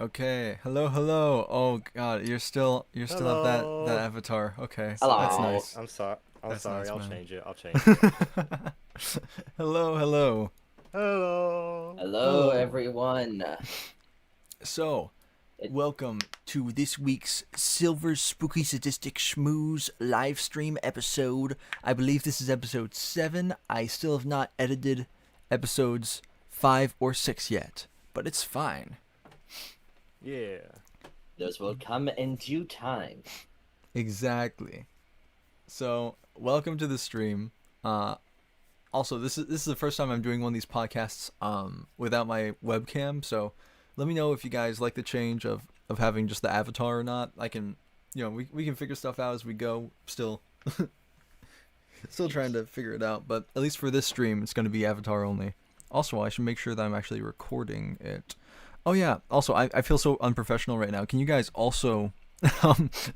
Okay. Hello, hello. Oh God, you're still have that Hello. avatar. Okay, that's Hello. nice. I'm sorry. I'm That's sorry. nice, I'll man. change it. I'll change it. Hello, hello. Hello. Hello, Hello. everyone. So, It, welcome to this week's Silver's Spooky Sadistic Schmooze live stream episode. I believe this is episode 7. I still have not edited episodes 5 or 6 yet, but it's fine. Yeah. those will come in due time. Exactly. So, welcome to the stream. Also, this is the first time I'm doing one of these podcasts without my webcam. So, let me know if you guys like the change of having just the avatar or not. I can, we can figure stuff out as we go. Still trying to figure it out, but at least for this stream, it's going to be avatar only. Also, I should make sure that I'm actually recording it. Oh yeah. Also, I feel so unprofessional right now. Can you guys also,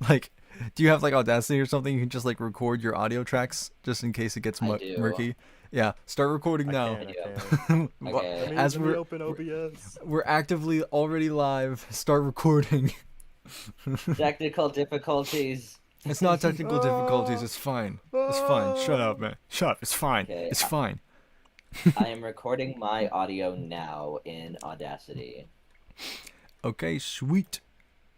like, do you have like Audacity or something? You can just like record your audio tracks just in case it gets I do. murky. Yeah, start recording I now. can. I I do. can. Okay. As Let me we're open OBS. we're actively already live, start recording. Technical difficulties. It's not technical difficulties. Ah, It's fine. It's fine. Shut up, ah. man. Shut up. It's fine. Okay, It's fine. I am recording my audio now in Audacity. Okay, sweet.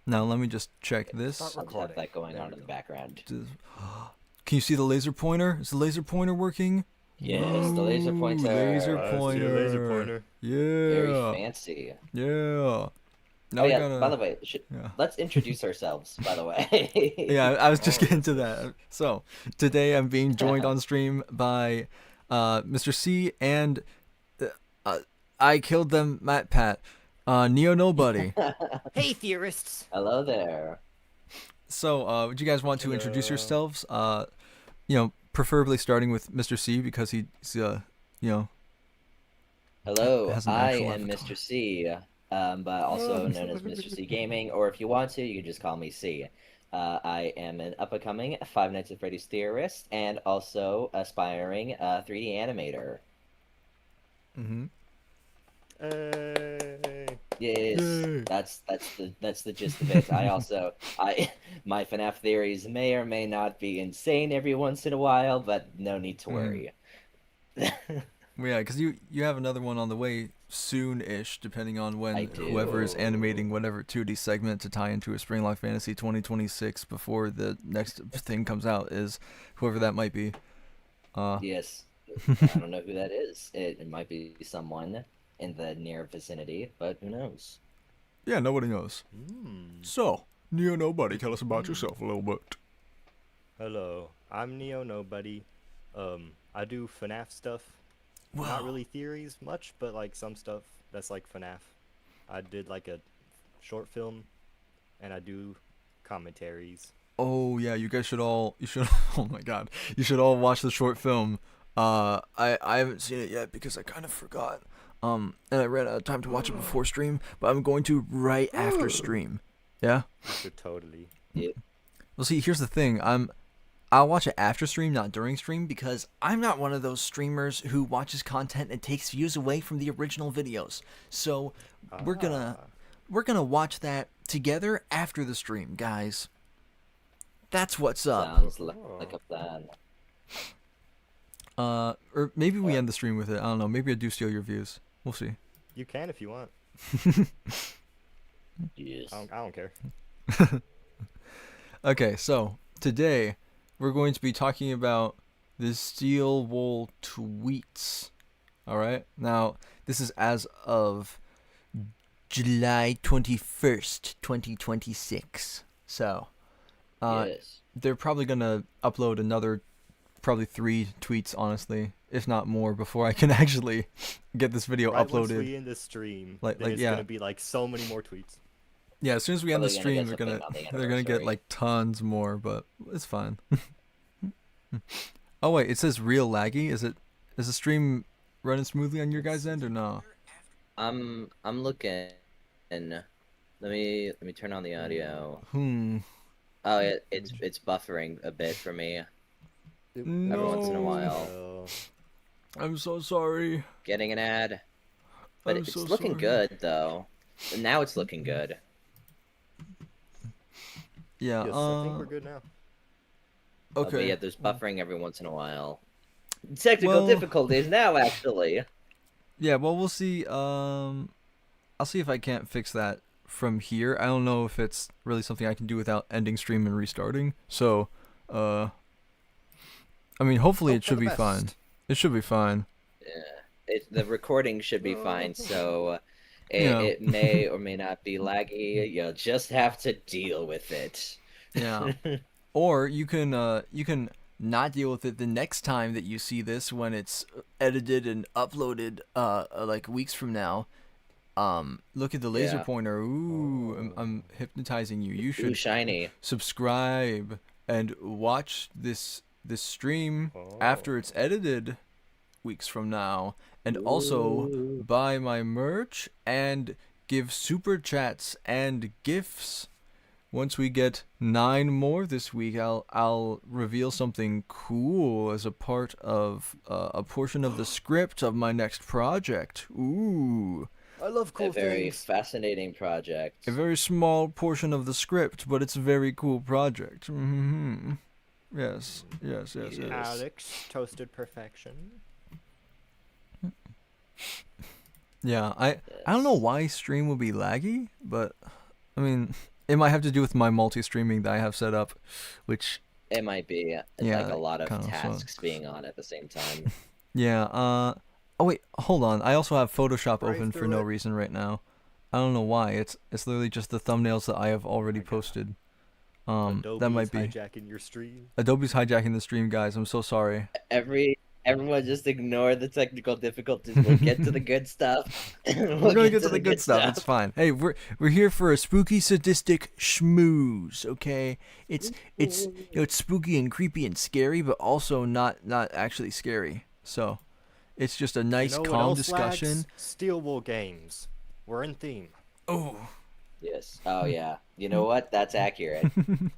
Now let me just check Start this. I'll just have recording. that going There on we in the go. background. Can you see the laser pointer? Is the laser pointer working? Yes, the laser Ooh, pointer. laser I see a laser pointer. pointer. Very Yeah. fancy. Yeah. Now Oh we yeah, by gotta. the way, Yeah. let's introduce ourselves, by the way. Yeah, I was just Oh, getting this to is. that. So, today I'm being joined on stream by Mr. C and uh, uh, I killed them, Matt Pat, Neo Nobody. Hey, theorists! Hello there. So, would you guys want to introduce Hello. yourselves? Preferably starting with Mr. C because he's, you know, Hello, has an I actual am avatar. Mr. C, but also known as Mr. C Gaming, or if you want to, you can just call me C. I am an up-and-coming Five Nights at Freddy's theorist, and also aspiring 3D animator. Mm-hmm. Hey. Yes, Yay. that's the gist of it. I my FNAF theories may or may not be insane every once in a while, but no need to worry. Well, yeah, because you have another one on the way soon-ish, depending on I when whoever is do. animating whatever 2D segment to tie into a Spring Lock Fantasy 2026 before the next thing comes out is whoever that might be. Yes, I don't know who that is. It might be someone in the near vicinity, but who knows? Yeah, nobody knows. Hmm. So, Neo Nobody, tell us about Hmm. yourself a little bit. Hello. I'm Neo Nobody. I do FNAF stuff. Not Wow. really theories much, but like some stuff that's like FNAF. I did like a short film, and I do commentaries. Oh yeah, you should oh my god. You should all watch the short film. I haven't seen it yet because I kind of forgot. And I ran out of time to watch it before stream, but I'm going to right after stream. Yeah? You should totally. Well, see, here's the thing. I'll watch it after stream, not during stream, because I'm not one of those streamers who watches content and takes views away from the original videos. So, we're gonna Ah. we're gonna watch that together after the stream, guys. That's what's up. Sounds like a plan. Or maybe we Uh, end the stream with it. I don't know. Maybe I do steal your views. We'll see. You can if you want. Yes. I don't care. Okay, so today we're going to be talking about the Steel Wool tweets. All right. Now this is as of July 21st, 2026. So, Yes. they're probably gonna upload another, probably 3 tweets, honestly, if not more, before I can actually get this video Right once uploaded. we end the stream, Like- then like, it's yeah. gonna be like so many more tweets. Yeah, as soon as we end the Probably gonna stream, get they're something gonna on the they're gonna get anniversary. like tons more, but it's fine. Oh wait, it says real laggy. Is the stream running smoothly on your guys' end or no? I'm looking. Let me turn on the audio. Oh, it's buffering a bit for me every once in a No. while. No. I'm so sorry. Getting an ad, but I'm it's so looking sorry. good though. And now it's looking good. Yeah. Yes, I think we're good now. But Okay. yeah, there's buffering every once in a while. Technical Well- difficulties now, actually. Yeah. Well, we'll see. I'll see if I can't fix that from here. I don't know if it's really something I can do without ending stream and restarting. So, I mean, hopefully Hope it for should the be fine. best. It should be fine. The recording should be fine, so Yeah. it may or may not be laggy. You'll just have to deal with it. Yeah. Or you can not deal with it the next time that you see this when it's edited and uploaded like weeks from now. Look at the laser Yeah. pointer. Ooh, I'm hypnotizing you. You Ooh, should shiny. subscribe and watch this stream after it's edited weeks from now, and also Ooh. buy my merch and give super chats and gifts. Once we get 9 more this week, I'll reveal something cool as a part of a portion of the script of my next project. Ooh, I love cool A very things. fascinating project. a very small portion of the script, but it's a very cool project. Hmm. Yes, yes, yes, yes. Alex, toasted perfection. Yeah, I don't know why stream will be laggy, but I mean, it might have to do with my multi-streaming that I have set up, which It might be Yeah, like a lot of kinda tasks being on at the same time. yeah. Oh wait, hold on. I also have Photoshop Brave open for through no it. reason right now. I don't know why. It's literally just the thumbnails that I have already my God. posted. Adobe That might is be hijacking your stream. Adobe's hijacking the stream, guys. I'm so sorry. Everyone just ignore the technical difficulties. We'll get to the good stuff. We're gonna get to the good stuff. It's fine. Hey, we're here for a spooky, sadistic schmooze. Okay, it's it's spooky and creepy and scary, but also not actually scary. So, it's just a nice, You know what calm else discussion. lags? Steel Wool Games. We're in theme. Oh, Yes. Oh yeah. You know what? That's accurate.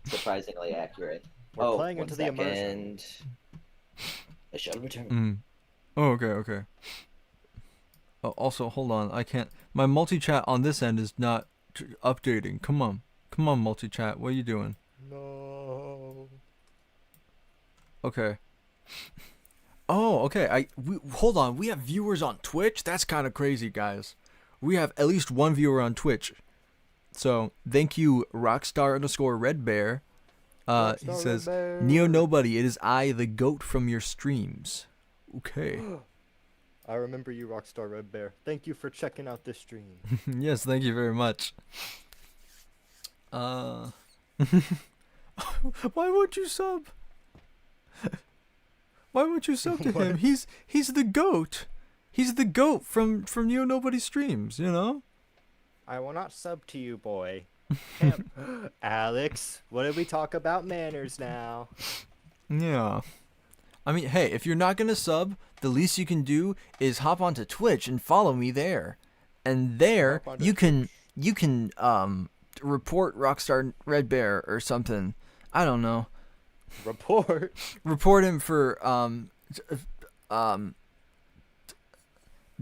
Surprisingly accurate. We're playing one into the immersion. second. I shall return. Oh, okay. Oh, also, hold on. I can't. My multi-chat on this end is not updating. Come on, multi-chat. What are you doing? No. Okay. Oh, okay. Hold on. We have viewers on Twitch. That's kind of crazy, guys. We have at least one viewer on Twitch. So thank you, Rockstar_Red He Rockstar says, Red Bear. Neo Nobody. It is I, the goat from your streams. Okay. I remember you, Rockstar Red Bear. Thank you for checking out this stream. Yes, thank you very much. Why won't you sub? Why won't you sub to him? He's the goat. He's the goat from Neo Nobody streams, you know? I will not sub to you, boy. Alex, what did we talk about manners now? Yeah. I mean, hey, if you're not gonna sub, the least you can do is hop onto Twitch and follow me there. And there Hop onto you can report Rockstar Red Bear or something. I don't know. Report. Report him for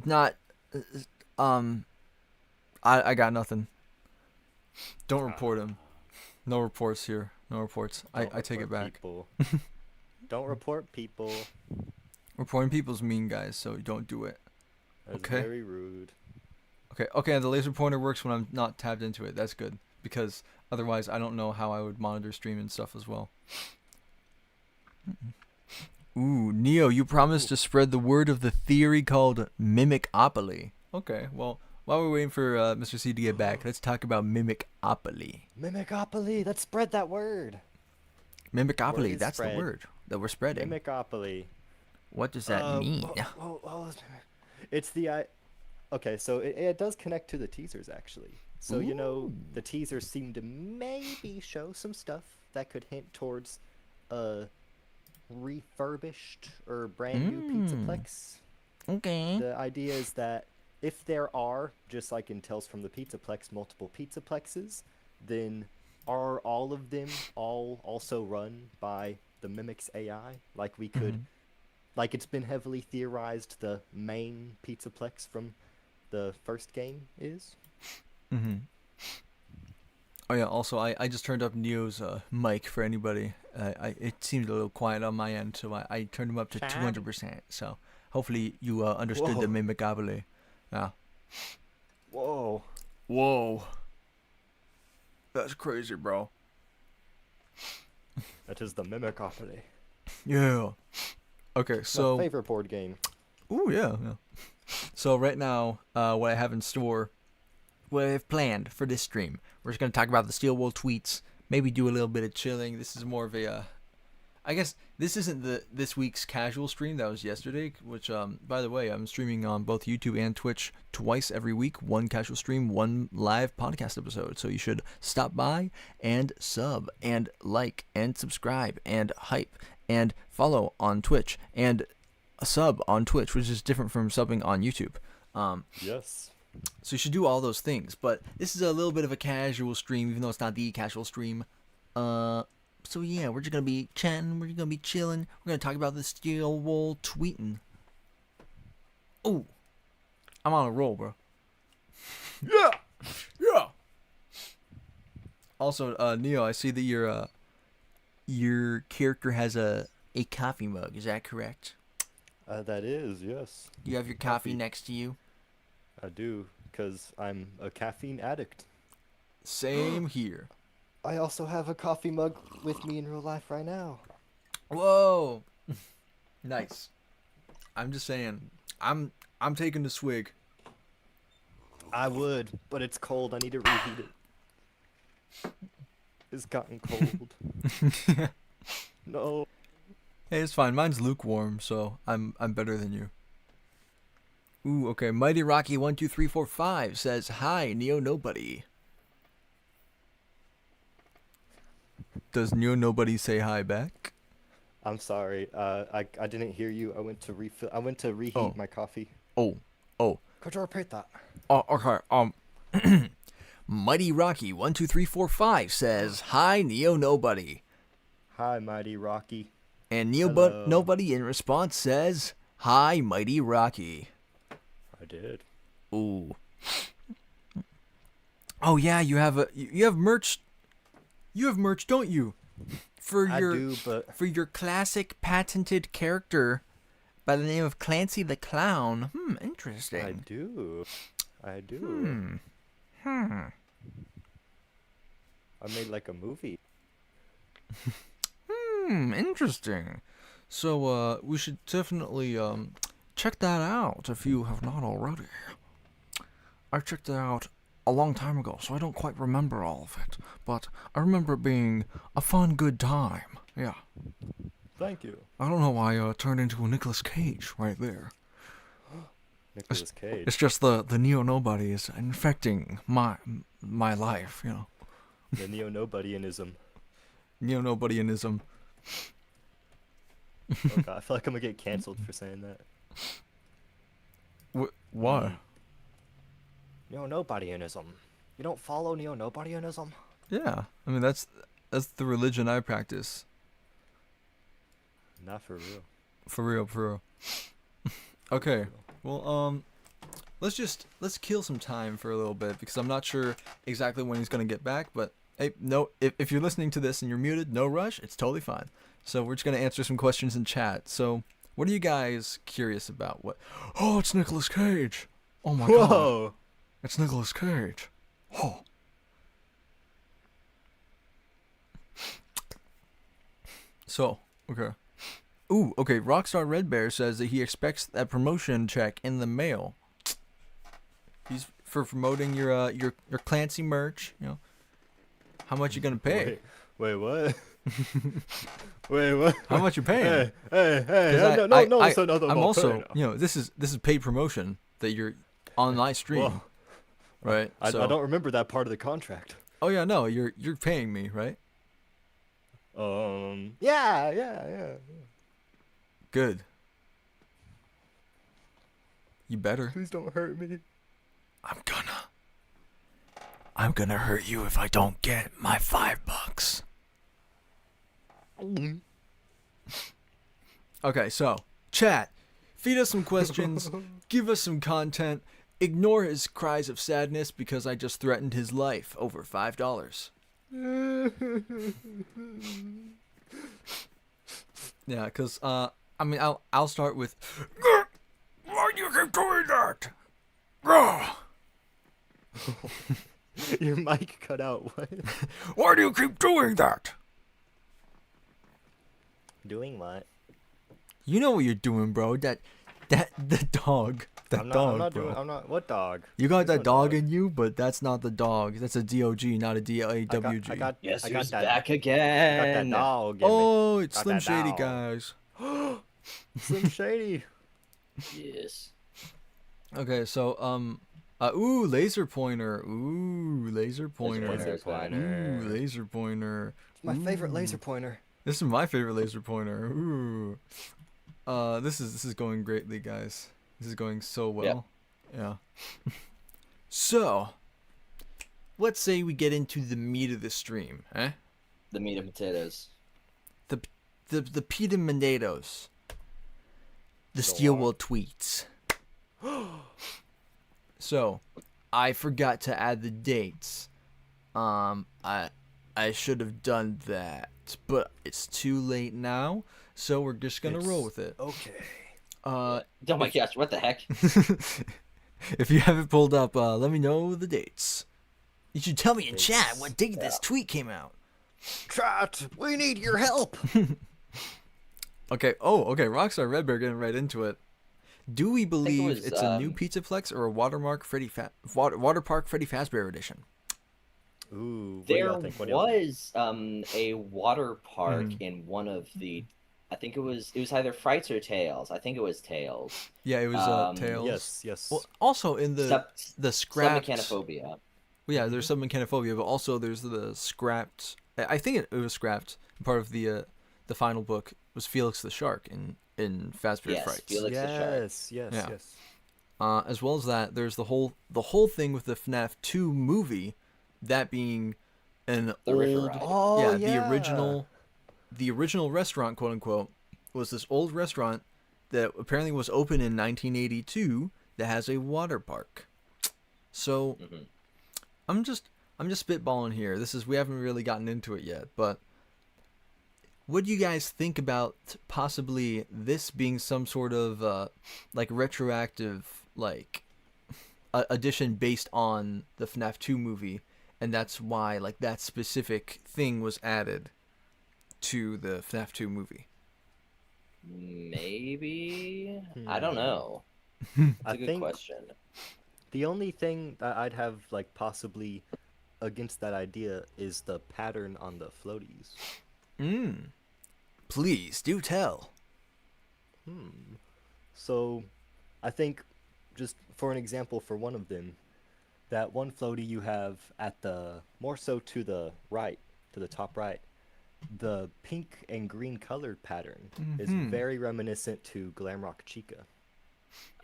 not I got nothing. Don't report him. No reports here. No reports. I take it back. People. Don't report people. Reporting people's mean, guys, so don't do it. That's Okay. very rude. Okay, and the laser pointer works when I'm not tabbed into it. That's good. Because otherwise I don't know how I would monitor stream and stuff as well. Ooh, Neo, you promised to spread the word of the theory called Mimicopoly. Okay, well, while we're waiting for Mr. C to get back, let's talk about Mimicopoly. Mimicopoly. Let's spread that word. Mimicopoly, Word is that's spread. the word that we're spreading. Mimicopoly. What does that mean? It's the okay, so it does connect to the teasers actually. So you know the teasers seem to maybe show some stuff that could hint towards a refurbished or brand new Pizzaplex. Okay. The idea is that if there are, just like in Tales from the Pizzaplex, multiple Pizzaplexes, then are all of them all also run by the Mimic's AI? Like we could, like it's been heavily theorized the main Pizzaplex from the first game is? Mm-hmm. Oh yeah. Also, I just turned up Neo's mic for anybody. It seemed a little quiet on my end, so I turned him up to 200%. So hopefully you understood Whoa. the mimicable. Yeah. Whoa. Whoa. That's crazy, bro. That is the Mimicopoly. Yeah. Okay, My so favorite board game. ooh yeah, yeah. So right now, what I have in store, what I've planned for this stream, we're just gonna talk about the Steel Wool tweets, maybe do a little bit of chilling. This is more of a I guess this isn't this week's casual stream. That was yesterday, which by the way, I'm streaming on both YouTube and Twitch twice every week. One casual stream, one live podcast episode. So you should stop by and sub and like and subscribe and hype and follow on Twitch and a sub on Twitch, which is different from subbing on YouTube. Yes. So you should do all those things. But this is a little bit of a casual stream, even though it's not the casual stream. So yeah, we're just gonna be chatting, we're gonna be chilling, we're gonna talk about the Steel Wool tweeting. Ooh, I'm on a roll, bro. Yeah, yeah. Also, Neo, I see that your character has a coffee mug. Is that correct? That is, yes. You have your coffee next to you. I do, because I'm a caffeine addict. Same here. I also have a coffee mug with me in real life right now. Whoa, nice. I'm just saying, I'm taking the swig. I would, but it's cold. I need to reheat it. It's gotten cold. No. Hey, it's fine. Mine's lukewarm, so I'm better than you. Ooh, okay. Mighty Rocky 12345 says, "Hi, Neo Nobody." Does Neo Nobody say hi back? I'm sorry. I didn't hear you. I went to refill. I went to reheat Oh. my coffee. Oh. Could you repeat that? Oh, okay. Mighty Rocky 12345 says, "Hi, Neo Nobody." Hi, Mighty Rocky. And Hello. Nobody in response says, "Hi, Mighty Rocky." I did. Ooh. Oh yeah, you have merch. You have merch, don't you? For I your do, but for your classic patented character by the name of Clancy the Clown. Interesting. I do. I do. I made like a movie. Interesting. So we should definitely check that out if you have not already. I checked it out a long time ago, so I don't quite remember all of it, but I remember it being a fun, good time. Yeah. Thank you. I don't know why I turned into a Nicolas Cage right there. Nicolas Cage. It's just the Neo Nobody is infecting my life, you know. The neo-nobodyanism. Neo Nobodyanism. Oh god, I feel like I'm gonna get canceled for saying that. Why? Neo-nobodyanism. You don't follow neo-nobodyanism? Yeah, I mean that's the religion I practice. Not for real. For real. Okay. Well, let's kill some time for a little bit because I'm not sure exactly when he's gonna get back. But hey, no, if you're listening to this and you're muted, no rush. It's totally fine. So we're just gonna answer some questions in chat. So what are you guys curious about? What? Oh, it's Nicolas Cage. Oh my god, Whoa! it's Nicolas Cage. Oh. So okay. Ooh, okay. Rockstar Red Bear says that he expects that promotion check in the mail. He's for promoting your Clancy merch. You know, how much you gonna pay? Wait, what? Wait, what? How much you paying? Hey, 'Cause no, so nothing I'm about also, paying. you know, this is paid promotion that you're on my stream, Whoa. right? I So, don't remember that part of the contract. oh yeah, no, you're paying me, right? Yeah. Good. You better. Please don't hurt me. I'm gonna hurt you if I don't get my $5. Okay, so chat, feed us some questions, give us some content, Ignore his cries of sadness because I just threatened his life over $5. Yeah, because I mean, I'll start with, why do you keep doing that? Your mic cut out. What? Why do you keep doing that? Doing what? You know what you're doing, bro. The dog. That I'm not. dog, I'm not bro. doing. I'm not. What dog? You got There's that no dog in you, but that's not the dog. That's a DOG, not a DAWG. I got. Yes, I who's got that. back I got that again? dog. In me. Oh, it's Got Slim that Shady, dog. guys. Slim Shady. Yes. Okay, so ooh, laser pointer. Ooh, laser pointer. pointer is fine. Ooh, laser pointer. It's my favorite Ooh. laser pointer. This is my favorite laser pointer. Ooh. This is going greatly, guys. This is going so well. Yeah. So, let's say we get into the meat of the stream, eh? The meat and potatoes. The pita potatoes. The Go steel on. will tweets. So, I forgot to add the dates. I should have done that, but it's too late now, so we're just gonna roll with it. Okay. Oh my gosh, what the heck? If you have it pulled up, let me know the dates. You should tell me in chat what date this tweet came out. Chat, we need your help. Okay. Oh, okay. Rockstar Red Bear getting right into it. Do we believe was, it's a new Pizzaplex or a Waterpark Freddy Fazbear edition? Ooh. What do There y'all think? What do y'all think? was a water park in one of the. I think it was either Frights or Tails. I think it was Tails. Yeah, it was Um, Tails. Yes. Yes. Well, also in the scrapped. Submechanophobia. Well, yeah, there's submechanophobia, but also there's the scrapped. I think it was scrapped. Part of the final book was Felix the Shark in Fazbear Yes, Frights. Felix the Shark. Yes. Yes. Yeah. Yes. As well as that, there's the whole thing with the FNAF 2 movie, that being an The River old, Ride. Oh yeah, the original restaurant, quote unquote, was this old restaurant that apparently was open in 1982 that has a water park. So, Mhm. I'm just spitballing here. We haven't really gotten into it yet, but what do you guys think about possibly this being some sort of like retroactive like addition based on the FNAF 2 movie, and that's why like that specific thing was added to the FNAF 2 movie? Maybe. I don't know. I It's a good think question. the only thing that I'd have like possibly against that idea is the pattern on the floaties. Please do tell. So, I think, just for an example, for one of them, that one floaty you have at the more so to the right, to the top right, the pink and green colored pattern is very reminiscent to Glamrock Chica.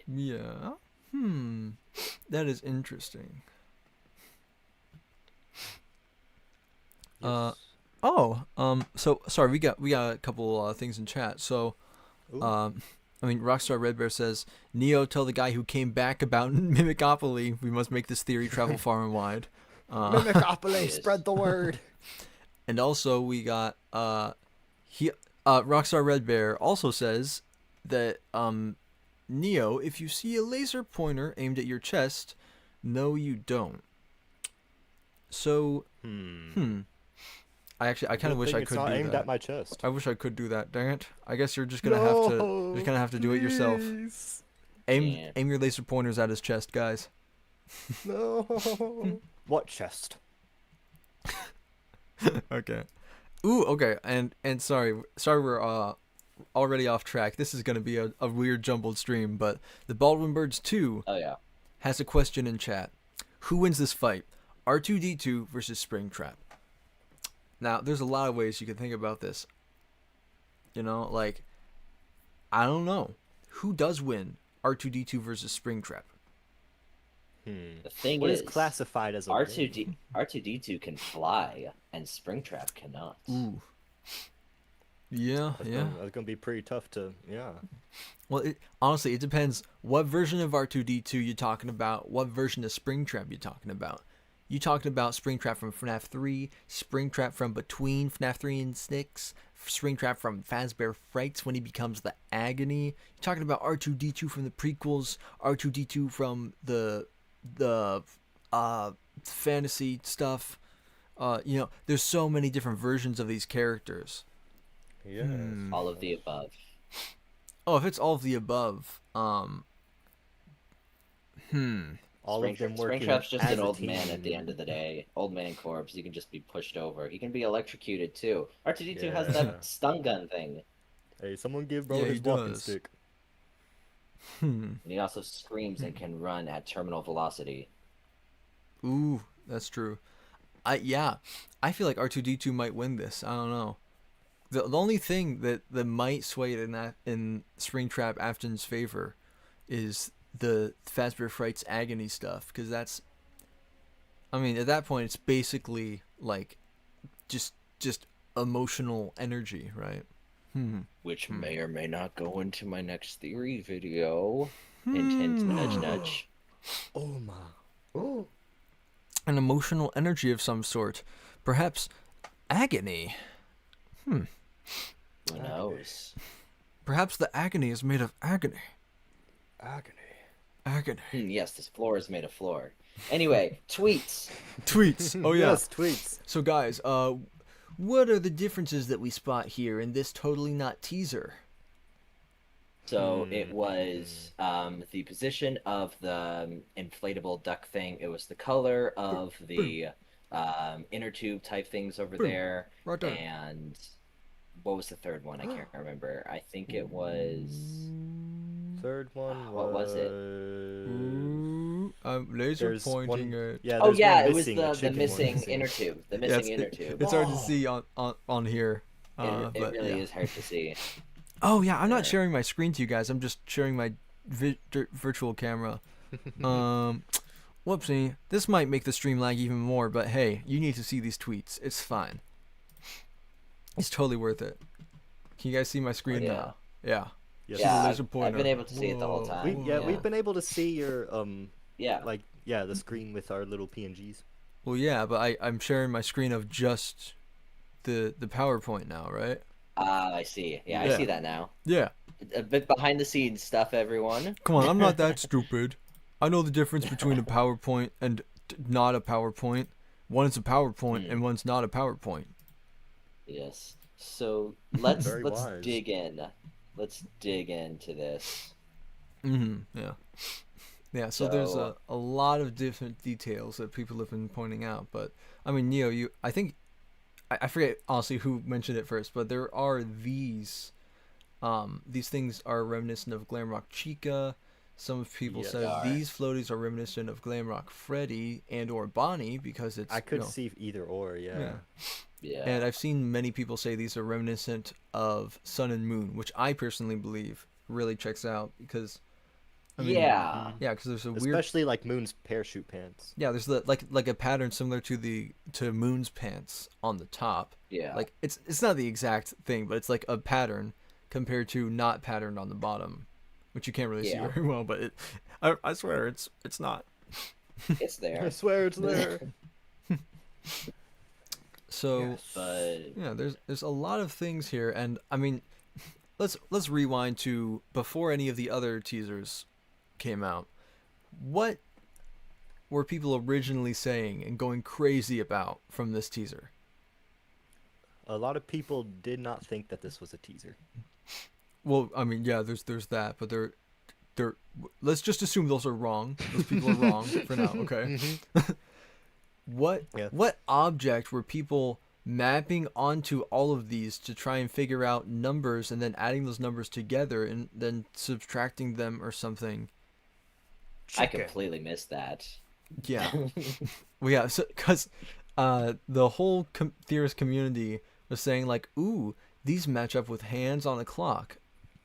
Yeah. That is interesting. Yes. So sorry, we got a couple things in chat. So, Ooh. I mean, Rockstar Red Bear says, Neo, tell the guy who came back about Mimicopoly, we must make this theory travel far and wide. Mimicopoly, Yes. spread the word. And also we got Rockstar Red Bear also says that Neo, if you see a laser pointer aimed at your chest, no you don't. So I kind of wish I It's could not do aimed that. at my chest. I wish I could do that. Dang it! I guess you're just gonna have to do it yourself. Please. Yeah. Aim your laser pointers at his chest, guys. No. What chest? Okay. Ooh, okay. And sorry we're already off track. This is gonna be a weird jumbled stream, but the Baldwin Birds 2 Oh yeah. has a question in chat. Who wins this fight? R2D2 versus Springtrap. Now, there's a lot of ways you can think about this. You know, like, I don't know. Who does win R2D2 versus Springtrap? The thing What is, is classified as a R2D2 can fly and Springtrap cannot. Ooh. Yeah, That's yeah. gonna be pretty tough to, yeah. Well, honestly, it depends what version of R2D2 you're talking about, what version of Springtrap you're talking about. You talking about Springtrap from FNAF 3, Springtrap from between FNAF 3 and 6, Springtrap from Fazbear Frights when he becomes the Agony. You're talking about R2D2 from the prequels, R2D2 from the fantasy stuff. There's so many different versions of these characters. Yes. All of the above. Oh, if it's all of the above, All of them working Springtrap's just as an a old man at the team. end of the day. Old man corpse. He can just be pushed over. He can be electrocuted too. R2D2 has Yeah. that stun gun thing. Hey, someone give bro Yeah, his he walking does. stick. And he also screams and can run at terminal velocity. Ooh, that's true. I feel like R2D2 might win this. I don't know. The only thing that might sway it in Springtrap Afton's favor is the Fazbear Frights Agony stuff, because that's, I mean, at that point it's basically like just emotional energy, right? Which may or may not go into my next theory video. Hint, hint, nudge, nudge. Oh my. Oh. An emotional energy of some sort, perhaps agony. Who knows? Perhaps the agony is made of agony. Agony. Agony. Yes, this floor is made of floor. Anyway, tweets. Tweets. Oh yeah. Yes, tweets. So guys, what are the differences that we spot here in this totally not teaser? So it was the position of the inflatable duck thing. It was the color of the inner tube type things over there. Right there. And what was the third one? I can't remember. I think it was. Third one was. What was it? Ooh, laser There's pointing one- at. Yeah, Oh there's yeah, one it was missing, a the chicken one missing missing. inner tube. The Yeah, missing inner tube. It's hard to see on here. It But, really yeah. is hard to see. Oh yeah, I'm not sharing my screen to you guys. I'm just sharing my virtual camera. Whoopsie. This might make the stream lag even more, but hey, you need to see these tweets. It's fine. It's totally worth it. Can you guys see my screen yeah. now? Yeah. Yes. See the Yeah, laser I've pointer. been able to see it the whole Whoa. time. We've been able to see your Yeah. the screen with our little PNGs. Well, yeah, but I'm sharing my screen of just the PowerPoint now, right? I see. Yeah, I Yeah. see that now. Yeah. A bit behind the scenes stuff, everyone. Come on, I'm not that stupid. I know the difference between a PowerPoint and not a PowerPoint. One is a PowerPoint and one's not a PowerPoint. Yes. So let's Very wise. dig in. Let's dig into this. Yeah. Yeah, so there's So- a lot of different details that people have been pointing out, but I mean, Neo, I think I forget honestly who mentioned it first, but there are these things are reminiscent of Glamrock Chica. Some people Yes. said They are. these floaties are reminiscent of Glamrock Freddy and or Bonnie because it's I could you know, see either or, yeah. Yeah. and I've seen many people say these are reminiscent of Sun and Moon, which I personally believe really checks out because I mean, yeah. yeah, because there's a weird Especially like Moon's parachute pants. yeah, there's like a pattern similar to Moon's pants on the top. Yeah. Like it's not the exact thing, but it's like a pattern compared to not patterned on the bottom, which you can't really Yeah. see very well. But I swear it's not. It's there. I swear it's there. So But yeah, there's a lot of things here, and I mean, let's rewind to before any of the other teasers came out. What were people originally saying and going crazy about from this teaser? A lot of people did not think that this was a teaser. Well, I mean, yeah, there's that, but they're let's just assume those are wrong. Those people are wrong for now, okay? Yeah. What object were people mapping onto all of these to try and figure out numbers and then adding those numbers together and then subtracting them or something? I completely missed that. Yeah. Well, yeah, so cuz the whole theorist community was saying like, "Ooh, these match up with hands on a clock."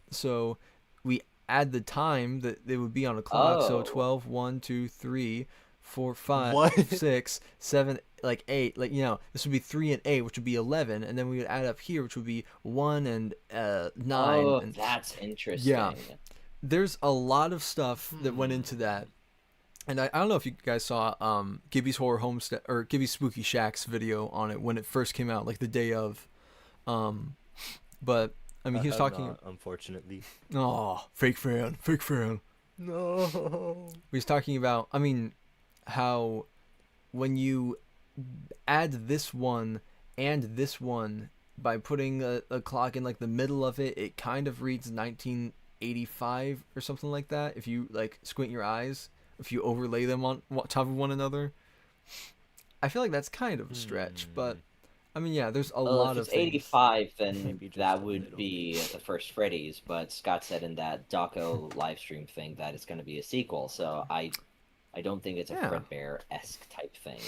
So we add the time that they would be on a clock. So Oh. 12, 1, 2, 3. 4, 5, What? 6, 7, like 8. Like, this would be 3 and 8, which would be 11, and then we would add up here, which would be 1 and 9. Oh, And that's interesting. yeah, there's a lot of stuff that went into that. And I don't know if you guys saw Gibby's Horror Homestead or Gibby's Spooky Shack's video on it when it first came out, like the day of. But I mean, he was talking. Not, unfortunately. Oh, fake fan. No. He was talking about, I mean, how when you add this one and this one by putting a clock in like the middle of it, it kind of reads 1985 or something like that. If you like squint your eyes, if you overlay them on top of one another, I feel like that's kind of a stretch. But I mean, yeah, there's a lot if of it's things. 85, then Maybe just that the would middle. be the first Freddy's. But Scott said in that Daco live stream thing that it's going to be a sequel. So I don't think it's a Yeah. Fredbear-esque type thing.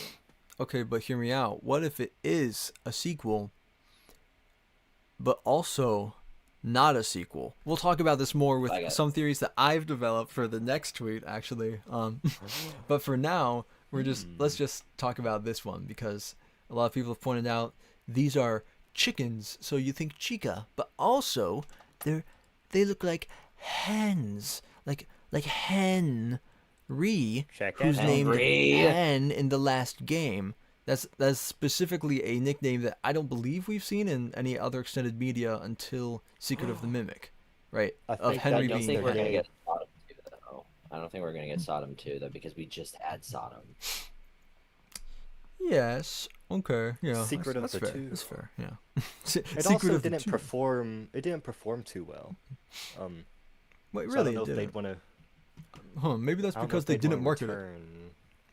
Okay, but hear me out. What if it is a sequel, but also not a sequel? We'll talk about this more with some theories that I've developed for the next tweet, actually. But for now, let's just talk about this one because a lot of people have pointed out these are chickens, so you think chica, but also they look like hens, like Henry, who's named Henry. Hen in the last game. That's specifically a nickname that I don't believe we've seen in any other extended media until Secret of the Mimic, right? I Of think Henry I don't being think the we're going to Hen. get Sodom 2, though. I don't think we're going to get Sodom 2, though, because we just had Sodom. Yes. Okay. Yeah. Secret that's of the fair. Two. That's fair. Yeah. It Secret also of the didn't Two. perform. It didn't perform too well. Wait, So really? I don't know if didn't. they'd want to. Huh? Maybe that's because they didn't market it.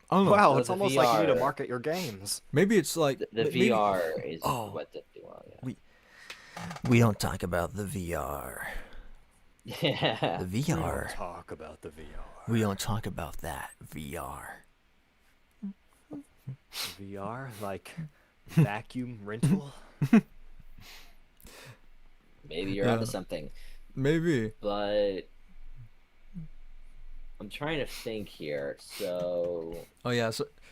I don't know. Wow, So it's the almost like you need to VR market your games. Maybe it's like The maybe- VR is Oh. what the yeah. We don't talk about the VR. Yeah. The We VR. don't talk about the VR. We don't talk about that VR. VR, like vacuum rental. Maybe you're Yeah. onto something. Maybe. But I'm trying to think here. So Oh yeah.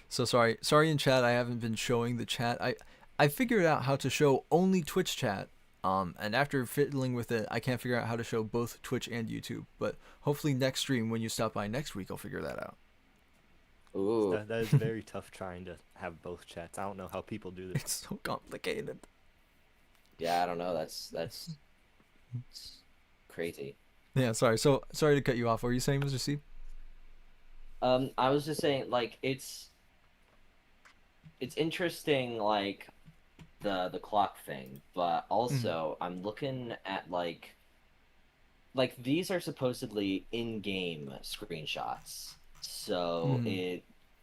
So sorry in chat. I haven't been showing the chat. I figured out how to show only Twitch chat. And after fiddling with it, I can't figure out how to show both Twitch and YouTube. But hopefully next stream, when you stop by next week, I'll figure that out. ooh. That is very tough trying to have both chats. I don't know how people do this. It's so complicated. Yeah, I don't know. That's it's crazy. Yeah. Sorry. So sorry to cut you off. What were you saying, Mr. C? I was just saying, like, it's interesting, like the clock thing, but also I'm looking at like these are supposedly in-game screenshots. So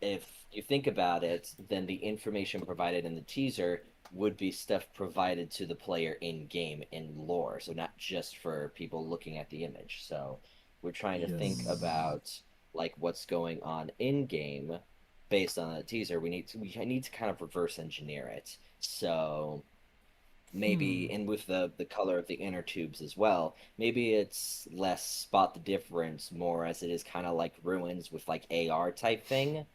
if you think about it, then the information provided in the teaser would be stuff provided to the player in-game in lore, so not just for people looking at the image. So we're trying to think about like what's going on in-game based on the teaser. We need to kind of reverse engineer it. So maybe, and with the color of the inner tubes as well, maybe it's less spot the difference, more as it is kind of like ruins with like AR type thing.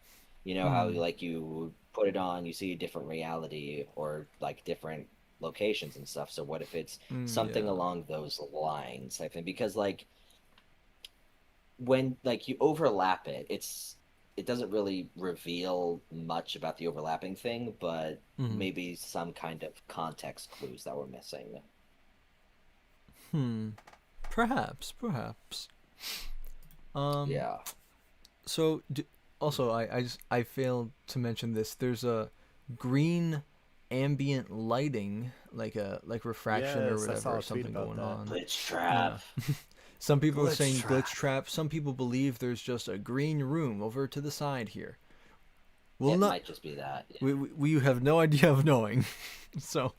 You know how like you put it on, you see a different reality or like different locations and stuff. So what if it's something along those lines, I think, because like when like you overlap it, it doesn't really reveal much about the overlapping thing, but maybe some kind of context clues that we're missing. Perhaps. Yeah. So also, I failed to mention this. There's a green ambient lighting, like refraction or Yes, I whatever, saw a or tweet something about going that. on. Glitch trap. Some people are Glitch saying trap. glitch trap. Some people believe there's just a green room over to the side here. We'll It not. might just be that. We have no idea of knowing. So,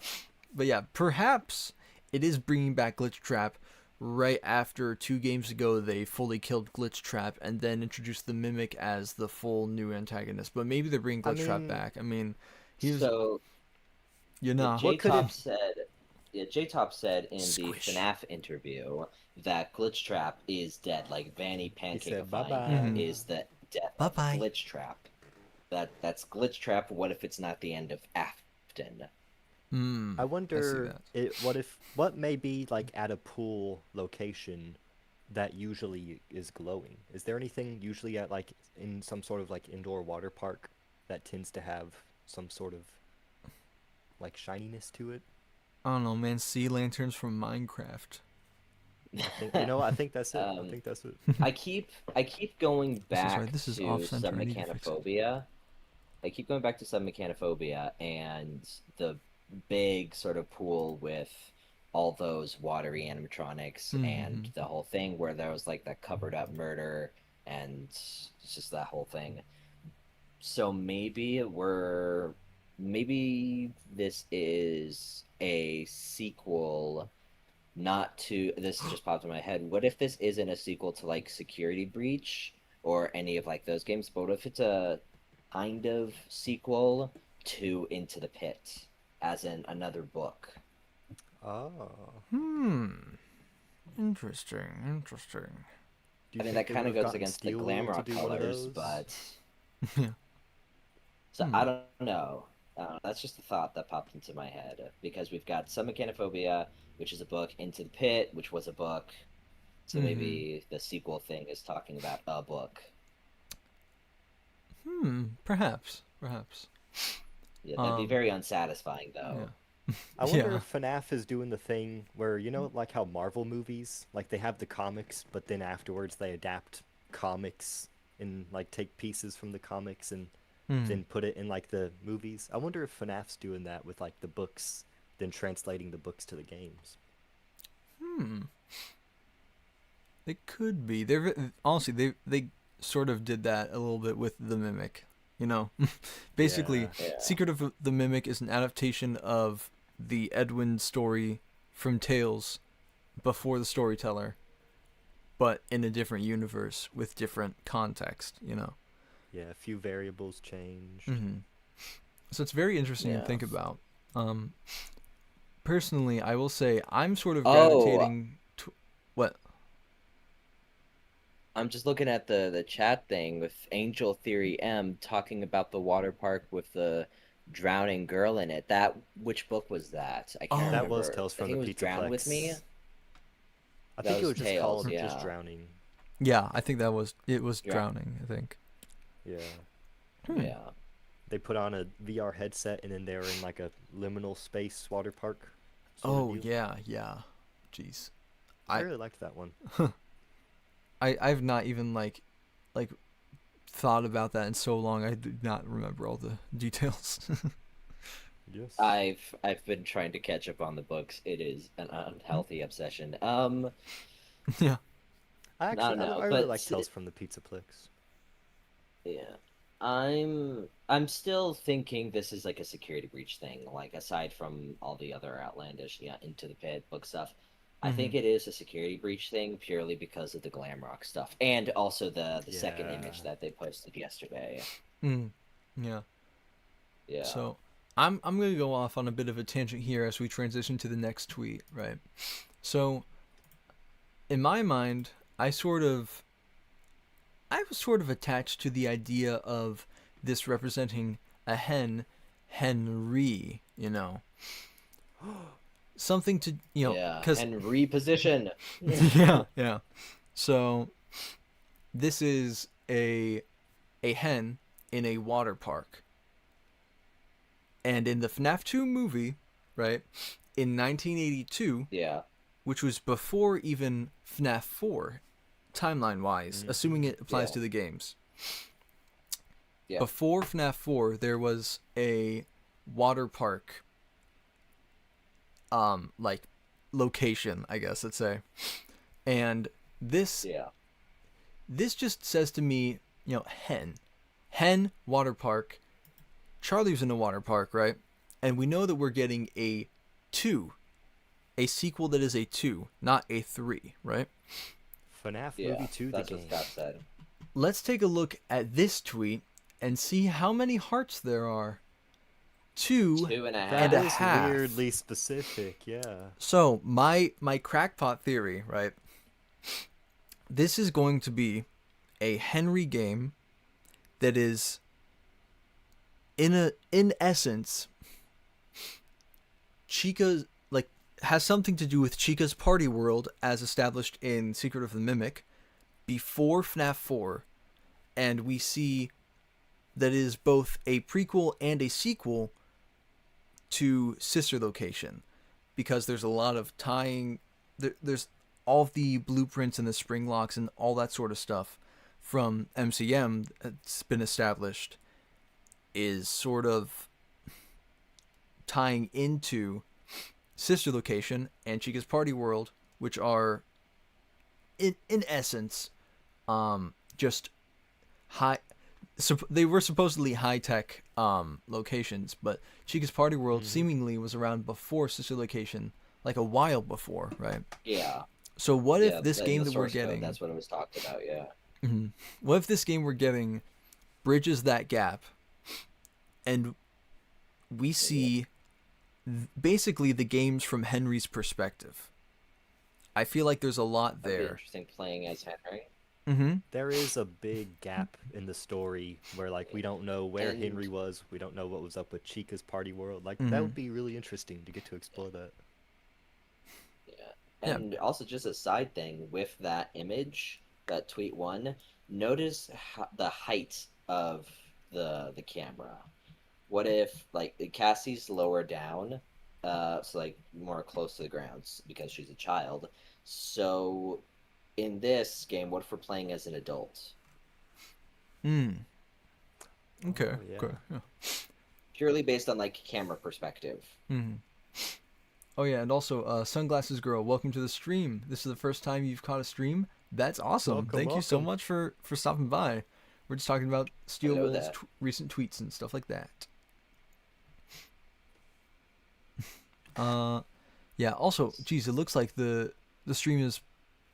but yeah, perhaps it is bringing back glitch trap. Right after 2 games ago, they fully killed Glitch Trap and then introduced the Mimic as the full new antagonist. But maybe they're bringing Glitch Trap mean, back. I mean, he's So What could J-Top it- said, J-Top said in Squish. the FNAF interview that Glitch Trap is dead. Like Vanny said Pancake bye-bye. is the death Bye-bye. of Glitch Trap. that's Glitch Trap. What if it's not the end of Afton? I I see wonder that. what may be like at a pool location that usually is glowing. Is there anything usually at like in some sort of like indoor water park that tends to have some sort of like shininess to it? I don't know, man. Sea lanterns from Minecraft. I think that's it. I um, think that's it. I keep going This is right. back This is to off center. I need to fix it. Submechanophobia. I keep going back to Submechanophobia and the big sort of pool with all those watery animatronics Mm-hmm. and the whole thing where there was like that covered up murder and it's just that whole thing. So maybe this is a sequel, not to, this just popped in my head. What if this isn't a sequel to like Security Breach or any of like those games, but what if it's a kind of sequel to Into the Pit, as in another book? Oh. Interesting. Interesting. Do I you mean, think that they kind would of have goes gotten against the Steel Wool to Glamrock do one of colors, those? but Yeah. so I don't know. That's just a thought that popped into my head because we've got Some Mechanophobia, which is a book, Into the Pit, which was a book. So Mm-hmm. maybe the sequel thing is talking about a book. Perhaps. Perhaps. Yeah, that'd be Um. very unsatisfying, though. Yeah. I wonder Yeah. if FNAF is doing the thing where, like how Marvel movies, like they have the comics, but then afterwards they adapt comics and like take pieces from the comics and Hmm. then put it in like the movies. I wonder if FNAF's doing that with like the books, then translating the books to the games. Hmm. They could be. They're honestly they sort of did that a little bit with the Mimic. You know, basically, Yeah. Yeah. Secret of the Mimic is an adaptation of the Edwin story from Tales before the Storyteller, but in a different universe with different context. You know. Yeah, a few variables changed. Hmm. So it's very interesting to Yeah. think about. Um, Personally, I will say I'm sort of Oh, gravitating to what? I'm just looking at the chat thing with Angel Theory M talking about the water park with the drowning girl in it. That which book was that? I can't That Oh, was remember. Tales I from think the it was Drown with Me. Pizzaplex. I That think it was was just Tales, called just yeah. Drowning. yeah, I think it was Drown. drowning. I think. Yeah. Hmm. Yeah. They put on a VR headset and then they were in like a liminal space water park sort of Oh deal. yeah, yeah. Jeez, I I really liked that one. I've not even like thought about that in so long. I do not remember all the details. Yes. I've been trying to catch up on the books. It is an unhealthy obsession. Yeah. I don't I know, really but like Tales from the Pizzaplex. yeah. I'm still thinking this is like a security breach thing, like aside from all the other outlandish, yeah, Into the Pit book stuff. I Mm-hmm. think it is a security breach thing purely because of the glam rock stuff and also the second Yeah. image that they posted yesterday. Mm. Yeah. Yeah. So I'm gonna go off on a bit of a tangent here as we transition to the next tweet, right? So in my mind, I was sort of attached to the idea of this representing a hen, Henry, you know, something to Yeah. because And reposition. yeah, yeah. So this is a hen in a water park, and in the FNAF 2 movie, right, in 1982, Yeah. which was before even FNAF 4, timeline wise, assuming it applies Yeah. to the games. Yeah. Before FNAF 4, there was a water park, like location, I guess let's say, and this Yeah. this just says to me, hen water park. Charlie was in a water park, right? And we know that we're getting a sequel that is a 2, not a 3, right? FNAF Yeah. Movie 2, the That's what game. Scott said. Let's take a look at this tweet and see how many hearts there are. Two Two and a That and a is half. weirdly specific, yeah. So my crackpot theory, right? This is going to be a Henry game that is in essence, Chica like has something to do with Chica's party world as established in Secret of the Mimic before FNAF 4, and we see that it is both a prequel and a sequel to Sister Location, because there's a lot of tying. There's all of the blueprints and the spring locks and all that sort of stuff from MCM that's been established is sort of tying into Sister Location and Chica's Party World, which are in essence just high. So they were supposedly high-tech locations, but Chica's Party World seemingly was around before Sister Location, like a while before, right? Yeah. So what Yeah, if this in game the that we're source code, getting... that's what it was talked about, yeah. What if this game we're getting bridges that gap, and we see basically the games from Henry's perspective? I feel like there's a lot That'd be there. interesting playing as Henry. There is a big gap in the story where, like, we don't know where And- Henry was. We don't know what was up with Chica's party world. Like, Mhm. that would be really interesting to get to explore that. Yeah. Yeah. And also just a side thing with that image, that tweet one, notice the height of the camera. What if like Cassie's lower down, so like more close to the ground because she's a child. So in this game, what if we're playing as an adult? Okay. Oh, yeah. Okay. Yeah. Purely based on like camera perspective. Oh yeah, and also, Sunglasses Girl, welcome to the stream. This is the first time you've caught a stream. That's awesome. Welcome, Thank you so welcome. much for stopping by. We're just talking about Steel Hello Will's there. recent tweets and stuff like that. Yeah. Also, geez, it looks like the stream is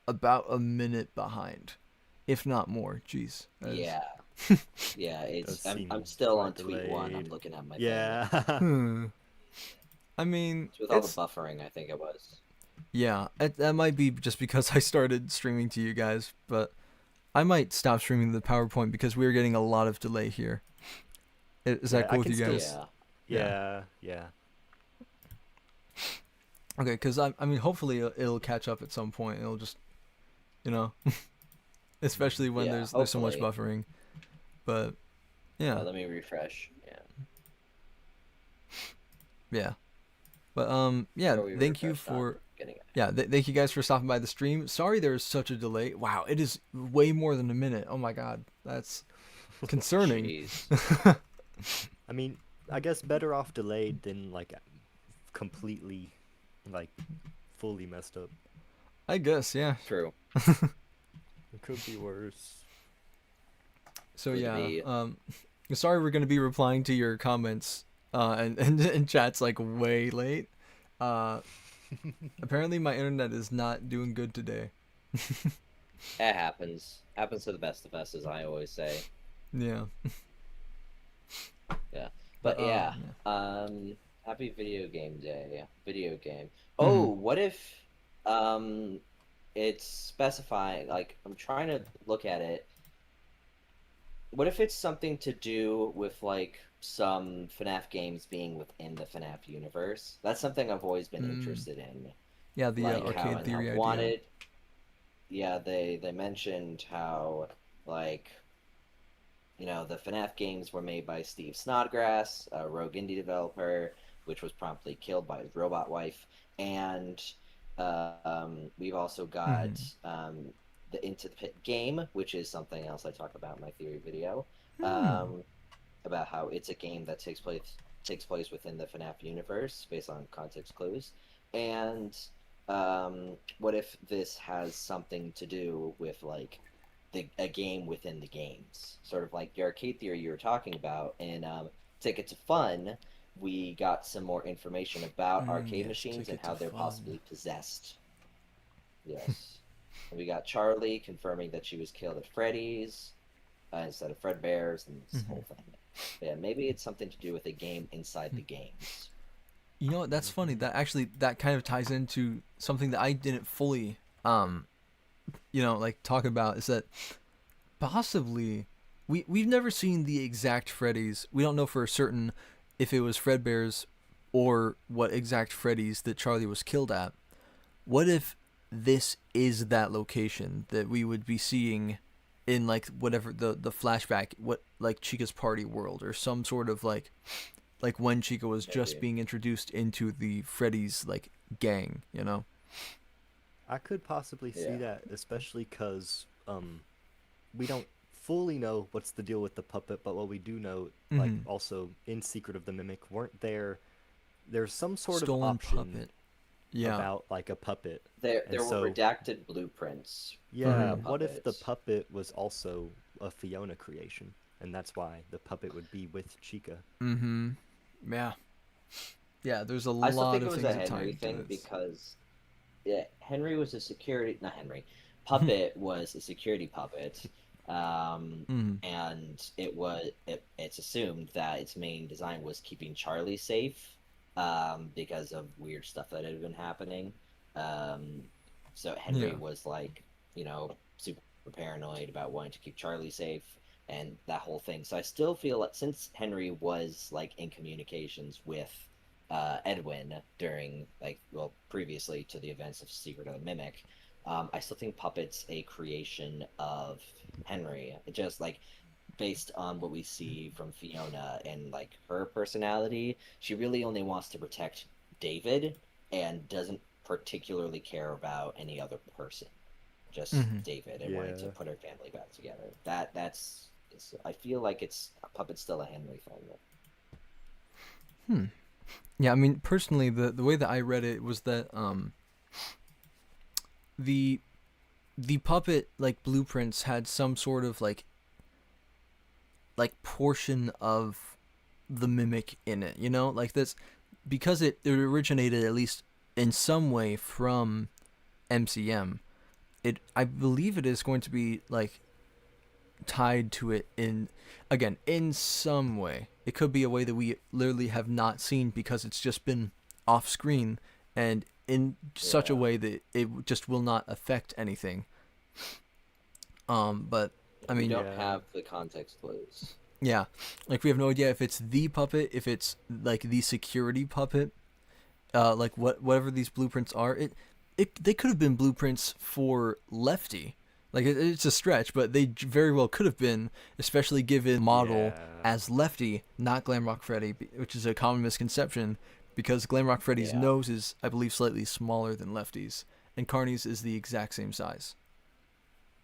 about a minute behind, if not more. Jeez. That is- Yeah. Yeah, it's Does I'm seem still quite on tweet one. I'm delayed. looking at my phone. Yeah. I mean, It's with all the it's, buffering, I think it was. yeah, that might be just because I started streaming to you guys, but I might stop streaming the PowerPoint because we're getting a lot of delay here. Is that Yeah, I cool with can you still guys? Yeah. Yeah. Okay, because I mean, hopefully it'll catch up at some point. It'll just, you know, especially when Yeah, there's so much hopefully. buffering. But yeah, Let me refresh. Yeah. yeah. But yeah, Or we thank you refreshed on for getting it. yeah, thank you guys for stopping by the stream. Sorry there's such a delay. Wow, it is way more than a minute. Oh my god, that's concerning. Jeez. I mean, I guess better off delayed than, like, completely, like, fully messed up. I guess, yeah. True. It could be worse. So Would yeah, be- sorry we're gonna be replying to your comments, and chat's like way late. Apparently my internet is not doing good today. It happens. Happens to the best of us, as I always say. Yeah. Yeah. But yeah. Happy video game day. Video game. Oh, what if it's specifying, like, I'm trying to look at it. What if it's something to do with, like, some FNAF games being within the FNAF universe? That's something I've always been interested in. Yeah, the Like how arcade in theory Help idea. Wanted, yeah, they mentioned how, like, you know, the FNAF games were made by Steve Snodgrass, a rogue indie developer, which was promptly killed by his robot wife, and we've also got the Into the Pit game, which is something else I talk about in my theory video, about how it's a game that takes place within the FNAF universe based on context clues, and what if this has something to do with, like, a game within the games, sort of like the arcade theory you were talking about. And Ticket to Fun, we got some more information about arcade yes, machines and Ticket how to they're Fun. possibly possessed. Yes. And we got Charlie confirming that she was killed at Freddy's instead of Fredbear's, and this whole thing. Yeah, maybe it's something to do with a game inside the games. You know what? That's funny. That kind of ties into something that I didn't fully, like talk about, is that possibly we've never seen the exact Freddy's. We don't know for certain if it was Fredbear's or what exact Freddy's that Charlie was killed at. What if this is that location that we would be seeing in like whatever the flashback, what like Chica's party world or some sort of like when Chica was just Maybe. being introduced into the Freddy's like gang, you know? I could possibly see Yeah. that, especially because we don't fully know what's the deal with the puppet, but what we do know, like Mhm. also in Secret of the Mimic, weren't there's some sort of Stolen option puppet. Yeah. about like a puppet, and There were so redacted blueprints yeah, for Mhm. what if the puppets. puppet was also a Fiona creation, and that's why the puppet would be with Chica? Mhm. Yeah. Yeah, there's a I still lot think it of was things a that tie Henry into thing this. because yeah, Henry was a security, not Henry. Puppet was a security puppet, Mhm. and it's assumed that its main design was keeping Charlie safe, because of weird stuff that had been happening. Um, so Henry Yeah. was like, super paranoid about wanting to keep Charlie safe and that whole thing. So I still feel like since Henry was like in communications with Edwin during previously to the events of Secret of the Mimic. I still think Puppet's a creation of Henry, just like based on what we see from Fiona and like her personality. She really only wants to protect David and doesn't particularly care about any other person. Just Mhm. David and wanting to Yeah. put her family back together. I feel like it's Puppet's still a Henry thing. Hmm. Yeah, I mean personally the way that I read it was that the the puppet like blueprints had some sort of like portion of the mimic in it, you know? Like this because it originated at least in some way from MCM. It I believe it is going to be like tied to it in again in some way. It could be a way that we literally have not seen because it's just been off screen and in such a Yeah. way that it just will not affect anything. But I We mean, don't Yeah. have the context clues. yeah, like we have no idea if it's the puppet, if it's like the security puppet, like whatever these blueprints are. It they could have been blueprints for Lefty. Like it's a stretch, but they very well could have been, especially given model Yeah. as Lefty, not Glamrock Freddy, which is a common misconception because Glamrock Freddy's Yeah. nose is, I believe, slightly smaller than Lefty's, and Carney's is the exact same size.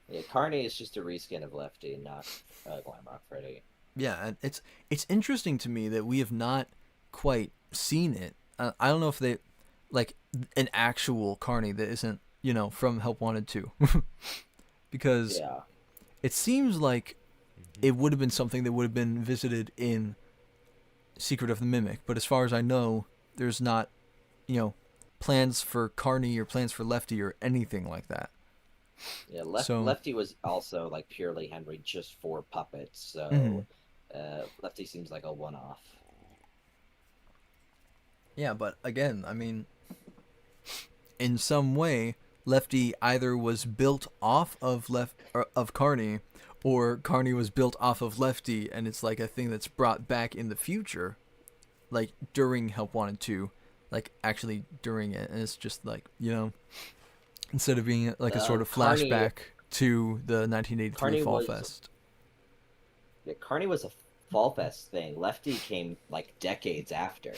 Yeah, Carney is just a reskin of Lefty, not Glamrock Freddy. Yeah, and it's interesting to me that we have not quite seen it. I don't know if they like an actual Carney that isn't from Help Wanted 2 because Yeah. it seems like Hmm. it would have been something that would have been visited in Secret of the Mimic, but as far as I know, there's not you know plans for Carney or plans for Lefty or anything like that. Yeah, So Lefty was also like purely Henry just for puppets, mhm. so Lefty seems like a one-off. Yeah, but again, I mean, in some way, Lefty either was built off of of Carney, or Carney was built off of Lefty, and it's like a thing that's brought back in the future, like during Help Wanted 2, like actually during it, and it's just like instead of being like a sort of Carney flashback to the 1983 Carney Fall was Fest. yeah, Carney was a Fall Fest thing. Lefty came like decades after,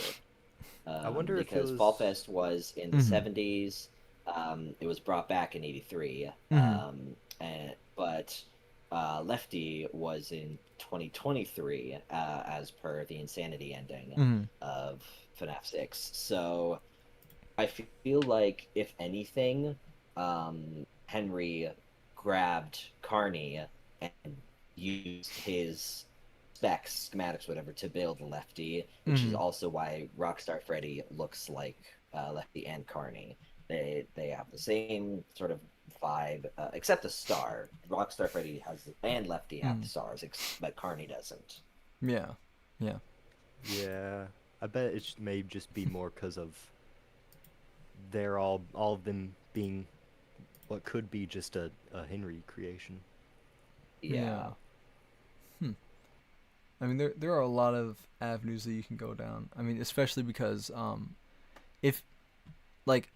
I wonder if it because Fall was. Fest was in the Mm-hmm. 70s. It was brought back in '83, Mm-hmm. but Lefty was in 2023, as per the Insanity ending Mm-hmm. of FNAF 6. So I feel like, if anything, Henry grabbed Carney and used his specs, schematics, whatever, to build Lefty, which is Mm-hmm. also why Rockstar Freddy looks like Lefty and Carney. They have the same sort of vibe, except the star. Rockstar Freddy has and Lefty have the Mm-hmm. stars, but Carney doesn't. Yeah. Yeah. Yeah. I bet may just be more because of they're all of them being what could be just a Henry creation. Yeah. Yeah. I mean, there are a lot of avenues that you can go down. I mean, especially because if like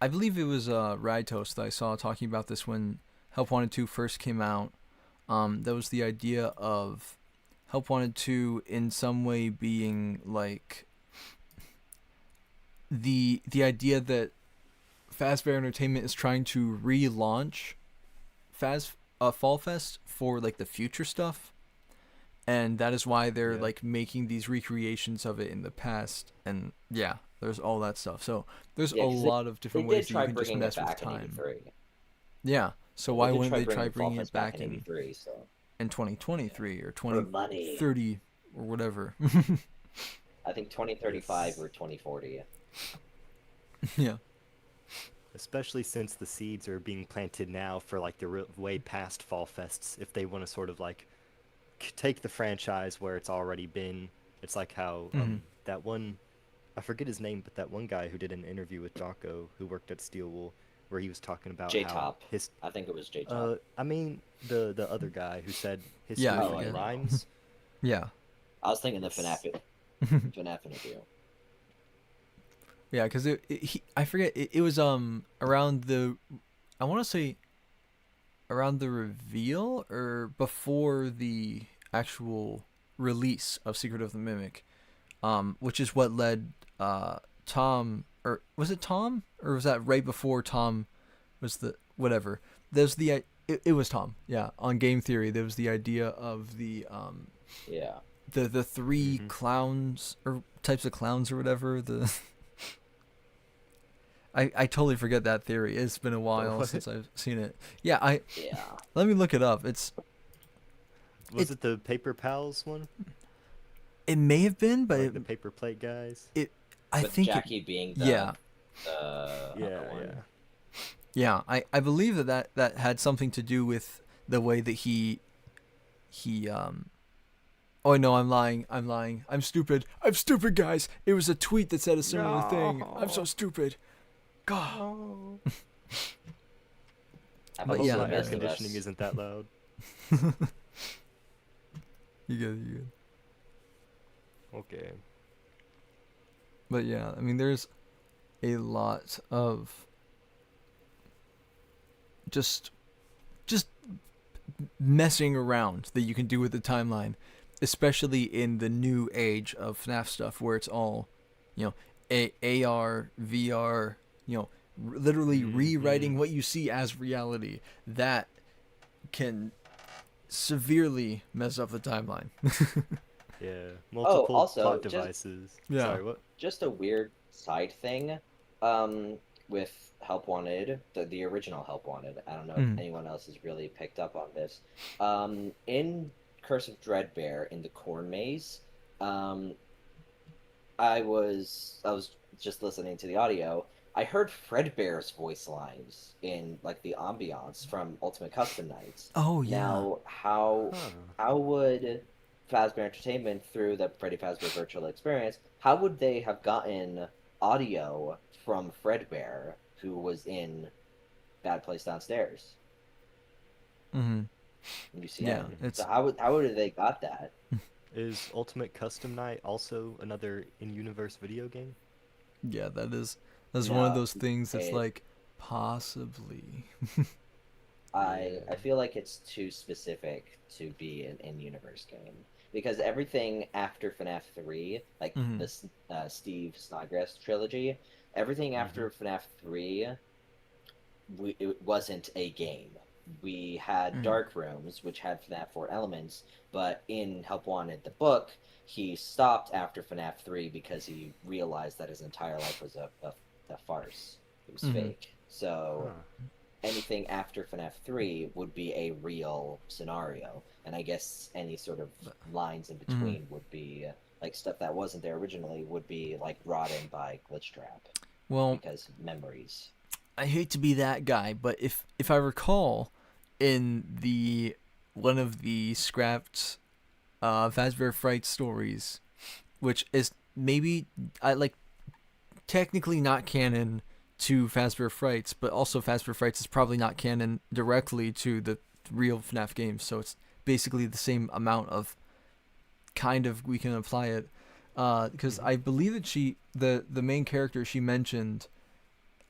I believe it was Ride Toast that I saw talking about this when Help Wanted 2 first came out. That was the idea of Help Wanted 2 in some way being like the idea that Fazbear Entertainment is trying to relaunch Fall Fest for like the future stuff, and that is why they're Yeah. like making these recreations of it in the past. And yeah, there's all that stuff. So there's Yeah, a 'cause lot of they different did ways that you try can just bringing it mess with back in time. '83. Yeah. So They why did wouldn't try they try bringing Fall bringing it Fest back back in in '83. So 2023 or for money, 2030 or whatever? I think 2035 Yes. or 2040. Yeah. Especially since the seeds are being planted now for like the way past Fall Fests. If they want to sort of like take the franchise where it's already been, it's like how Mhm. that one, I forget his name, but that one guy who did an interview with Jocko, who worked at Steelwool, where he was talking about J how Top. his I think it was J Top. I mean the other guy who said Yeah, I history Oh, I forget. know. rhymes. Yeah. I was thinking the It's- FNAF interview. Yeah, because I forget it was around the I want to say around the reveal or before the actual release of Secret of the Mimic, which is what led Tom, or was it Tom, or was that right before Tom was the whatever? There's it was Tom, yeah. On Game Theory, there was the idea of Yeah. the three Mhm. clowns or types of clowns or whatever. The I totally forget that theory. It's been a while what? since I've seen it. Yeah, I Yeah. let me look it up. Was it the Paper Pals one? It may have been, but Like the paper plate guys? I With think Jackie being yeah, the other one. yeah. I believe that had something to do with the way that he. Oh no, I'm lying. I'm stupid. I'm stupid, guys. It was a tweet that said a similar thing. I'm so No. stupid. God. Oh. How I But about hope yeah, my The air Best of conditioning Us? isn't that loud. You good. Okay. But yeah, I mean, there's a lot of just messing around that you can do with the timeline, especially in the new age of FNAF stuff where it's all, AR, VR, literally rewriting Mhm. what you see as reality. That can severely mess up the timeline. Yeah. Oh, Multiple also, plot devices. Yeah. Sorry, what? just a weird side thing. Um, with Help Wanted, the original Help Wanted. I don't know if Mm. anyone else has really picked up on this. In Curse of Dreadbear in the corn maze, um, I was just listening to the audio. I heard Fredbear's voice lines in like the ambiance from Ultimate Custom Nights. Oh yeah. Now, Huh. how would Fazbear Entertainment through the Freddy Fazbear Virtual Experience, how would they have gotten audio from Fredbear, who was in Bad Place Downstairs Mm-hmm. in Yeah, UCN? it's So how would they got that? Is Ultimate Custom Night also another in-universe video game? yeah. That's one of No, those things that's it like possibly. I Yeah. feel like it's too specific to be an in-universe game because everything after FNAF 3, like Mhm. the Steve Snodgrass trilogy, everything after FNAF 3, it wasn't a game. We had Mhm. Dark Rooms, which had FNAF 4 elements, but in Help Wanted, the book, he stopped after FNAF 3 because he realized that his entire life was a farce. It was Mhm. fake. So Huh. anything after FNAF 3 would be a real scenario. And I guess any sort of lines in between would be like stuff that wasn't there originally would be like brought in by Glitch Trap Well, because memories. I hate to be that guy, but if I recall, in the one of the scrapped Fazbear Fright stories, which is maybe I like technically not canon to Fazbear Frights, but also Fazbear Frights is probably not canon directly to the real FNAF games, so it's basically the same amount of kind of we can apply it, because I believe that the main character, she mentioned,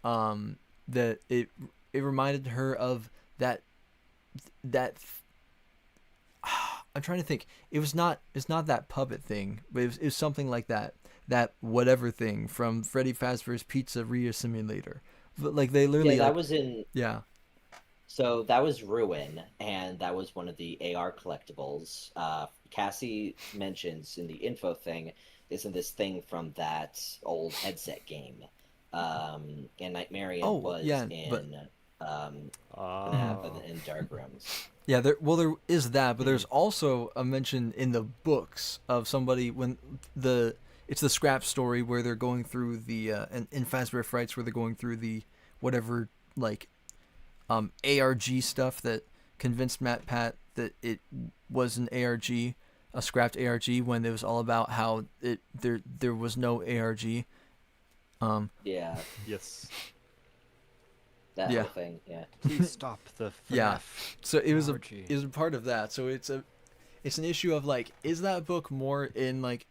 that it reminded her of that. I'm trying to think. It's not that puppet thing, but it was something like that. That whatever thing from Freddy Fazbear's Pizzeria Simulator. But like they literally Yeah, that like, was in. yeah. So that was Ruin, and that was one of the AR collectibles. Cassie mentions in the info thing, isn't this thing from that old headset game? And Nightmarian was yeah, but in FNAF in Dark Rooms. yeah, there is that, but there's also a mention in the books of somebody when it's the scrap story where they're going through the in Fazbear Frights where they're going through the whatever like ARG stuff that convinced Pat that it was an ARG, a scrapped ARG, when it was all about how there was no ARG. Yeah, Yes. that Yeah. whole thing. Yeah. Please stop the FNAF. Yeah. So it was analogy. a part of that. So it's an issue of like, is that book more in like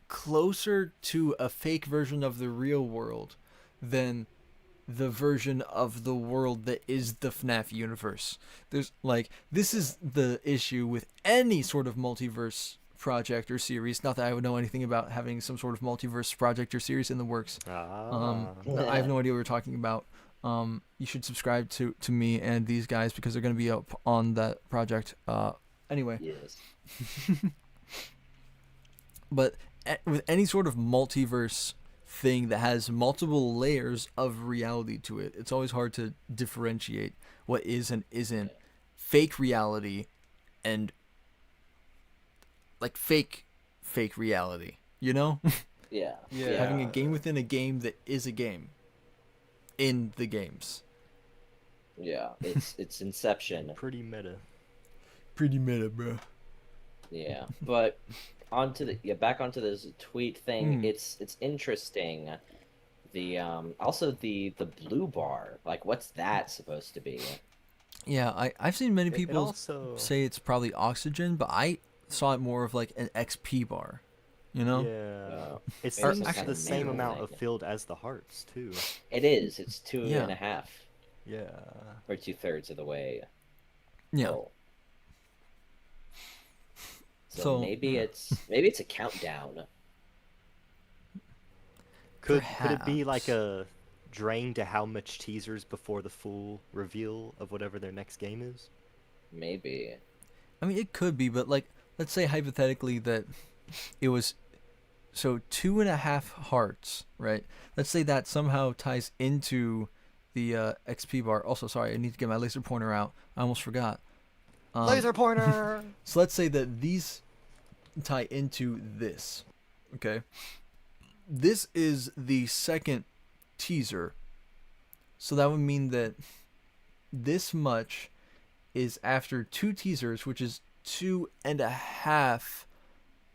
closer to a fake version of the real world than the version of the world that is the FNAF universe? There's like, this is the issue with any sort of multiverse project or series. Not that I would know anything about having some sort of multiverse project or series in the works. I have no idea what we're talking about. You should subscribe to me and these guys because they're going to be up on that project. Anyway, Yes. but with any sort of multiverse thing that has multiple layers of reality to it, it's always hard to differentiate what is and isn't fake reality and like fake reality, you know? Yeah. Yeah. Having a game within a game that is a game in the games. Yeah. It's Inception. Pretty meta. Pretty meta, bro. Yeah, but back onto this tweet thing. It's interesting. The also the blue bar. Like, what's that supposed to be? Yeah, I've seen many It people also say it's probably oxygen, but I saw it more of like an XP bar, you know? Yeah. It Or seems some kind the of same manual amount of thing. filled as the hearts too. It is. It's two Yeah. and a half Yeah. or 2/3 of the way. Yeah. full. So, So, maybe it's a countdown. Could it be like Perhaps. a drain to how much teasers before the full reveal of whatever their next game is? Maybe. I mean, it could be, but like, let's say hypothetically that it was so 2.5 hearts, right? Let's say that somehow ties into the XP bar. Also, sorry, I need to get my laser pointer out. I almost forgot. Laser pointer. So let's say that these tie into this. Okay. This is the second teaser. So that would mean that this much is after 2 teasers, which is 2.5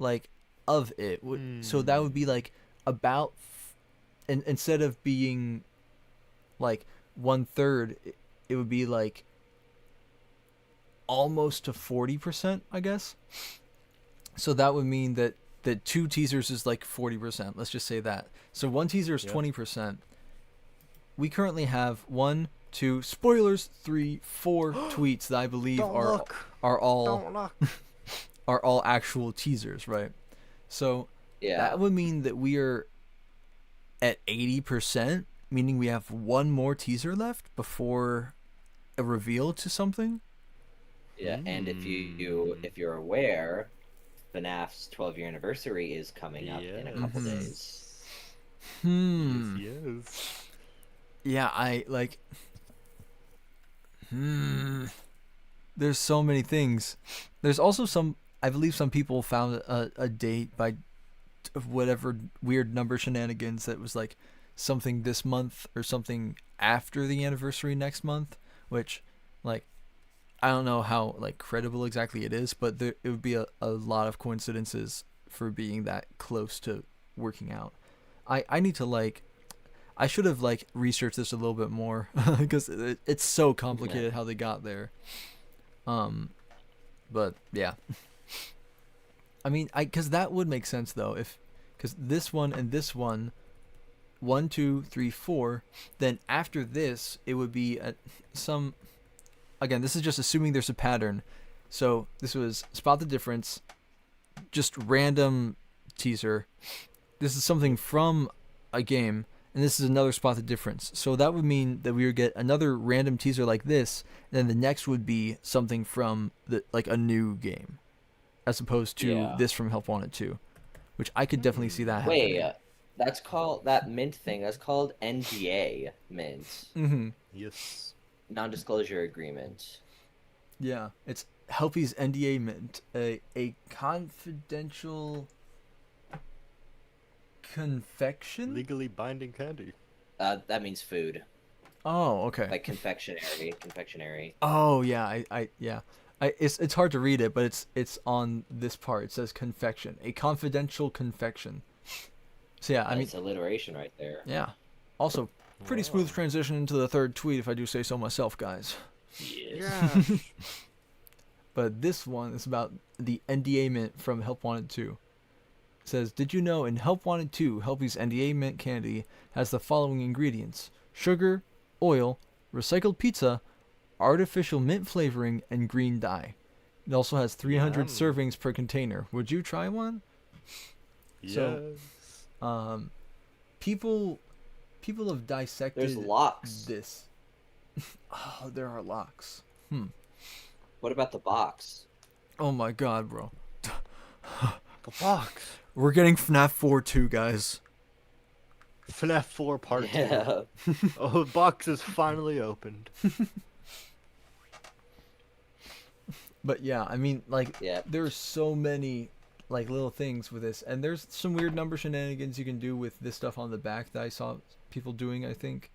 like of it. So that would be like about and instead of being like 1/3, it would be like almost to 40%, I guess. So that would mean that 2 teasers is like 40%. Let's just say that. So 1 teaser is Yep. 20%. We currently have 1, 2, spoilers, 3, 4 tweets that I believe Don't look. are all Don't look. are all actual teasers, right? So Yeah. that would mean that we are at 80%, meaning we have 1 more teaser left before a reveal to something. Yeah, and if you're aware, FNAF's 12-year anniversary is coming up in a couple Yes. days. Yes. Yeah, I like. There's so many things. There's also some. I believe some people found a date by whatever weird number shenanigans that was like something this month or something after the anniversary next month, which like I don't know how like credible exactly it is, but it would be a lot of coincidences for being that close to working out. I need to like I should have like researched this a little bit more because it's so complicated how they got there. But yeah. I mean, because that would make sense though, because this one and this one, 1, 2, 3, 4. Then after this, it would be some. Again, this is just assuming there's a pattern. So this was spot the difference, just random teaser. This is something from a game, and this is another spot the difference. So that would mean that we would get another random teaser like this, and then the next would be something from a new game, as opposed to this from Help Wanted 2, which I could definitely see that happening. Wait, that's called that mint thing. That's called NDA mint. Mm-hmm. Yes. Non-disclosure agreement. Yeah, it's Helpy's NDA mint, a confidential confection. Legally binding candy. That means food. Oh, okay. Like confectionery. Oh yeah, it's hard to read it, but it's on this part. It says confection, a confidential confection. So yeah, I mean, it's alliteration right there. yeah. Also, pretty smooth transition into the third tweet, if I do say so myself, guys. Yes. Yeah. But this one is about the NDA mint from Help Wanted 2. It says, did you know in Help Wanted 2, Helpy's NDA mint candy has the following ingredients: sugar, oil, recycled pizza, artificial mint flavoring, and green dye. It also has 300 servings per container. Would you try one? Yes. People have dissected There's locks. this. Oh, there are locks. What about the box? Oh my god, bro. The box. We're getting FNAF 4 too, guys. FNAF 4 Part 2. Yeah. Oh, the box is finally opened. But yeah, I mean, Yeah. there's so many little things with this, and there's some weird number shenanigans you can do with this stuff on the back that I saw people doing, I think.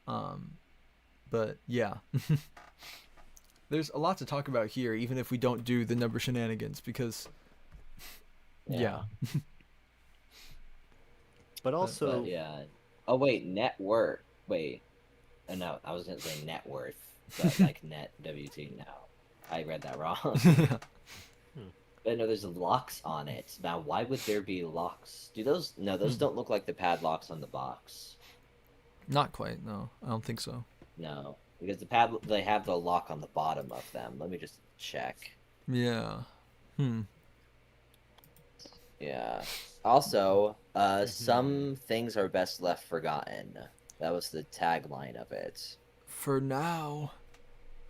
But yeah. There's a lot to talk about here, even if we don't do the number shenanigans, because yeah. But also, But yeah. Oh wait, net worth. Wait. No, I was gonna say net worth, but like net WT. No, I read that wrong. But no, there's locks on it. Now, why would there be locks? Do those? No, those don't look like the padlocks on the box. Not quite, no. I don't think so. No, because they have the lock on the bottom of them. Let me just check. Yeah. Yeah. Also, some things are best left forgotten. That was the tagline of it. For now.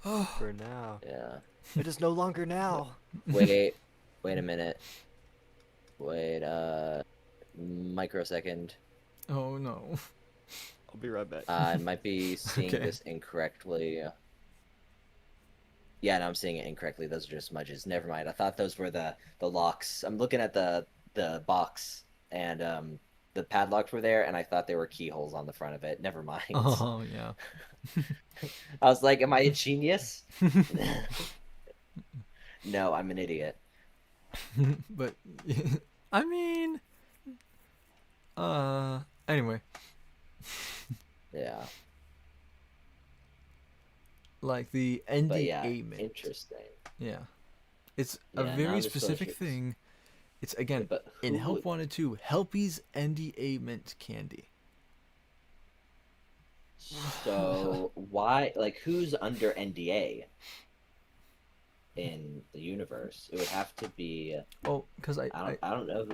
Oh. for now. Yeah. It is no longer now. Wait a minute. Wait, microsecond. Oh no. I'll be right back. I might be seeing Okay. this incorrectly. Yeah, no, I'm seeing it incorrectly. Those are just smudges. Never mind. I thought those were the locks. I'm looking at the box, and the padlocks were there, and I thought they were keyholes on the front of it. Never mind. Oh yeah. I was like, am I a genius? No, I'm an idiot. But I mean, anyway, Yeah. like the But NDA yeah, mint. interesting. Yeah. It's a Yeah, very specific non-disclosures. thing. It's again But in who Help would- Wanted 2, Helpy's NDA mint candy. So why, like, who's under NDA in the universe? It would have to be. Oh, because I I don't know.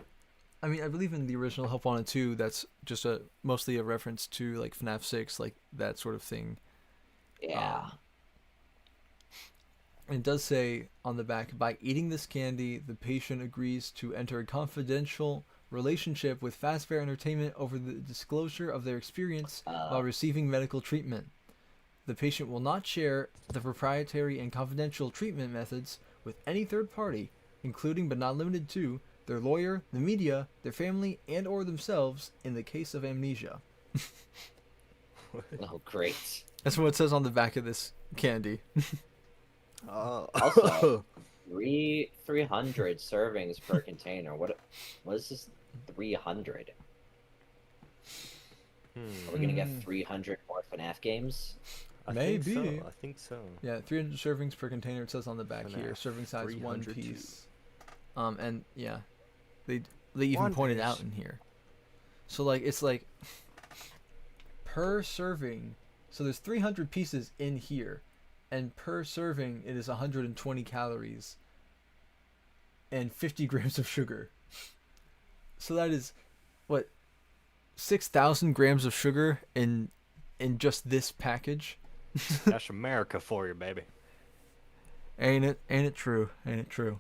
I mean, I believe in the original Help Wanted 2, that's just mostly a reference to like FNAF 6, like that sort of thing. Yeah. And it does say on the back, by eating this candy, the patient agrees to enter a confidential relationship with Fazbear Entertainment over the disclosure of their experience while receiving medical treatment. The patient will not share the proprietary and confidential treatment methods with any third party, including but not limited to their lawyer, the media, their family, and or themselves in the case of amnesia. Oh, great. That's what it says on the back of this candy. Also, 300 servings per container. What is this? 300. Are we gonna get 300 more FNAF games? I Maybe. Think so. I think so. Yeah, 300 servings per container, it says on the back here. FNAF Serving size 1 302. piece. And yeah, they they even pointed out in here. So like it's like per serving. So there's 300 pieces in here, and per serving it is 120 calories and 50 grams of sugar. So that is what 6,000 grams of sugar in just this package. That's America for you, baby. Ain't it? Ain't it true? Ain't it true?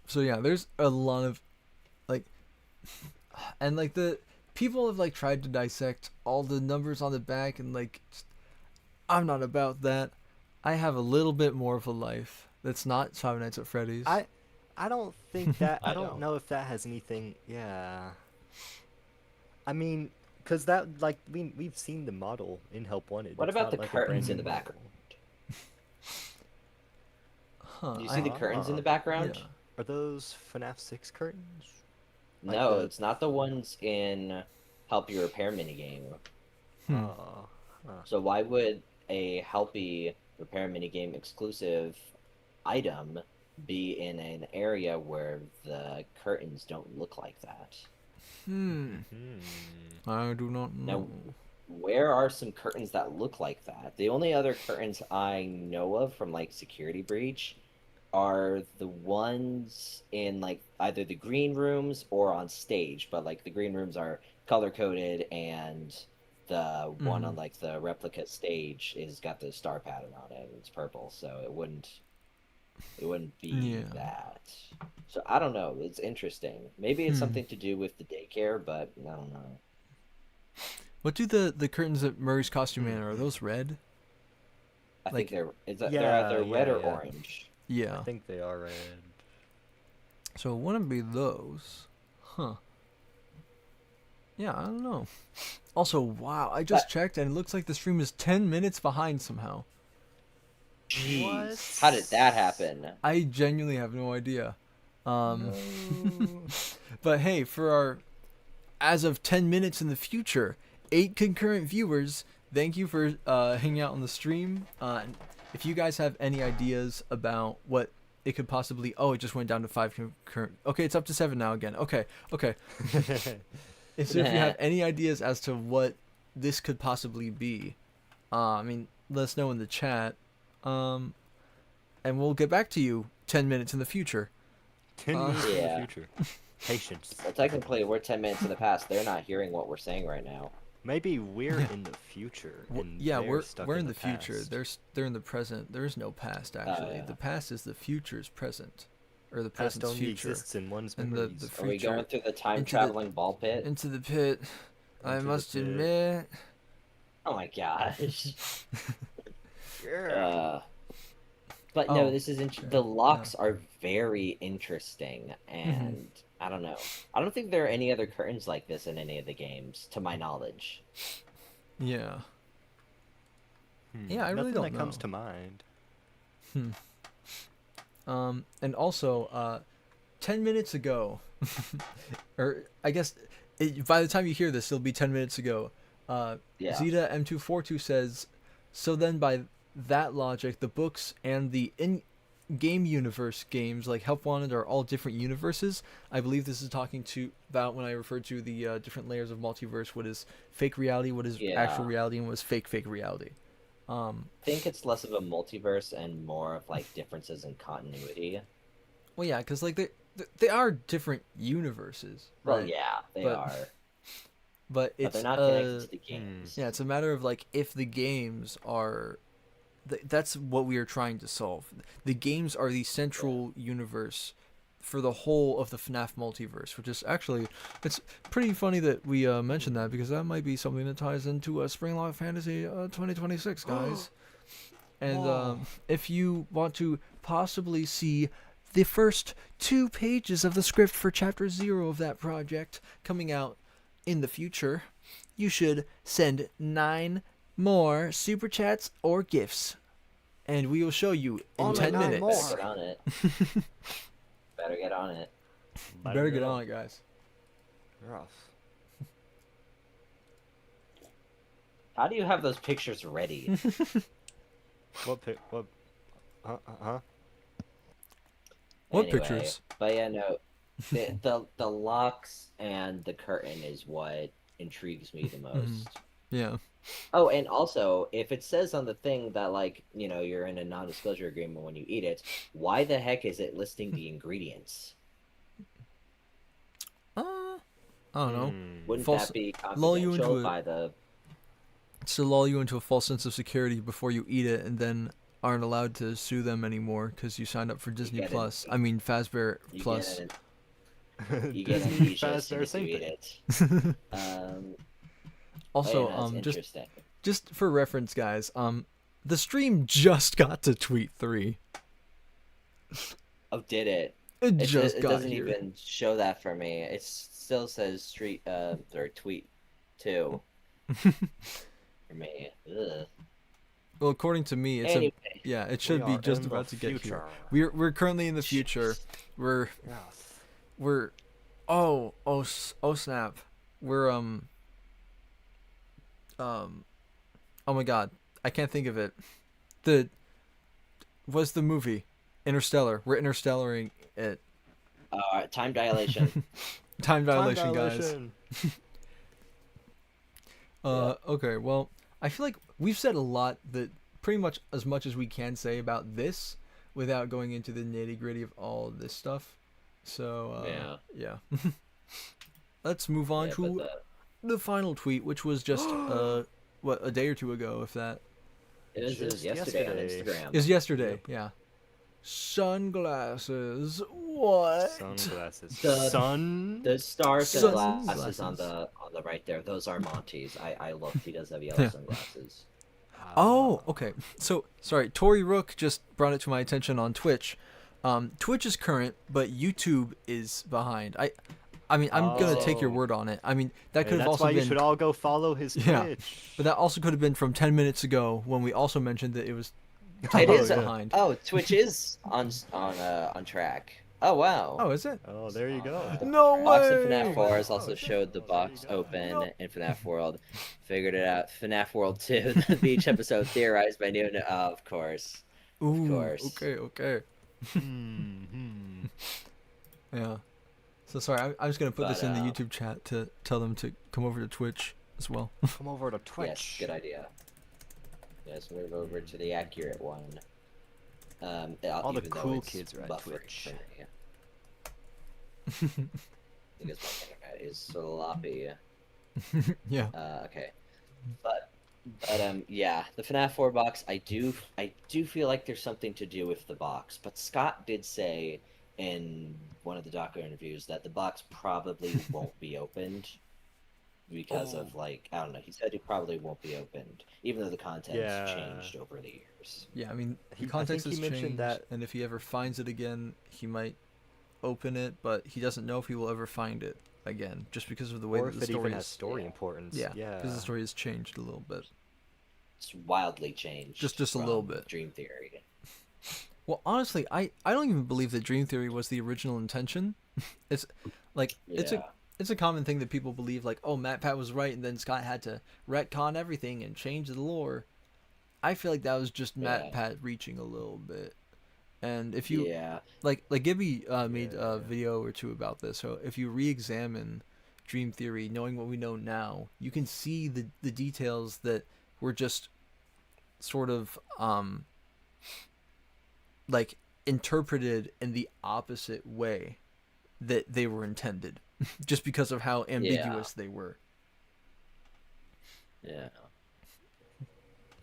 So yeah, there's a lot of like, and like the people have like tried to dissect all the numbers on the back, and like, I'm not about that. I have a little bit more of a life that's not Five Nights at Freddy's. I don't think that. I I don't don't. know if that has anything. Yeah. I mean, cause that like we've seen the model in Help Wanted. What It's about not the like a curtains brand in the new background? Huh? Do you see the curtains in the background? Yeah. Are those FNAF 6 curtains? Like No, the- it's not the ones in Help You Repair minigame. Hmm. So why would a Helpy Repair minigame exclusive item be in an area where the curtains don't look like that? Hmm. I do not Now, know. where are some curtains that look like that? The only other curtains I know of from like Security Breach are the ones in like either the green rooms or on stage, but like the green rooms are color coded and the one on like the replica stage is got the star pattern on it. It's purple, so it wouldn't be Yeah. that. So I don't know. It's interesting. Maybe it's something to do with the daycare, but I don't know. What do the curtains at Murray's costume in? Are those red? I Like- think they're Yeah, either red yeah, or yeah. orange. Yeah. I think they are red. So it wouldn't be those. Huh. Yeah, I don't know. Also, wow, I just checked and it looks like the stream is 10 minutes behind somehow. Jeez, how did that happen? I genuinely have no idea. But hey, for our as of 10 minutes in the future, 8 concurrent viewers, thank you for hanging out on the stream. If you guys have any ideas about what it could possibly... Oh, it just went down to 5 concurrent... Okay, it's up to 7 now again. Okay. So if you have any ideas as to what this could possibly be, I mean, let us know in the chat. And we'll get back to you 10 minutes in the future. 10 minutes in the Yeah. future. Patience. Well, technically, we're 10 minutes in the past. They're not hearing what we're saying right now. Maybe we're in the future. And Yeah, they're stuck we're in the the future. past. They're in the present. There is no past actually. yeah. The past is the future's present, or the Past present's only future. exists in one's And memories. the Are we future going through the time into traveling ball pit? into the pit. I Into the must pit. admit. Oh my gosh. Yeah. But Oh, no, this is the locks yeah. are very interesting, and I don't know. I don't think there are any other curtains like this in any of the games, to my knowledge. Yeah. Yeah, I really Nothing don't that comes know. to mind. And also, 10 minutes ago, or I guess by the time you hear this, it'll be 10 minutes ago. Yeah. Zeta M242 says, so then by that logic, the books and the in-game universe games like Help Wanted are all different universes. I believe this is talking about when I referred to the different layers of multiverse. What is fake reality? What is actual reality? And what is fake reality? I think it's less of a multiverse and more of like differences in continuity. Well, yeah, because like they are different universes, right? Well, yeah, they But- are. But But it's they're not connected to the games. yeah, it's a matter of like if the games are that's what we are trying to solve. The games are the central universe for the whole of the FNAF multiverse, which is actually it's pretty funny that we mentioned that because that might be something that ties into Spring Lock Fantasy 2026, guys. And if you want to possibly see the first 2 pages of the script for Chapter 0 of that project coming out in the future, you should send 9 more super chats or gifts, and we will show you in Only 10 9 minutes. more. Better get on it. Better get on it. Better get on it, guys. Rough. How do you have those pictures ready? What? Huh? What Anyway, pictures? but yeah, no, the locks and the curtain is what intrigues me the most. Yeah. Oh, and also, if it says on the thing that like you're in a non-disclosure agreement when you eat it, why the heck is it listing the ingredients? I don't know. Wouldn't False that be lull you confidential into a by the? to lull you into a false sense of security before you eat it, and then aren't allowed to sue them anymore because you signed up for Disney get an- Plus. I mean Fazbear You Plus. get you get Disney amnesia as soon Fazbear, as you same eat thing. it. Um, but yeah, Also, no, it's just interesting. just for reference, guys, the stream just got to tweet 3. Oh, did it? It just It got doesn't here. even show that for me. It still says or tweet 2 for me. Ugh. Well, according to me, it's Anyway, it We should be are just in the about to get here. future. We're currently in the future. We're Yes. we're oh snap. We're oh my god, I can't think of it. What's the movie? Interstellar. We're interstellaring it. time dilation. Time dilation, Time guys. dilation. Okay, well, I feel like we've said a lot, that pretty much as much as we can say about this without going into the nitty-gritty of all this stuff. So, yeah. Let's move on Yeah, to but the final tweet, which was just a day or two ago, if that. it was Just yesterday on yesterday. Instagram. It was yesterday, Yep. yeah. Sunglasses. What? Sunglasses. The- Sun. The stars and Sunglasses. glasses on the right there. Those are Monty's. I looked. He does have yellow Yeah. sunglasses. Oh, okay. So, sorry, Tori Rook just brought it to my attention on Twitch. Twitch is current, but YouTube is behind. I mean, I'm gonna take your Oh. word on it. I mean, that Hey, could have that's also why been, you should all go follow his Yeah. Twitch. but that also could have been from 10 minutes ago when we also mentioned that it was It 10 is. minutes yeah. behind. Oh, Twitch is on track. Oh wow. Oh, is it? Oh, there you go. No Box in way! FNAF 4 has Oh, also okay. showed the Oh, there you box go. open No. in FNAF World. Figured it out. FNAF World 2, the beach episode theorized by Noon. Of course. Ooh, course. okay. Hmm. Yeah. So sorry, I'm just gonna put this in the But, YouTube chat to tell them to come over to Twitch as well. Come over to Yes, Twitch. good idea. Yes, move over to the accurate one. All the even though cool it's kids are at buffering Twitch. for me. Because my internet is sloppy. Yeah. Okay. But yeah, the FNAF 4 box, I do feel like there's something to do with the box. But Scott did say in one of the Docker interviews that the box probably won't be opened because of I don't know. He said it probably won't be opened, even though the content's Yeah. changed over the years. Yeah, I mean, the I context think has he mentioned changed, that- and if he ever finds it again, he might open it, but he doesn't know if he will ever find it again, just because of the way Or that if the it story even has is. story Yeah. importance. Yeah, Yeah. because the story has changed a little bit. It's wildly changed. Just a from little bit. Dream Theory. Well, honestly, I don't even believe that Dream Theory was the original intention. It's like Yeah. it's a common thing that people believe, like, oh, MatPat was right, and then Scott had to retcon everything and change the lore. I feel like that was just Yeah. MatPat reaching a little bit. And if you Yeah. like Gibby made Yeah. a video or two about this, so if you re-examine Dream Theory, knowing what we know now, you can see the details that were just sort of like interpreted in the opposite way that they were intended, just because of how ambiguous they were. Yeah.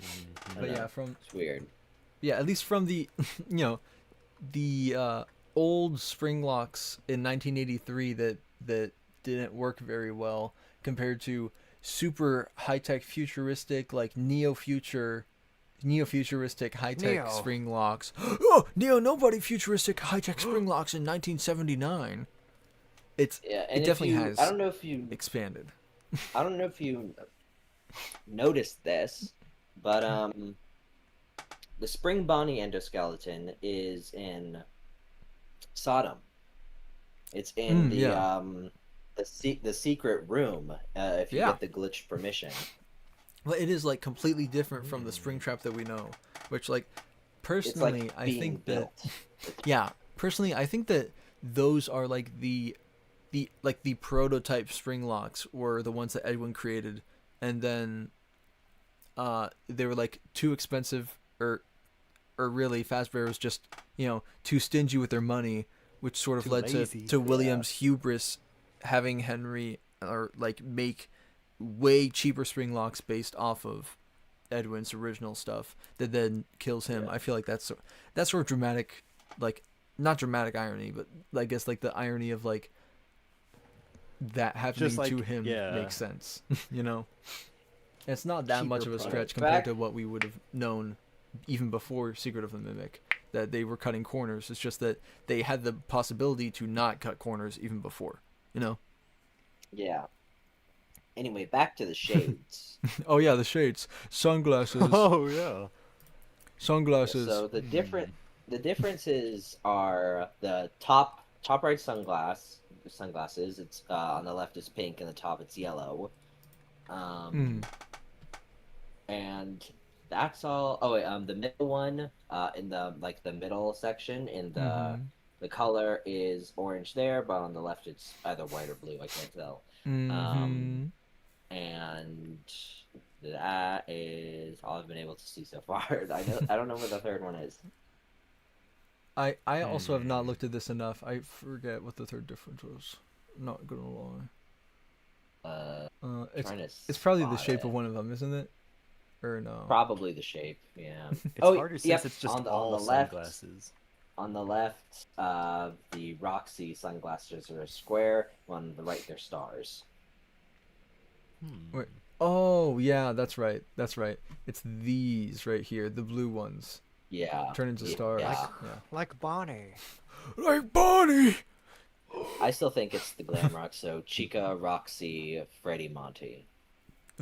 Mhm. But know. yeah, from It's weird. at least from the the old spring locks in 1983 that didn't work very well compared to super high-tech futuristic, like neo-futuristic high-tech Neo. spring locks. Oh, nobody futuristic high-tech spring locks in 1979. It Yeah, and if definitely you, has I don't know if you expanded. I don't know if you noticed this, but the Spring Bonnie endoskeleton is in Sodom. It's in yeah. the secret room if you Yeah. get the glitch permission. Well, it is like completely different from the spring trap that we know, which like personally, I being think built. yeah, personally, I think that those are like the prototype spring locks were the ones that Edwin created, and then they were like too expensive, or really Fazbear was just too stingy with their money, which sort of Too led lazy. to William's hubris having Henry or like make way cheaper spring locks based off of Edwin's original stuff that then kills him. Yeah. I feel like that's sort of dramatic, like not dramatic irony, but I guess like the irony of like that happening Just like, to him yeah. makes sense. It's not that much Cheaper of a stretch product. compared to what we would have known even before Secret of the Mimic, that they were cutting corners. It's just that they had the possibility to not cut corners even before, Yeah. Anyway, back to the shades. Oh yeah, the shades, sunglasses, Oh yeah. sunglasses. So the differences are the top right sunglasses. It's on the left is pink and the top it's yellow. And that's all. Oh wait, the middle one, in the middle section in the color is orange there, but on the left it's either white or blue. I can't tell. And that is all I've been able to see so far. I don't know where the third one is. I also have not looked at this enough. I forget what the third difference was. Not gonna lie. It's probably the shape of one of them, isn't it? Or no? Probably the shape. Yeah. It's harder since it's just all the left, sunglasses. On the left, the MR.C sunglasses are a square. On the right, they're stars. Wait. Oh yeah, that's right. That's right. It's these right here, the blue ones. Yeah. Turn into stars. Yeah. Like Bonnie. Like Bonnie. I still think it's the glam rock. So Chica, Roxy, Freddy, Monty.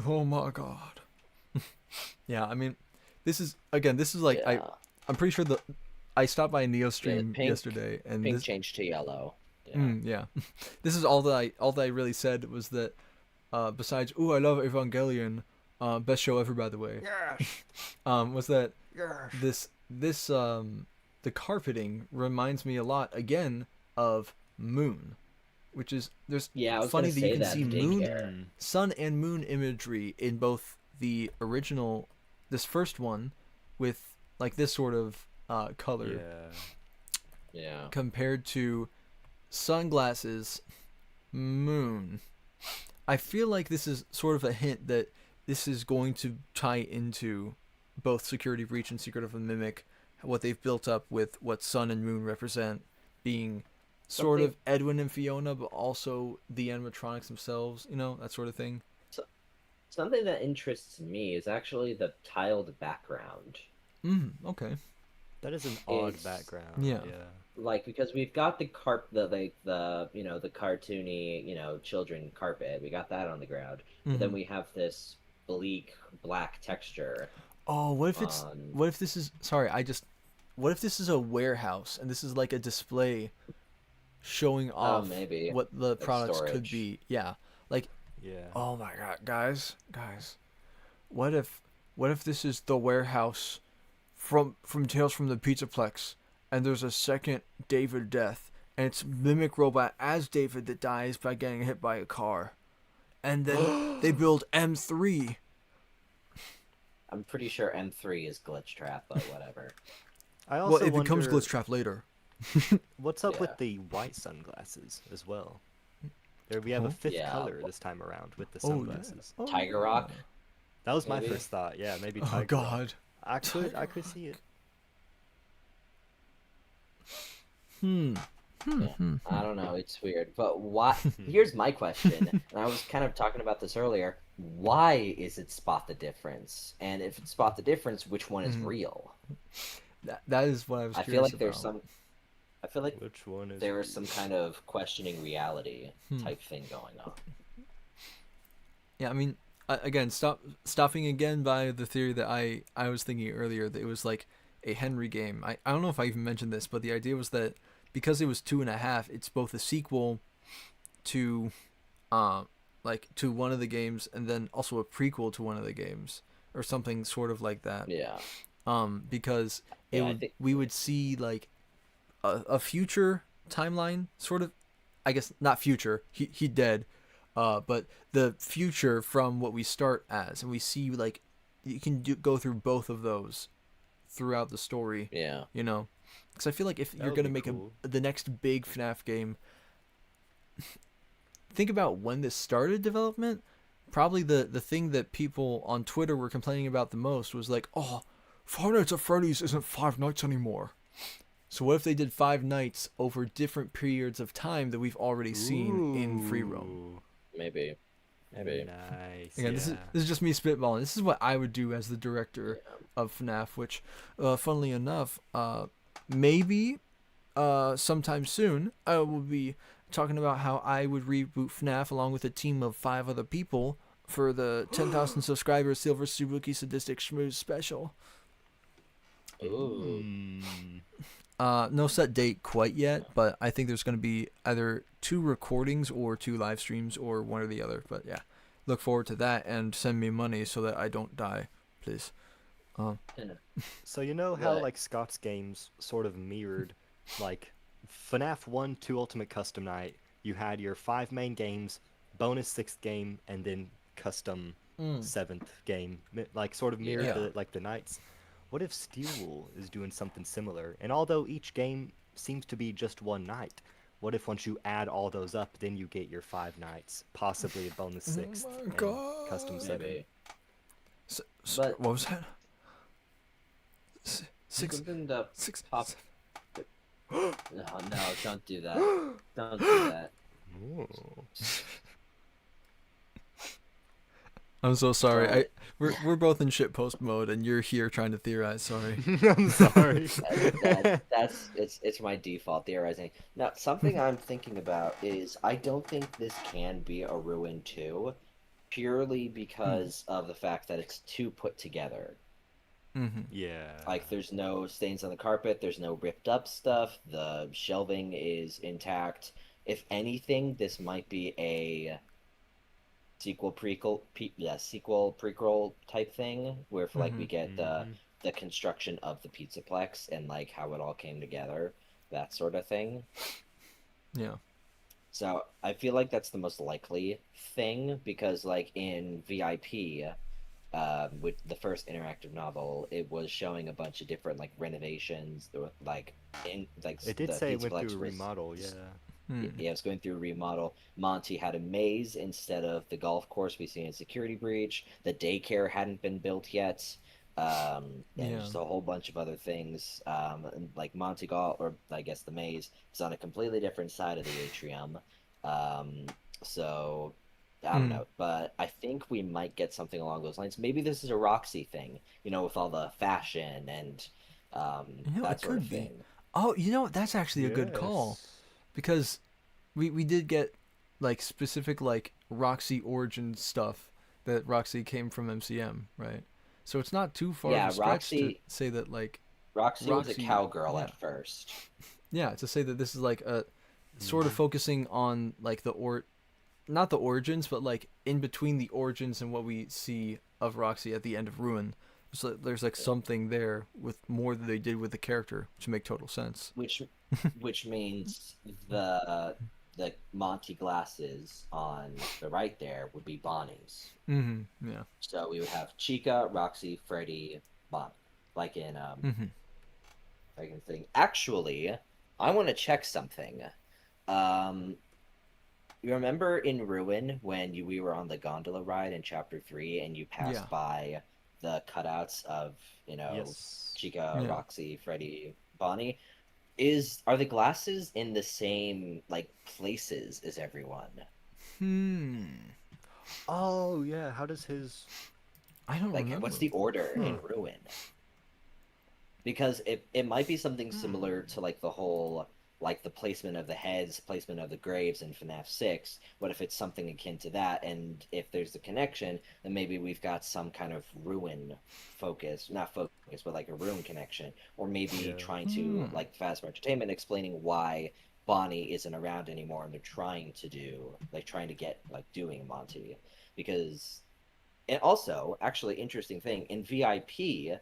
Oh my god. Yeah, I mean, this is like Yeah. I'm pretty sure I stopped by a Neo stream pink- yesterday and Pink this, changed to yellow. Yeah. yeah. This is all that I really said was that besides I love Evangelion, best show ever by the way. Yes. Was that Yes. this the carpeting reminds me a lot again of Moon, which is Yeah, I was funny gonna that say you can that, see daycare. sun and moon imagery in both the original, this first one with like this sort of color Yeah. compared to sunglasses moon. I feel like this is sort of a hint that this is going to tie into both Security Breach and Secret of the Mimic, what they've built up with what sun and moon represent, being sort of Edwin and Fiona, but also the animatronics themselves, that sort of thing. Something that interests me is actually the tiled background. Okay. That is an odd It's- background. Yeah. Like, because we've got the the cartoony, children carpet. We got that on the ground. But then we have this bleak black texture. Oh, what if it's on- what if this is what if this is a warehouse and this is like a display showing off maybe. what the products could storage. be. Yeah. Like, Yeah. oh my god, guys. What if this is the warehouse from Tales from the Pizzaplex, and there's a second David death, and it's Mimic Robot as David that dies by getting hit by a car. And then they build M3. I'm pretty sure M3 is Glitch Trap, but whatever. I also Well, it becomes wonder Glitch Trap later. what's up Yeah. with the white sunglasses as well. There we have a fifth Yeah. color this time around with the Oh, yeah. sunglasses. Oh, Tiger Rock? That was my Maybe. first thought. Yeah, maybe Oh Tiger Rock. god. I could see it. I don't know, it's weird. But why? Here's my question, and I was kind of talking about this earlier. Why is it spot the difference? And if it's spot the difference, which one is real? That is what I was I curious feel like there's about. some. I feel like Which one is there is some kind of questioning reality type thing going on. Yeah, I mean, again, stopping again by the theory that I was thinking earlier, that it was like a Henry game. I don't know if I even mentioned this, but the idea was that because it was 2.5, it's both a sequel to to one of the games and then also a prequel to one of the games or something sort of like that. Yeah. Because Yeah, I think we would see like a future timeline, sort of. I guess not future. He dead, but the future from what we start as, and we see like you can go through both of those throughout the story. yeah. You know, because I feel like if That you're would gonna be make cool. the next big FNAF game, think about when this started development. Probably the thing that people on Twitter were complaining about the most was like, oh, Five Nights at Freddy's isn't Five Nights anymore. So what if they did 5 nights over different periods of time that we've already seen in free roam? Ooh, Maybe. Maybe. nice. Again, Yeah. this is just me spitballing. This is what I would do as the director of FNAF, which, funnily enough, maybe sometime soon I will be talking about how I would reboot FNAF along with a team of 5 other people for the 10,000 subscribers Silver Subuki Sadistic Schmooze special. Ooh. No set date quite yet, but I think there's going to be either 2 recordings or 2 live streams or one or the other. But yeah, look forward to that and send me money so that I don't die, please. So you know how But- like Scott's games sort of mirrored like FNAF 1 2 Ultimate Custom Night, you had your 5 main games, bonus 6th game, and then custom 7th game. Like sort of mirrored Yeah. the nights. What if Steel is doing something similar? And although each game seems to be just one night, what if once you add all those up, then you get your 5 nights, possibly a bonus 6th my and God. custom 7th? Maybe. What was that? Six. Something to Six. pop. No, don't do that. Don't do that. I'm so sorry. But- We're both in shitpost mode, and you're here trying to theorize. Sorry. I'm sorry. It's my default theorizing. Now, something I'm thinking about is I don't think this can be a Ruin 2, purely because of the fact that it's too put together. Mm-hmm. Yeah. Like, there's no stains on the carpet, there's no ripped up stuff, the shelving is intact. If anything, this might be a sequel prequel type thing, where for like we get the construction of the Pizzaplex and like how it all came together, that sort of thing. Yeah. So I feel like that's the most likely thing because like in VIP, with the first interactive novel, it was showing a bunch of different like renovations, like It did the say it went Pizzaplex through a was- remodel, yeah. Yeah, it was going through a remodel. Monty had a maze instead of the golf course we see in Security Breach. The daycare hadn't been built yet. And Yeah. just a whole bunch of other things. And like Monty Golf, or I guess the maze, is on a completely different side of the atrium. So I don't know, but I think we might get something along those lines. Maybe this is a Roxy thing, with all the fashion and that it sort of could be. thing. Oh, that's actually a good call. Yes. Because we did get like specific like Roxy origin stuff that Roxy came from MCM, right? So it's not too far Yeah, of a stretch to Roxy- say that Roxy was a Roxy- cowgirl yeah. at first. to say that this is like a sort of focusing on like not the origins, but like in between the origins and what we see of Roxy at the end of Ruin. So there's like something there with more than they did with the character, which make total sense. Which means the Monty glasses on the right there would be Bonnie's. Mm-hmm. Yeah. So we would have Chica, Roxy, Freddy, Bonnie, like in like in thing. Actually, I want to check something. You remember in Ruin when we were on the gondola ride in Chapter 3 and you passed Yeah. by the cutouts of Yes. Chica, Yeah. Roxy, Freddy, Bonnie? Are the glasses in the same like places as everyone? Oh, yeah. How does his... I don't Like, remember. what's the order in Ruin? Because it might be something similar to like the whole like the placement of the heads, placement of the graves in FNAF 6. What if it's something akin to that? And if there's a connection, then maybe we've got some kind of Ruin focus, not focus, but like a Ruin connection, or maybe Yeah. trying to like Phasma Entertainment explaining why Bonnie isn't around anymore, and they're trying to get like doing Monty, because, and also actually interesting thing in VIP,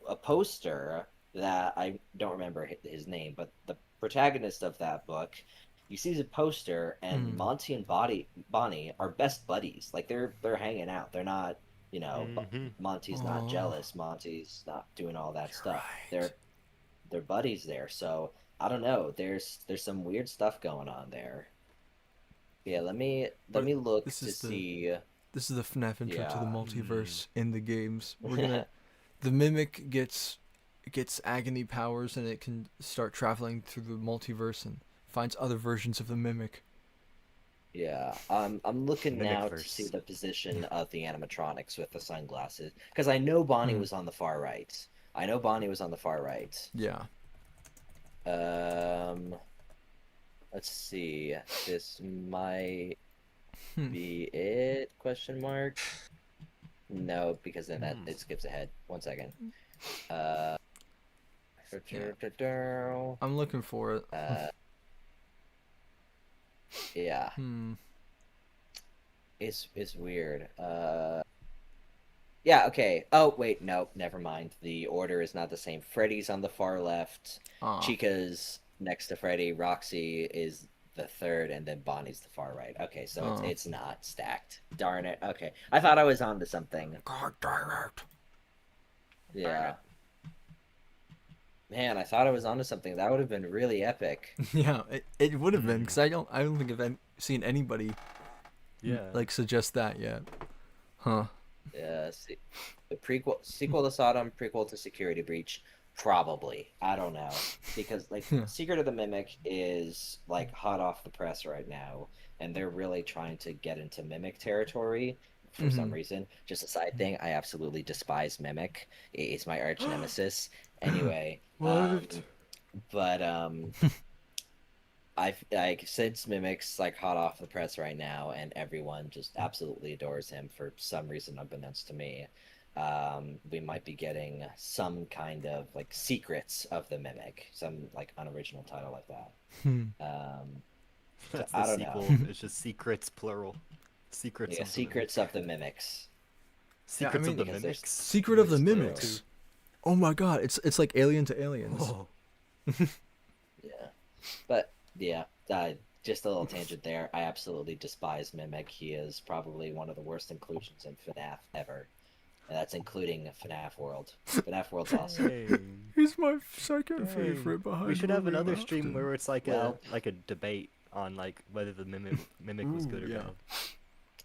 a poster that I don't remember his name, but the protagonist of that book, he sees a poster, and Monty and Bonnie are best buddies. Like they're hanging out. They're not, Monty's not Oh, jealous. Monty's not doing all that you're stuff. right. They're buddies there. So I don't know. There's some weird stuff going on there. Yeah, let But me look this to is the see. this is the FNAF intro to the Yeah. multiverse in the games. We're gonna the mimic gets agony powers and it can start traveling through the multiverse and finds other versions of the mimic. Yeah, I'm looking now to see Mimicverse. the position of the animatronics with the sunglasses because I know Bonnie Hmm. was on the far right. I know Bonnie was on the far right. Yeah. Um, let's see. This might Hmm. be it? Question mark. No, because then that Hmm. it skips ahead. 1 second. Uh, I'm looking for it. yeah, Hmm. it's weird. Yeah, okay. Oh, wait, no, never mind. The order is not the same. Freddy's on the far left, Ah. Chica's next to Freddy, Roxy is the third, and then Bonnie's the far right. Okay, so Oh. it's not stacked. Darn it. Okay. I thought I was onto something. God dang it. Yeah. Man, I thought I was onto something. That would have been really epic. Yeah, it would have been because I don't think I've seen anybody Yeah. like suggest that yet. Huh. Yeah, the sequel to Sodom, prequel to Security Breach, probably. I don't know because like Yeah. Secret of the Mimic is like hot off the press right now, and they're really trying to get into Mimic territory for some Mhm. reason. Just a side thing, I absolutely despise Mimic. It's my arch nemesis. Anyway, What? but I've like since Mimic's like hot off the press right now, and everyone just absolutely adores him for some reason unbeknownst to me. We might be getting some kind of like secrets of the Mimic, some like unoriginal title like that. Hmm. So That's I the don't sequel. know. It's just secrets plural. Secrets Yeah, of the secrets of the Mimics. Secrets mean, of the because there's mimics. Secret of the It's plural. Mimics. Oh my God! It's like Alien to Aliens. Oh. Yeah, but yeah, just a little tangent there. I absolutely despise Mimic. He is probably one of the worst inclusions in FNAF ever. And that's including FNAF World. FNAF World's awesome. Dang. He's my second Dang. favorite behind. We should have William another stream Afton. where it's like Well- a debate on like whether the mimic was Ooh, good or yeah. bad.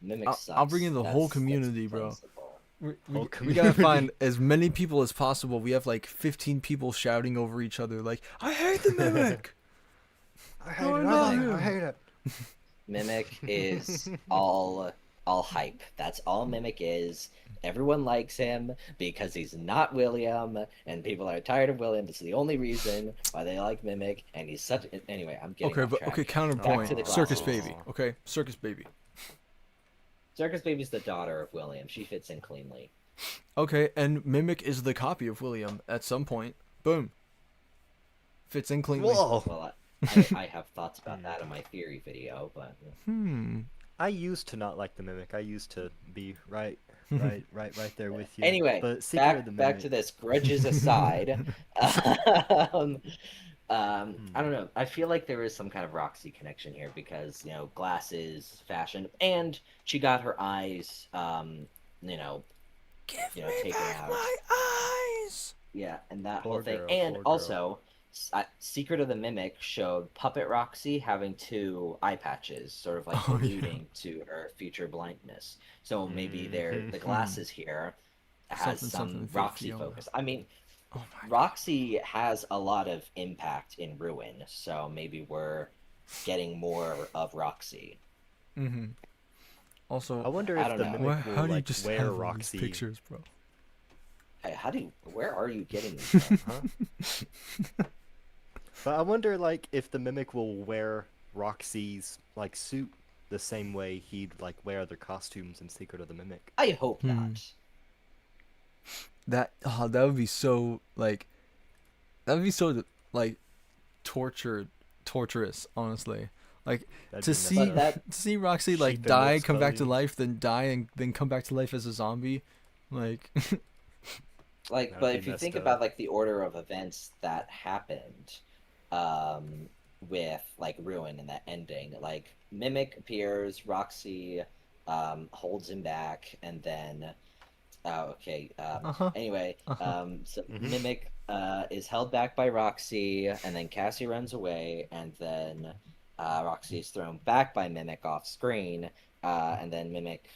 Mimic I'll sucks. bring in the whole That's community, plain bro. and simple. Whole We gotta community. find as many people as possible. We have like 15 people shouting over each other, like, "I hate the mimic." I hate No, it. I I love hate it. him. I hate it. Mimic is all hype. That's all Mimic is. Everyone likes him because he's not William, and people are tired of William. It's the only reason why they like Mimic, and he's such. Anyway, I'm getting Okay, off but track. okay, Back to counterpoint. the Circus glasses. baby. Okay, circus baby. Circus Baby's the daughter of William. She fits in cleanly. Okay, and mimic is the copy of William. At some point, boom, fits in cleanly. Whoa! Well, I have thoughts about that in my theory video, but Hmm. I used to not like the mimic. I used to be right there with you. anyway, but Secret of the back Mimic. to this. Grudges aside, um, I don't know. I feel like there is some kind of Roxy connection here because glasses, fashion, and she got her eyes, Give taken out. eyes. Yeah, and that Poor whole thing. girl, And poor girl. also, Secret of the Mimic showed Puppet Roxy having 2 eye patches, sort of like Oh, yeah. alluding to her future blindness. So maybe the Mhm. glasses here has Something some Roxy Fiona. focus. I mean, Oh my. Roxy has a lot of impact in Ruin, so maybe we're getting more of Roxy. Mm-hmm. Also, I wonder I if don't the know. mimic will how do you like just wear have all these Roxy. pictures, bro? Hey, where are you getting these from? Huh? But I wonder like if the mimic will wear Roxy's like suit the same way he'd like wear other costumes in Secret of the Mimic. I hope Hmm. not. That would be so like, torturous, honestly. Like That'd to be see messed up. that- to see Roxy like Sheep and die, wolf's come back to belly. life, then die and then come back to life as a zombie, like Like, That would but be if you messed think up. about like the order of events that happened, um, with like Ruin and that ending, like Mimic appears, Roxy, holds him back, and then oh, okay. Uh-huh. Anyway, Uh-huh. so Hmm. Mimic is held back by Roxy, and then Cassie runs away, and then Roxy is thrown back by Mimic off screen, and then Mimic,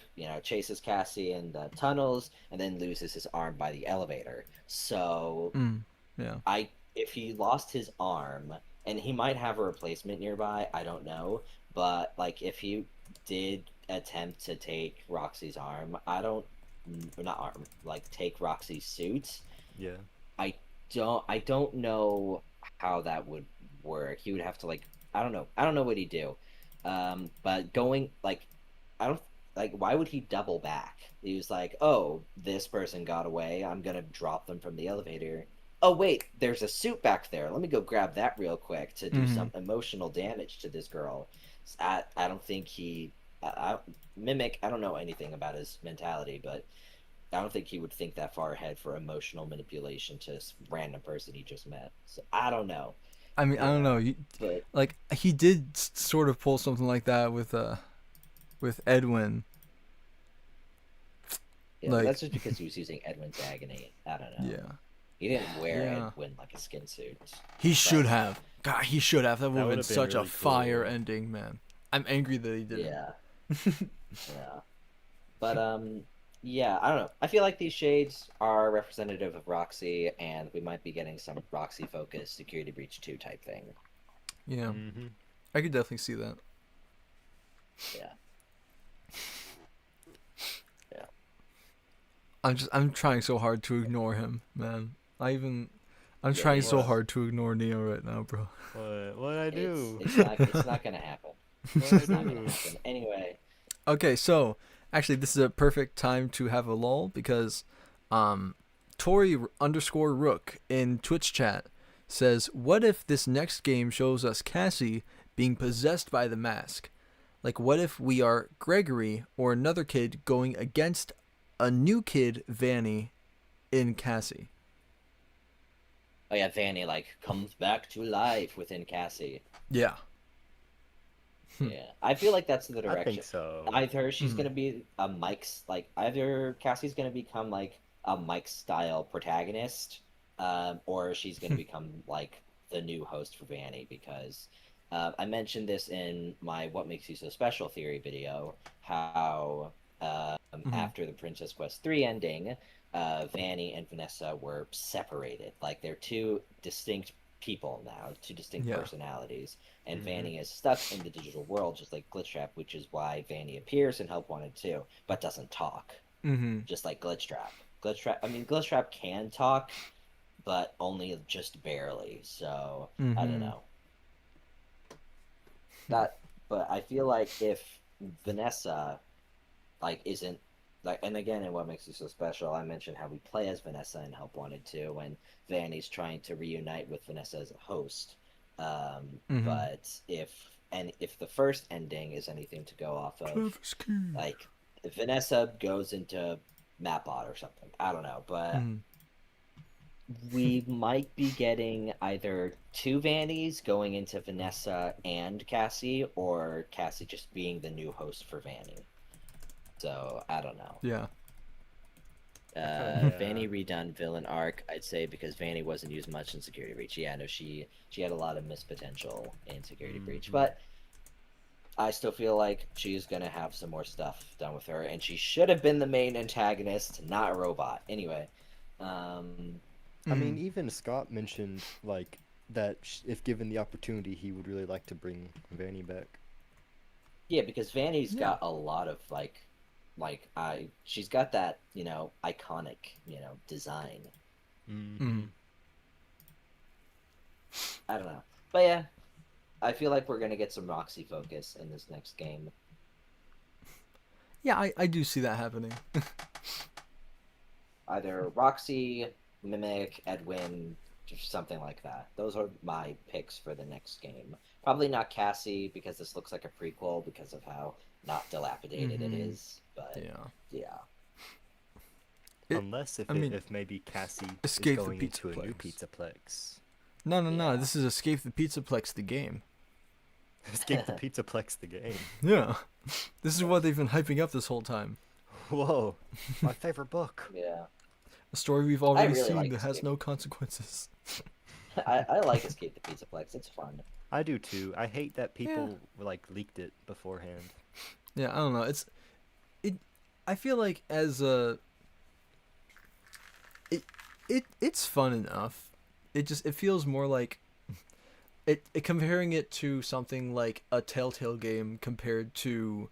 chases Cassie in the tunnels, and then loses his arm by the elevator. So Mm. Yeah. if he lost his arm, and he might have a replacement nearby, I don't know, but like if he did attempt to take Roxy's arm, I don't not arm, like take Roxy's suit. Yeah. I I don't know how that would work. He would have to like I don't know what he'd do. But going like I don't like why would he double back? He was like, "Oh, this person got away. I'm gonna drop them from the elevator. Oh wait, there's a suit back there. Let me go grab that real quick to do Mm-hmm. some emotional damage to this girl." I don't think he Mimic. I don't know anything about his mentality, but I don't think he would think that far ahead for emotional manipulation to this random person he just met. So I don't know. I mean, I don't know. Yeah. Like But he did sort of pull something like that with Edwin. yeah, but Like, that's just because he was using Edwin's agony. I don't know. yeah. He didn't wear Yeah. Edwin like a skin suit. He should But have. God, he should have. That would That have would been have been such a really fire cool. ending, man. I'm angry that he didn't. yeah, yeah. But yeah, I don't know. I feel like these shades are representative of Roxy, and we might be getting some Roxy focused Security Breach 2 type thing. Yeah. Hmm. I could definitely see that. Yeah. Yeah. I'm trying so hard to ignore him, man. I'm Yeah, trying so What? hard to ignore Neo right now, bro. What I It's do? it's not gonna happen. What I It's not gonna do? happen. Anyway, Okay, so actually this is a perfect time to have a lull because Tori underscore Rook in Twitch chat says, "What if this next game shows us Cassie being possessed by the mask? Like, what if we are Gregory or another kid going against a new kid, Vanny, in Cassie?" oh yeah, Vanny like comes back to life within Cassie. Yeah. Yeah, I feel like that's the I think direction. so. Either she's Mm. gonna be a Mike's like either Cassie's gonna become like a Mike style protagonist, or she's gonna become like the new host for Vanny because I mentioned this in my "What Makes You So Special" theory video. How Mm-hmm. after the Princess Quest 3 ending, Vanny and Vanessa were separated. Like they're two distinct people now, two distinct Yeah. personalities, and Hmm. Vanny is stuck in the digital world, just like Glitchtrap, which is why Vanny appears in Help Wanted 2, but doesn't talk, Mm-hmm. just like Glitchtrap. Glitchtrap can talk, but only just barely. So I don't Mm-hmm. know that, but I feel like if Vanessa like isn't like, and again, in What Makes You So Special, I mentioned how we play as Vanessa in Help Wanted 2 when Vanny's trying to reunite with Vanessa as a host. Mm-hmm. But if the first ending is anything to go off of, Travis Key. like if Vanessa goes into Mapbot or something, I don't know, but Mm-hmm. we might be getting either two Vannies going into Vanessa and Cassie, or Cassie just being the new host for Vanny. So I don't know. Yeah. I kind of yeah. Vanny redone villain arc, I'd say, because Vanny wasn't used much in Security Breach. Yeah, no, she had a lot of missed potential in Security Breach, Hmm. but I still feel like she's gonna have some more stuff done with her, and she should have been the main antagonist, not a robot. Anyway, um, I mean, Mm-hmm. even Scott mentioned like that if given the opportunity, he would really like to bring Vanny back. yeah, because Vanny's Yeah. got a lot of she's got that iconic design. Mm-hmm. Hmm. I don't know, but yeah, I feel like we're gonna get some Roxy focus in this next game. Yeah, I do see that happening. Either Roxy, Mimic, Edwin, just something like that. Those are my picks for the next game. Probably not Cassie because this looks like a prequel because of how not dilapidated it Mm-hmm. is. But Yeah. yeah, Unless I mean, if maybe Cassie is Escape the going into a new Pizzaplex. Pizzaplex. No. Yeah. This is Escape the Pizzaplex, the game. Escape the Pizzaplex the game. Yeah. This is what they've been hyping up this whole time. Whoa, my favorite book. Yeah. A story we've already really seen like that has Escape. no consequences. I like Escape the Pizzaplex. It's fun. I do too. I hate that people like leaked it beforehand. Yeah, I don't know. I feel like as a it's fun enough. It feels more like it comparing it to something like a Telltale game compared to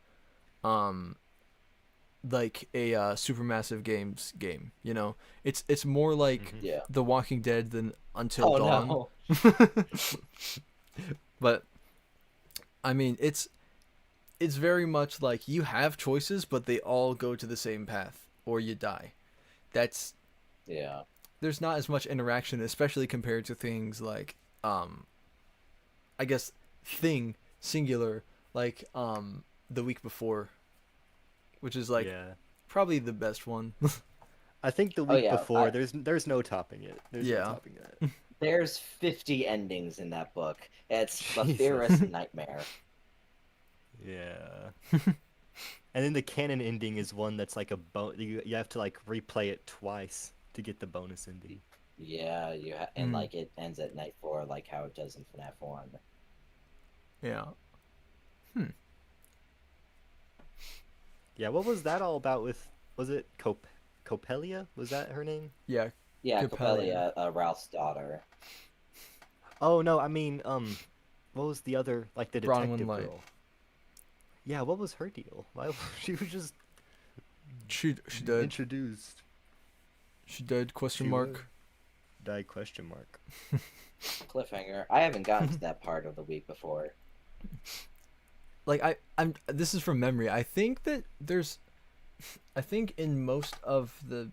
like a Supermassive Games game, you know. It's more like Mhm. Yeah. The Walking Dead than Until Oh Dawn. no. But I mean, it's very much like you have choices, but they all go to the same path, or you die. That's Yeah. There's not as much interaction, especially compared to things like, I guess, Thing singular, like the week before, which is like Yeah. probably the best one. I think the Oh, week yeah, before there's no topping it. There's Yeah. no topping that. There's 50 endings in that book. It's a Jesus. theorist's nightmare. Yeah. And then the canon ending is one that's like you have to like replay it twice to get the bonus ending. Yeah, and Mm. like it ends at night 4, like how it does in FNAF 1. Yeah. Yeah, what was that all about was it Copelia? Was that her name? Yeah. Yeah, Coppelia. Coppelia, Ralph's daughter. Oh no, I mean what was the other like the Bronwyn detective Light. girl? Yeah, what was her deal? Why she was just She died. introduced. She died? Question She mark. was. Died question mark. Cliffhanger. I haven't gotten to that part of the week before. Like I'm. This is from memory. I think that there's. I think in most of the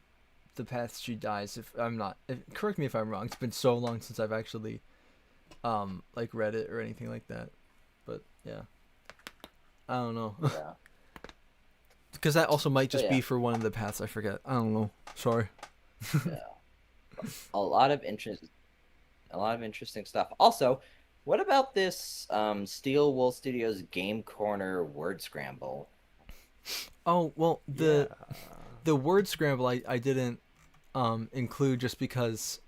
paths she dies. If I'm not, correct me if I'm wrong. It's been so long since I've actually, like read it or anything like that. But yeah, I don't know. Yeah. Because that also might just yeah. be for one of the paths. I forget. I don't know. Sorry. Yeah. A lot of interesting stuff. Also, what about this Steel Wool Studios Game Corner word scramble? Oh well, the Yeah. word scramble I didn't include just because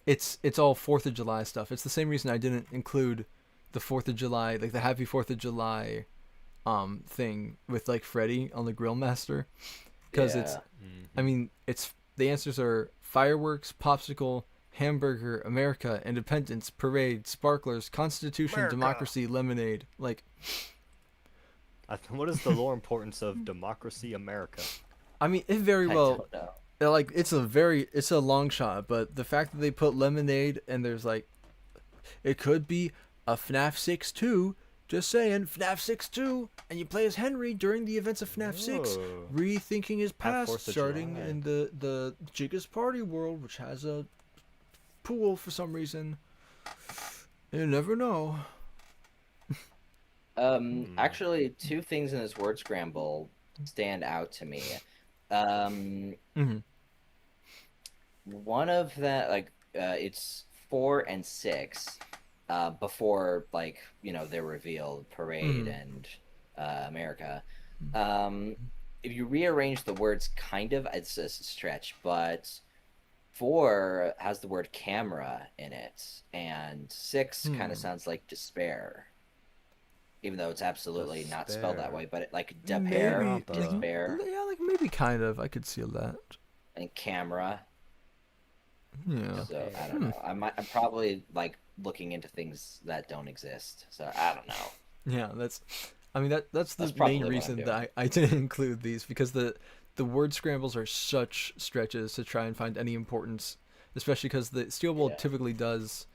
it's all 4th of July stuff. It's the same reason I didn't include the 4th of July, like the Happy 4th of July thing with like Freddy on the Grill Master, because it's I mean it's the answers are fireworks, popsicle, hamburger, America, independence, parade, sparklers, Constitution, America. democracy, lemonade. Like What is the lore importance of democracy America? I mean it very I well don't know. like it's a long shot, but the fact that they put lemonade and there's like it could be a FNAF 6 2, just saying, FNAF 6 2, and you play as Henry during the events of FNAF 6, Whoa. rethinking his Have past, 4th of starting July. in the Jigga's Party world, which has a pool for some reason. You never know. Actually, two things in this word scramble stand out to me. Mm-hmm. One of that, like, it's 4 and 6, before, like, they're revealed, Parade and America. If you rearrange the words, kind of, it's a stretch, but 4 has the word camera in it, and 6 kind of sounds like despair. Even though it's absolutely not spelled that Despair. way, but like Maybe, despair, like, despair, yeah, like maybe kind of. I could see that. and camera. Yeah. So I don't know. I'm probably like looking into things that don't exist. So I don't know. Yeah, that's the That's probably main what I'm reason doing. that I didn't include these, because the word scrambles are such stretches to try and find any importance, especially because the Steel Ball Yeah. typically does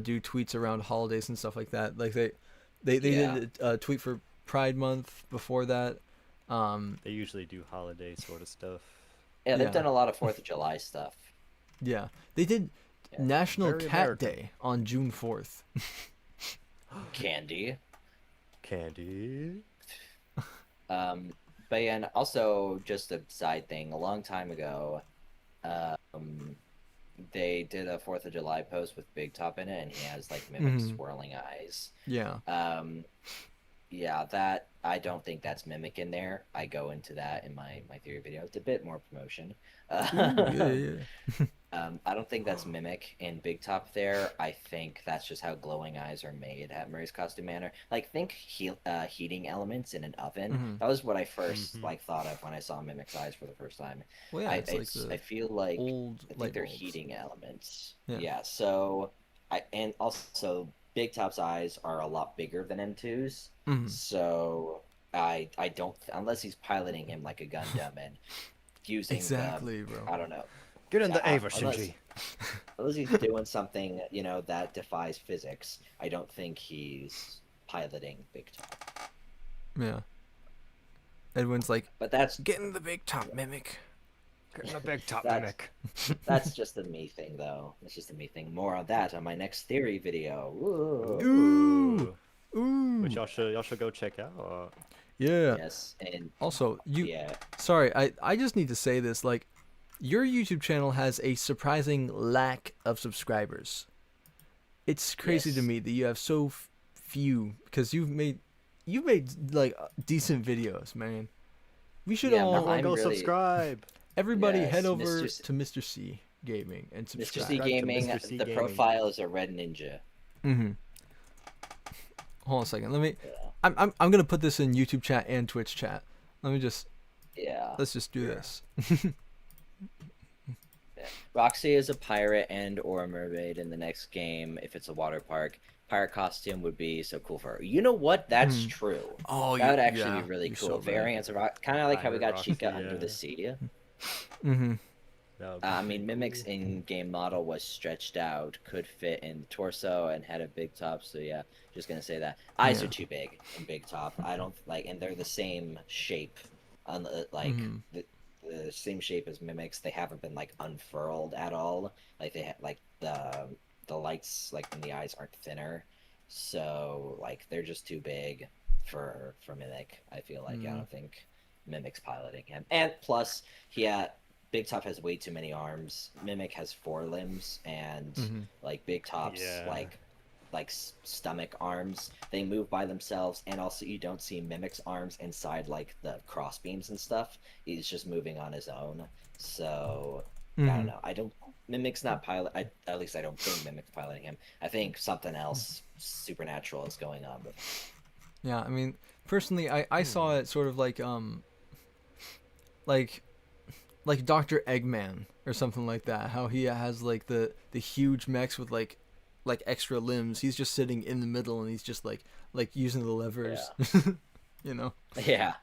do tweets around holidays and stuff like that. Like they Yeah. did a tweet for Pride Month before that. They usually do holiday sort of stuff. Yeah, they've Yeah. done a lot of 4th of July stuff. Yeah, they did Yeah. National Very Cat American. Day on June 4th. Candy. Candy. But yeah, and also just a side thing. A long time ago, um, they did a Fourth of July post with Big Top in it, and he has like mimic Mm-hmm. swirling eyes. Yeah. Um, yeah, that I don't think that's mimic in there. I go into that in my theory video. It's a bit more promotion. Ooh, yeah, Um, yeah, yeah. I don't think that's mimic in Big Top there. I think that's just how glowing eyes are made at Murray's Costume Manor. Like, think heating elements in an oven. Mm-hmm. That was what I first like thought of when I saw Mimic's eyes for the first time. Well, yeah, it's like I the feel like old I think light they're bulbs. heating elements. Yeah. Yeah. So and also Big Top's eyes are a lot bigger than M2's. Mm-hmm. So I don't unless he's piloting him like a Gundam and using the Exactly, bro. I don't know Get in the Ava, unless Shinji. unless he's doing something, that defies physics, I don't think he's piloting Big Top. Yeah. Edwin's like, But that's get in the big top, mimic. Get in the big top, That's- mimic. that's just a me thing, though. It's just a me thing. More on that on my next theory video. Ooh. Ooh. Ooh. Which y'all should go check out. Yeah. Yes, and Also, yeah, sorry, I just need to say this, like, your YouTube channel has a surprising lack of subscribers. It's crazy to Yes. me that you have so few, because you've made like decent videos, man. We should Yeah, all I'm Everyone go really- subscribe. everybody Yes, head over Mr. to Mr. C Gaming and Mr. C subscribe. Subscribe to Gaming. Mr. C The Gaming. profile is a red ninja. Mm-hmm. Hold on a second. Let me. Yeah, I'm gonna put this in YouTube chat and Twitch chat. Let's just do Sure. this. Yeah. Roxy is a pirate and or a mermaid in the next game. If it's a water park, pirate costume would be so cool for her. You know what? That's true. Oh, That would actually yeah, be really you're cool. so right. Variants of kind of like how we Pirate got Chica Roxy, under yeah. the sea. Mm-hmm. That would be I mean, pretty Mimic's cool. in-game model was stretched out, could fit in the torso, and had a big top. So yeah, just gonna say that eyes Yeah. are too big in big top. I don't like, and they're the same shape, on like Mhm. the same shape as Mimics. They haven't been like unfurled at all. Like they like the lights like in the eyes aren't thinner, so like they're just too big for Mimic. I feel like I don't think Mimic's piloting him, and plus Big Top has way too many arms. Mimic has 4 limbs, and Mhm. like Big Top's Yeah. like stomach arms, they move by themselves, and also you don't see Mimic's arms inside like the cross beams and stuff. He's just moving on his own. So I don't Mhm. know. I don't Mimic's not pilot. At least I don't think Mimic's piloting him. I think something else supernatural is going on with him. Yeah, I mean, personally, I saw it sort of like like Dr. Eggman or something like that. How he has like the huge mechs with like extra limbs. He's just sitting in the middle and he's just like using the levers. You know. Yeah,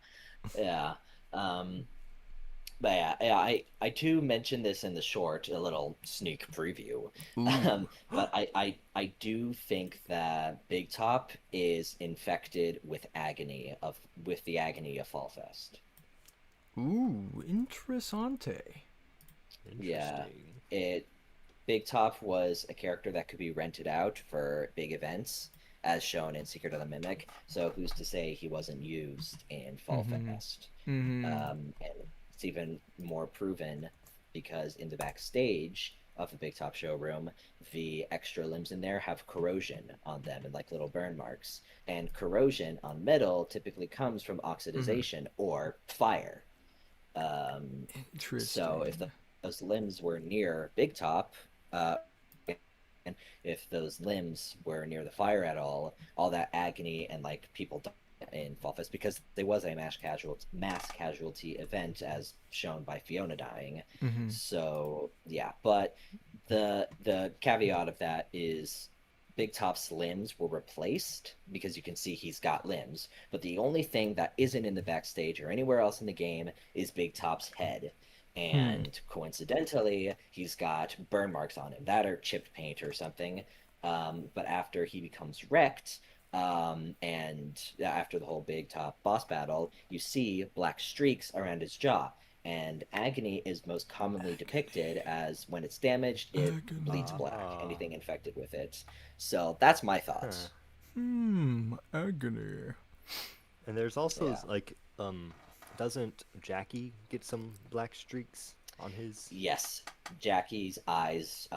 yeah. But yeah, I too mentioned this in the short, a little sneak preview. But I do think that Big Top is infected with the agony of Fall Fest. Ooh, interessante. Yeah, Interesting. Big Top was a character that could be rented out for big events, as shown in Secret of the Mimic. So who's to say he wasn't used in Fall Fest? Mm-hmm. And it's even more proven because in the backstage of the Big Top showroom, the extra limbs in there have corrosion on them and like little burn marks. And corrosion on metal typically comes from oxidization or fire. Interesting. So if those limbs were near Big Top, and if those limbs were near the fire at all that agony and like people in Fall Fest, because there was a mass casualty event as shown by Fiona dying. Mhm. So yeah, but the caveat of that is Big Top's limbs were replaced because you can see he's got limbs, but the only thing that isn't in the backstage or anywhere else in the game is Big Top's head. And coincidentally, he's got burn marks on him that are chipped paint or something. But after he becomes wrecked, and after the whole Big Top boss battle, you see black streaks around his jaw. And agony is most commonly depicted as when it's damaged, it Agony. bleeds black, Ah. anything infected with it. So that's my thoughts. Huh. Agony. And there's also Yeah. like doesn't Jackie get some black streaks on his? Yes, Jackie's eyes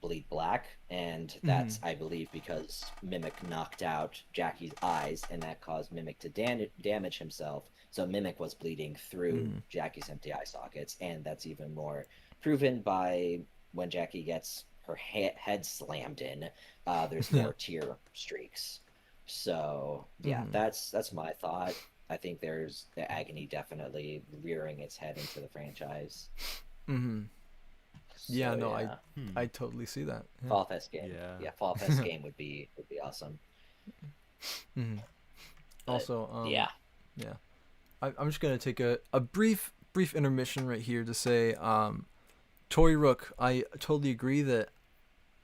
bleed black, and that's, I believe, because Mimic knocked out Jackie's eyes, and that caused Mimic to damage himself. So Mimic was bleeding through Jackie's empty eye sockets, and that's even more proven by when Jackie gets her head slammed in. There's more tear streaks. So yeah, that's my thought. I think there's the agony definitely rearing its head into the franchise. Yeah, So, no, yeah. I totally see that. Yeah. Fall Fest game. Yeah. Yeah, Fall Fest game would be awesome. But, Also, yeah. I'm just gonna take a brief intermission right here to say, Tory Rook, I totally agree that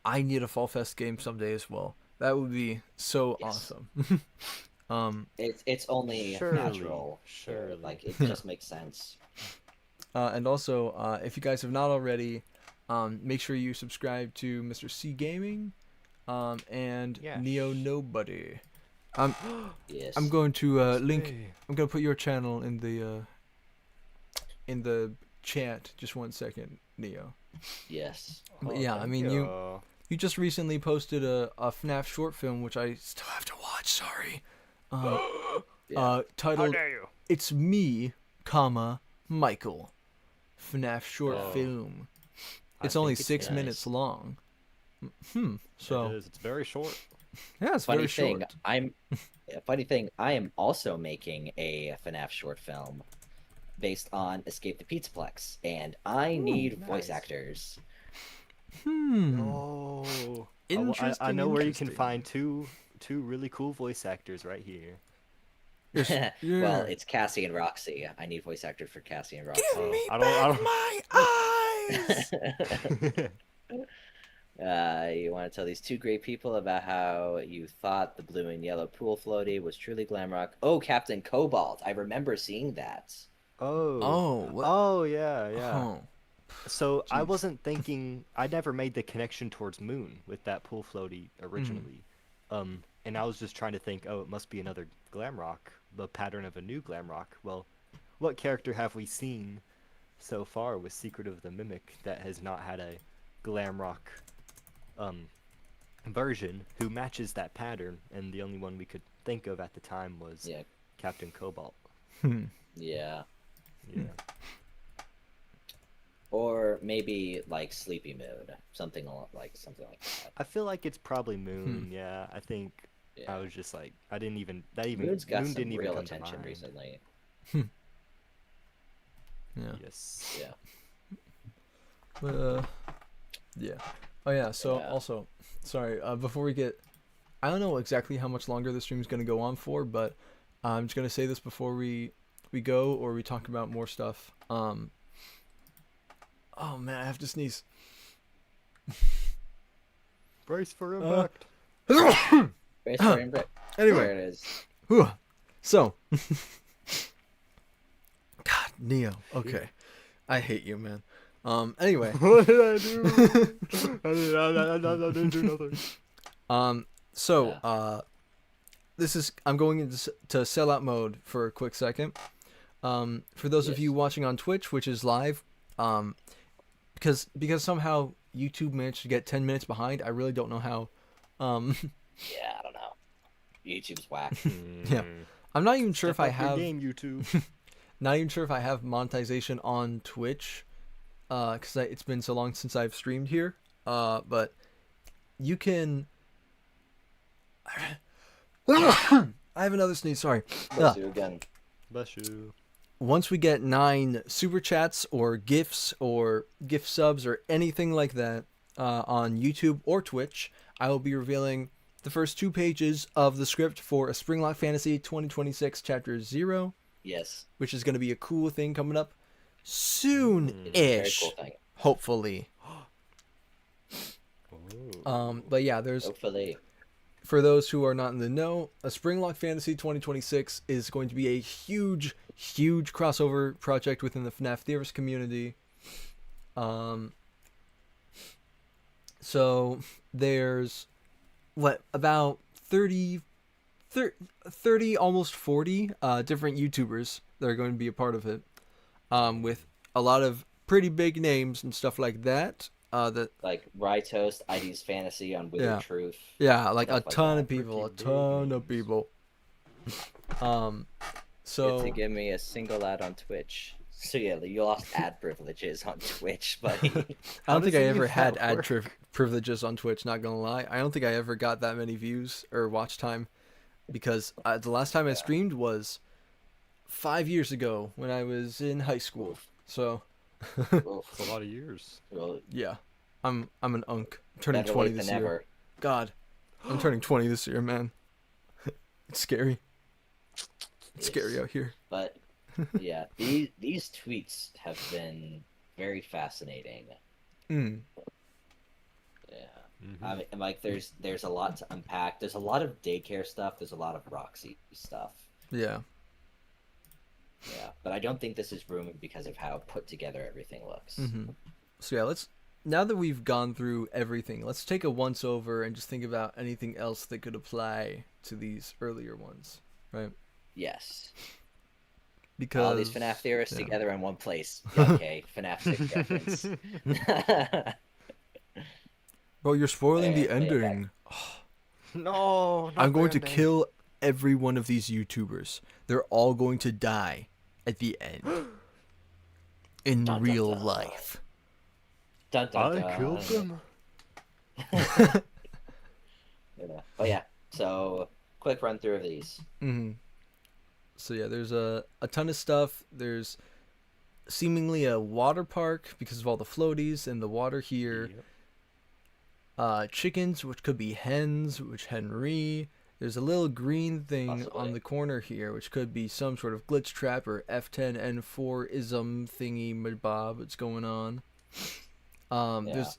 I need a Fall Fest game someday as well. That would be so awesome. It's only Surely, natural. surely. Like it just makes sense. And also, if you guys have not already, make sure you subscribe to MR.C Gaming, and Yes. Neo Nobody. Yes. I'm going to link. Hey. I'm gonna put your channel in the chat. Just 1 second, Neo. Yes. But Oh, yeah, I thank mean you. you just recently posted a FNAF short film, which I still have to watch. Sorry. Yeah. How Titled dare you? "It's Me, comma Michael." FNAF short Oh. film. I It's only think 6 nice. minutes long. So It is. It's very short. yeah, it's Funny very thing, short. funny thing, I am also making a FNAF short film based on Escape the Pizzaplex, and I need voice nice. actors. Oh, Interesting. I know where you can interesting. find two really cool voice actors right here. Yeah. Well, it's Cassie and Roxy. I need voice actors for Cassie and Roxy. Give me I back don't- my eyes. You want to tell these two great people about how you thought the blue and yellow pool floaty was truly glam rock? Oh, Captain Cobalt. I remember seeing that. Oh, what? Oh, yeah, yeah. Oh. So I Jeez. wasn't thinking. I never made the connection towards Moon with that pool floaty originally. And I was just trying to think. Oh, it must be another glam rock, the pattern of a new glam rock. Well, what character have we seen so far with Secret of the Mimic that has not had a glam rock version who matches that pattern? And the only one we could think of at the time was Yeah. Captain Cobalt. Yeah. Yeah. Or maybe like Sleepy Mood, something like that. I feel like it's probably Moon. Yeah, I think Yeah. I was just like, Moon Moon's got some didn't even real come to attention mind. recently. Yeah. Yes. Yeah. But, yeah. Oh yeah. So Yeah. also, sorry. Before we get, I don't know exactly how much longer the stream is gonna go on for, but I'm just gonna say this before we go or we talk about more stuff. Oh man, I have to sneeze. Brace for impact. Brace for impact. Anyway. There it is. Whew. So, God, Neo. Okay, I hate you, man. Anyway. What did I do? I didn't do nothing. So, this is, I'm going into sellout mode for a quick second. For those of Yes. you watching on Twitch, which is live, because somehow YouTube managed to get 10 minutes behind. I really don't know how. Yeah, I don't know. YouTube's whack. Yeah. I'm not even sure if I Step up your have. game, YouTube. Not even sure if I have monetization on Twitch, because it's been so long since I've streamed here. But you can. I have another sneeze. Sorry. Let's do it again. Bless you. Once we get 9 super chats or gifts or gift subs or anything like that on YouTube or Twitch, I will be revealing the first 2 pages of the script for A Springlock Fantasy 2026 Chapter 0, Yes. which is going to be a cool thing coming up It's a very soon-ish, cool thing. hopefully. But yeah, there's, Hopefully. for those who are not in the know, A Springlock Fantasy 2026 is going to be a huge crossover project within the FNAF Theorist community. So there's about 30 almost 40 different YouTubers that are going to be a part of it, with a lot of pretty big names and stuff like that. That Like Rye Toast, ID's Fantasy on Wither Yeah. Truth. yeah, like a Stuff like ton that. of people, a Pretty big ton of names. people. Um, Get so to give me a single ad on Twitch. So yeah, you lost ad privileges on Twitch, buddy. I don't think does I any ever of had that ad work? privileges on Twitch. Not gonna lie, I don't think I ever got that many views or watch time, because the last time I Yeah. streamed was 5 years ago when I was in high school. Oof. So Oof. It's a lot of years. Well, yeah, I'm an unk. I'm turning better 20 late this than year. never. God, I'm turning 20 this year, man. It's scary. It's scary out here. But yeah, these tweets have been very fascinating. Mm. Yeah. Mhm. I mean, like there's a lot to unpack. There's a lot of daycare stuff. There's a lot of Roxy stuff. Yeah. Yeah, but I don't think this is rumored because of how put together everything looks. Mm-hmm. So yeah, now that we've gone through everything, let's take a once over and just think about anything else that could apply to these earlier ones, right? Yes. Because All these FNAF theorists yeah. together in one place. Yeah, okay, FNAF 6 reference. Bro, you're spoiling the Yeah, yeah, back. ending. No, not I'm going the to ending. kill every one of these YouTubers. They're all going to die at the end. In Dun, dun, real dun. life. Dun, dun, dun. I killed them. Yeah. Oh yeah. So quick run through of these. Mm-hmm. So yeah, there's a ton of stuff. There's seemingly a water park because of all the floaties and the water here. Yep. Chickens, which could be hens, which Henry. There's a little green thing Possibly. on the corner here, which could be some sort of glitch trap or F10N4 ism thingy mabob that's going on. Yeah. There's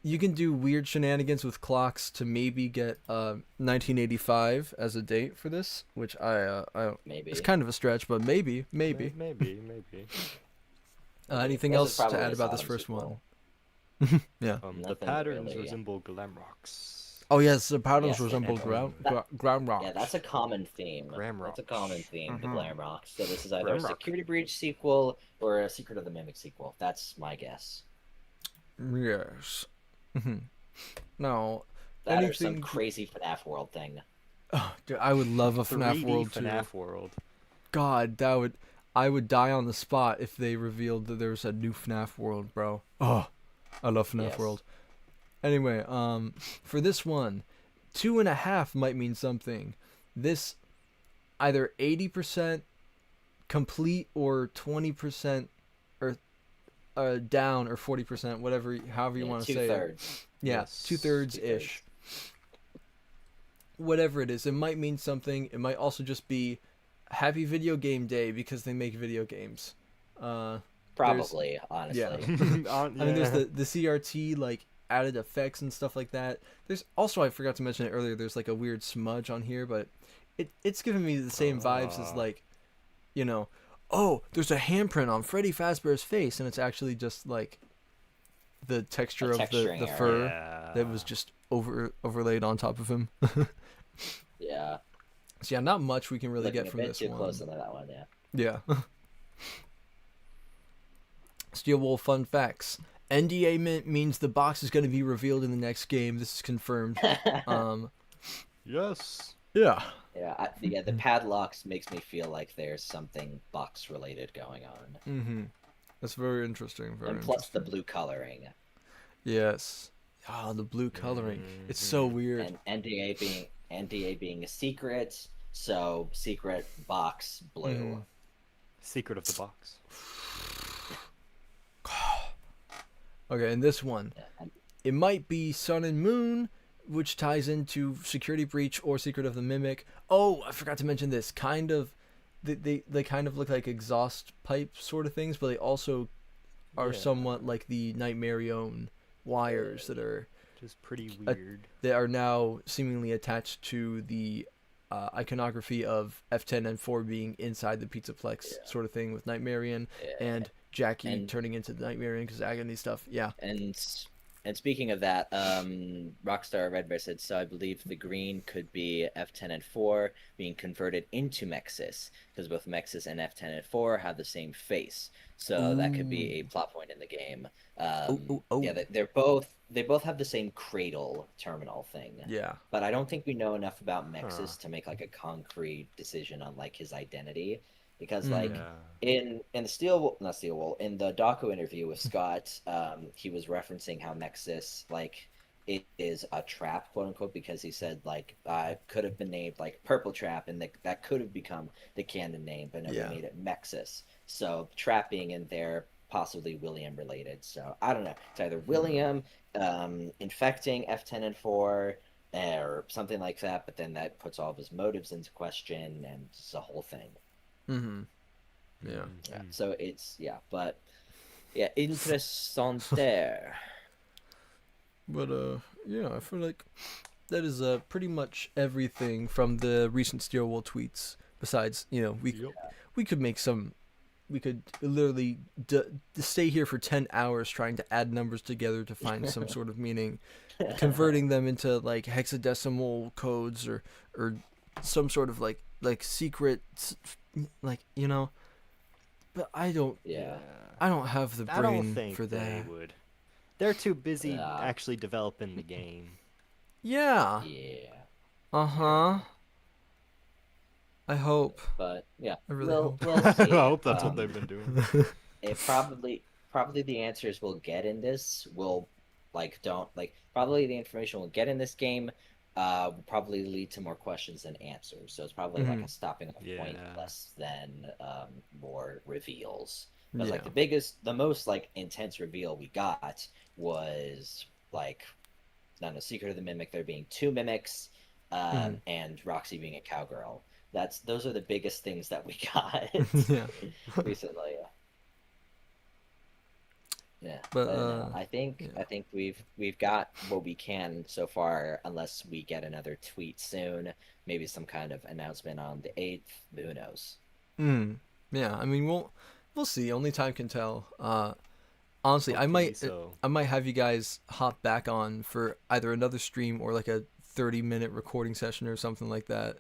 you can do weird shenanigans with clocks to maybe get 1985 as a date for this, which I Maybe. it's kind of a stretch, but maybe. Maybe. Anything This is else to probably add a about this Sodom first sequel. one? Yeah. The Nothing patterns really. resemble glam rocks. Oh yes, the patterns Yes, they resemble definitely- ground rocks. Yeah, that's a common theme. Glam That's a Rocks. common theme, the Mhm. Glam Rocks. So this is either Glam a Rock. Security Breach sequel or a Secret of the Mimic sequel. That's my guess. Yes. Now, That or some anything. crazy FNAF world thing. Oh, dude, I would love a 3D FNAF world too. FNAF world. God, I would die on the spot if they revealed that there was a new FNAF world, bro. Oh, I love FNAF Yes. world. Anyway, for this one, 2.5 might mean something. This either 80% complete or 20% or down or 40%, whatever, however you Yeah, want to say it. 2/3. Yeah, Yes, 2/3 ish. Whatever it is, it might mean something. It might also just be happy video game day because they make video games. Probably, honestly. yeah. I I mean, there's the CRT like added effects and stuff like that. There's also, I forgot to mention it earlier, there's like a weird smudge on here, but it's giving me the same vibes as like, you know, oh, there's a handprint on Freddy Fazbear's face, and it's actually just like the texture of the texturing area. fur that was just overlaid on top of him. Yeah. So yeah, not much we can really Looking get a from bit this too one. close into that one, yeah. Yeah. Steel Wool fun facts. NDA means the box is going to be revealed in the next game. This is confirmed. Yes. Yeah. Yeah, the padlocks makes me feel like there's something box related going on. Mm-hmm. That's very interesting. Very And plus the interesting. blue coloring. Yes. Oh, the blue coloring. It's so weird. And NDA being a secret, so secret box blue. Mhm. Secret of the box. Okay, and this one. Yeah, and It might be Sun and Moon, which ties into Security Breach or Secret of the Mimic. Oh, I forgot to mention this. Kind of, they kind of look like exhaust pipe sort of things, but they also are Yeah. somewhat like the Nightmarion wires that are Just pretty weird. now seemingly attached to the iconography of F10 and 4 being inside the Pizzaplex sort of thing with Nightmarion yeah, and Jackie And- turning into Nightmarion because agony stuff. Yeah. and And speaking of that, Rockstar Redbear said, so I believe the green could be F10 and 4 being converted into Mexis, because both Mexis and F10 and 4 have the same face. So that could be a plot point in the game. Yeah, they both have the same cradle terminal thing. Yeah. But I don't think we know enough about Mexis to make like a concrete decision on like his identity, because like in the not Steel Wool, in the doco interview with Scott, he was referencing how Nexus like it is a trap, quote unquote, because he said like could have been named like Purple Trap, and that could have become the canon name, but no, we made it Mexis. So trap being in there, possibly William related. So I don't know. It's either William infecting F10 and 4 or something like that, but then that puts all of his motives into question, and it's a whole thing. Mm-hmm. Yeah. So it's but interessante. But yeah, I feel like that is pretty much everything from the recent Steel Wool tweets. Besides, we could make some. We could literally stay here for 10 hours trying to add numbers together to find some sort of meaning, converting them into like hexadecimal codes or some sort of like secret, like But I don't. Yeah. I don't have the brain I don't think for that. they would. They're too busy actually developing the game. Yeah. Yeah. Uh-huh. I hope. But yeah, I really hope. We'll see. I hope that's what they've been doing. It probably the answers we'll get in this will probably the information we'll get in this game will probably lead to more questions than answers. So it's probably like a stopping off point less than more reveals. Because like the most like intense reveal we got was like Secret of the Mimic, there being 2 mimics, and Roxy being a cowgirl. Those are the biggest things that we got recently. Yeah, but I think we've got what we can so far, unless we get another tweet soon, maybe some kind of announcement on the 8th. Who knows? Yeah, I mean we'll see. Only time can tell. Honestly, Hopefully I might have you guys hop back on for either another stream or like a 30-minute recording session or something like that.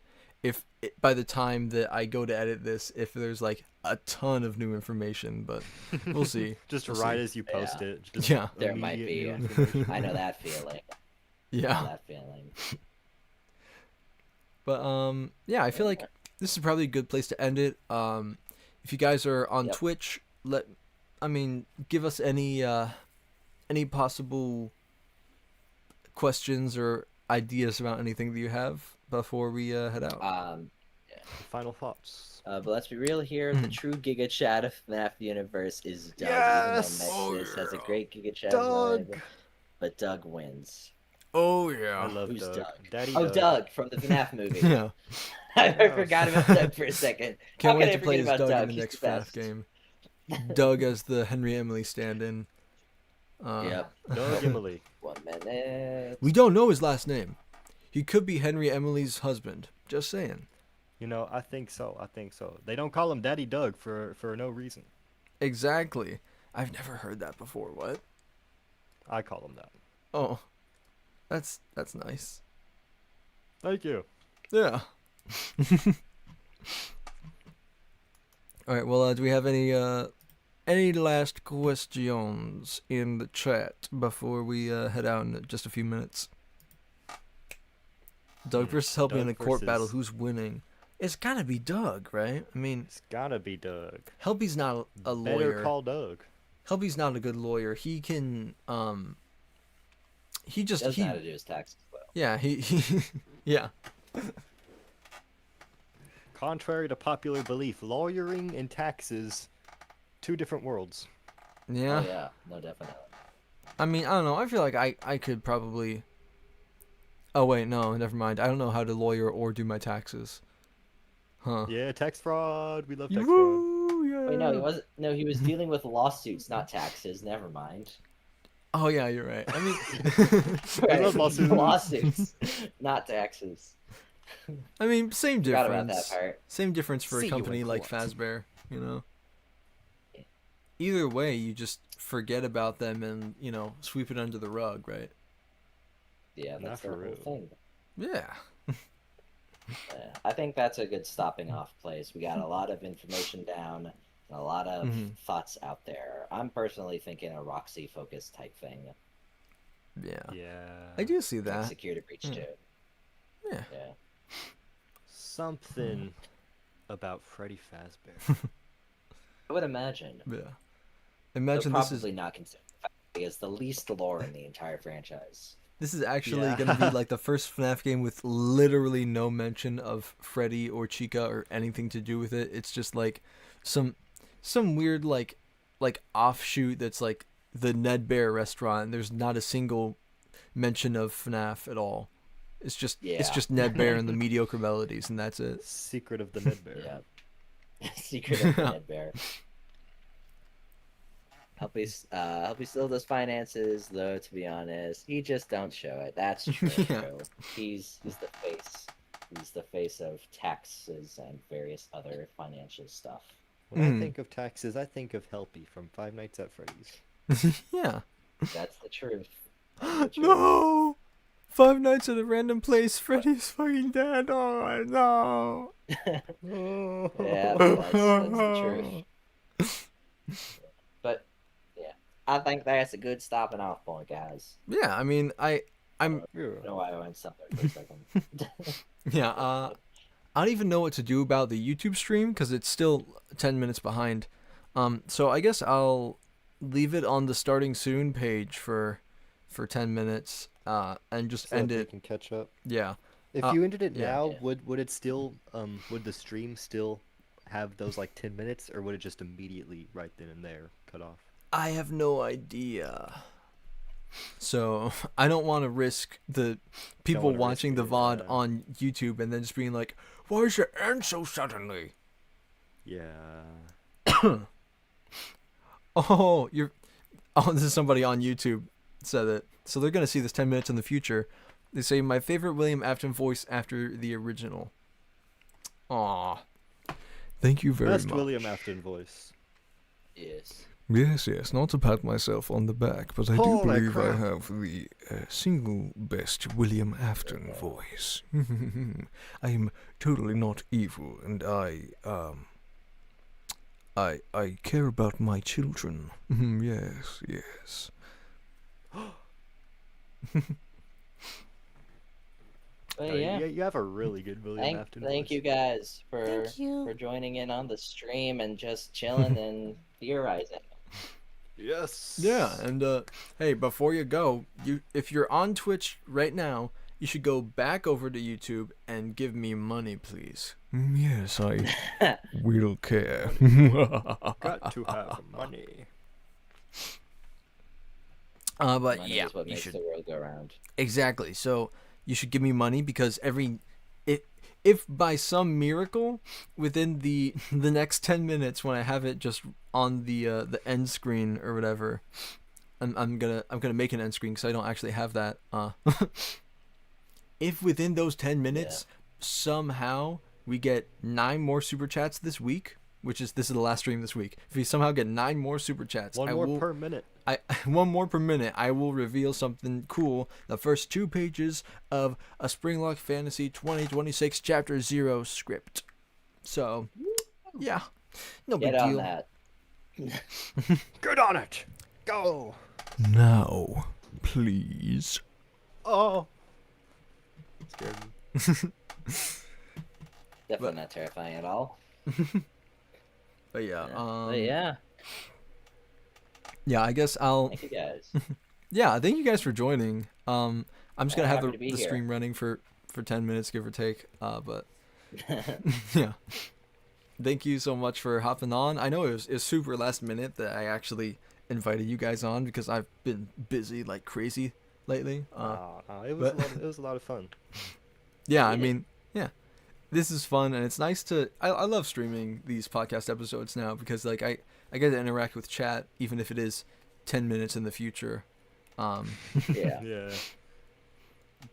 By the time that I go to edit this, if there's like a ton of new information, but we'll see. Just we'll right see. as you post it. Just There might be. I know that feeling. Yeah. I know that feeling. But yeah, I feel like this is probably a good place to end it. If you guys are on Twitch, give us any possible questions or ideas about anything that you have before we head out. Final thoughts. But let's be real here. The true Giga Chat of FNAF universe is Doug. Yes! Even though Nexus has a great Giga Chat Doug! vibe, but Doug wins. Oh yeah. I love Who's Doug. Doug? Daddy Doug from the FNAF movie. Yeah. I forgot about Doug for a second. Can't How wait could I to play forget as about Doug Doug? in the He's next the FNAF best. game. Doug as the Henry Emily stand-in. Yep. Doug Emily. 1 minute. We don't know his last name. He could be Henry Emily's husband. Just saying. I think so. They don't call him Daddy Doug for no reason. Exactly. I've never heard that before. What? I call him that. Oh. That's nice. Thank you. Yeah. All right. Well, do we have any last questions in the chat before we head out in just a few minutes? Doug versus Helpy in a court battle. Who's winning? It's gotta be Doug, right? I mean, It's gotta be Doug. Helpy's not a lawyer. Better call Doug. Helpy's not a good lawyer. He can he Doesn't know how to do his taxes well. yeah, he yeah. Contrary to popular belief, lawyering and taxes, 2 different worlds. Yeah. Oh, yeah. No, definitely. I mean, I don't know. I feel like I could probably. Oh wait, no, never mind. I don't know how to lawyer or do my taxes. Huh. Yeah, tax fraud. We love tax fraud. Woo, yeah. Wait, no, he wasn't. No, he was dealing with lawsuits, not taxes. Never mind. Oh yeah, you're right. I mean, I love lawsuits. Lawsuits, not taxes. I mean, same Forgot about difference. that part. Same difference for See a you company in like court. Fazbear, either way, you just forget about them and sweep it under the rug, right? Yeah, Not that's the for whole real. thing. Yeah. Yeah, I think that's a good stopping off place. We got a lot of information down and a lot of Hmm. thoughts out there. I'm personally thinking a Roxy focus type thing, Yeah. Yeah. I do see like that. security breach Yeah. too. Yeah. Yeah. Something about Freddy Fazbear. I would imagine. Yeah. Though Imagine probably not considered as the least lore in the entire franchise. this is actually Yeah. gonna be like the first FNAF game with literally no mention of Freddy or Chica or anything to do with it. It's just like some weird like offshoot that's like the Ned Bear restaurant. There's not a single mention of FNAF at all. It's Yeah. just Ned Bear and the mediocre melodies, and that's it. Secret of the Ned Bear. Yeah. Secret of the Ned Bear. Hope he still does finances, though. To be honest, he just don't show it. That's true. Yeah. He's the face. He's the face of taxes and various other financial stuff. When Mm. I think of taxes, I think of Helpy from Five Nights at Freddy's. Yeah. That's the truth. That's the truth. No. Five Nights at a Random Place. Freddy's fucking dead. Oh no. Yeah, that's the truth. But yeah, I think that's a good stopping off point, guys. Yeah. I mean, I'm. I don't know why I went somewhere for a second. Yeah. I don't even know what to do about the YouTube stream because it's still 10 minutes behind. So I guess I'll leave it on the starting soon page for 10 minutes. And just So end that we it. can catch up. Yeah. If Uh, you ended it yeah. now, Yeah. would it still would the stream still have those like 10 minutes, or would it just immediately right then and there cut off? I have no idea. So I don't want to risk the people wanna risk watching the it, VOD yeah. on YouTube and then just being like, "Why is it end so suddenly?" Yeah. Oh, this is somebody on YouTube said it. So they're gonna see this 10 minutes in the future. They say my favorite William Afton voice after the original. Aw. Thank you very Best much. William Afton voice. Yes. Yes, not to pat myself on the back, but I do Holy believe crap. I have the single best William Afton voice. I am totally not evil, and I care about my children. Yes, yes. But yeah. You have a really good William Afton Thank voice. you guys for Thank you. for joining in on the stream and just chilling and theorizing. Yes. Yeah, and hey, before you go, if you're on Twitch right now, you should go back over to YouTube and give me money, please. Yes, I will care. Got to have money. But Money yeah, is what you makes should the world go round. exactly. So you should give me money because if by some miracle within the next 10 minutes when I have it just on the end screen or whatever, I'm gonna make an end screen because I don't actually have that. If within those 10 minutes somehow we get 9 more super chats this week, this is the last stream this week. If we somehow get 9 more super chats, One more per minute. one more per minute, I will reveal something cool. The first 2 pages of a Springlock Fantasy 2026 Chapter 0 script. So, yeah, no Get big on deal. that. Good on it. Go. Now, please. Oh. Scared me. Definitely not terrifying at all. But yeah, But yeah, yeah, I guess I'll. thank you guys. Yeah, thank you guys for joining. I'm just gonna have happy to be the here. stream running for 10 minutes, give or take. But yeah, thank you so much for hopping on. I know it was super last minute that I actually invited you guys on because I've been busy like crazy lately. No, it but- it was a lot of fun. Yeah, I Yeah. mean, yeah, this is fun and it's nice to. I love streaming these podcast episodes now because like I get to interact with chat even if it is 10 minutes in the future. Yeah, Yeah.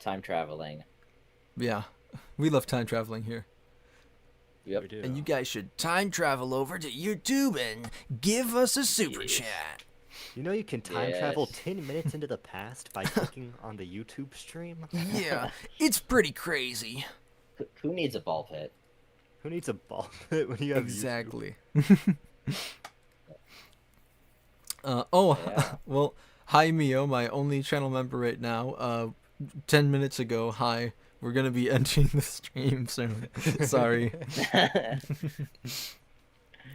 time traveling. Yeah, we love time traveling here. Yep. We do. And you guys should time travel over to YouTube and give us a super Yes. chat. You know you can time travel Yes. 10 minutes into the past by clicking on the YouTube stream? Yeah, it's pretty crazy. Who needs a ball pit? Who needs a ball pit when you have YouTube? Exactly. Yeah. Well, hi Mio, my only channel member right now. 10 minutes ago, hi. We're gonna be ending the stream soon. Sorry.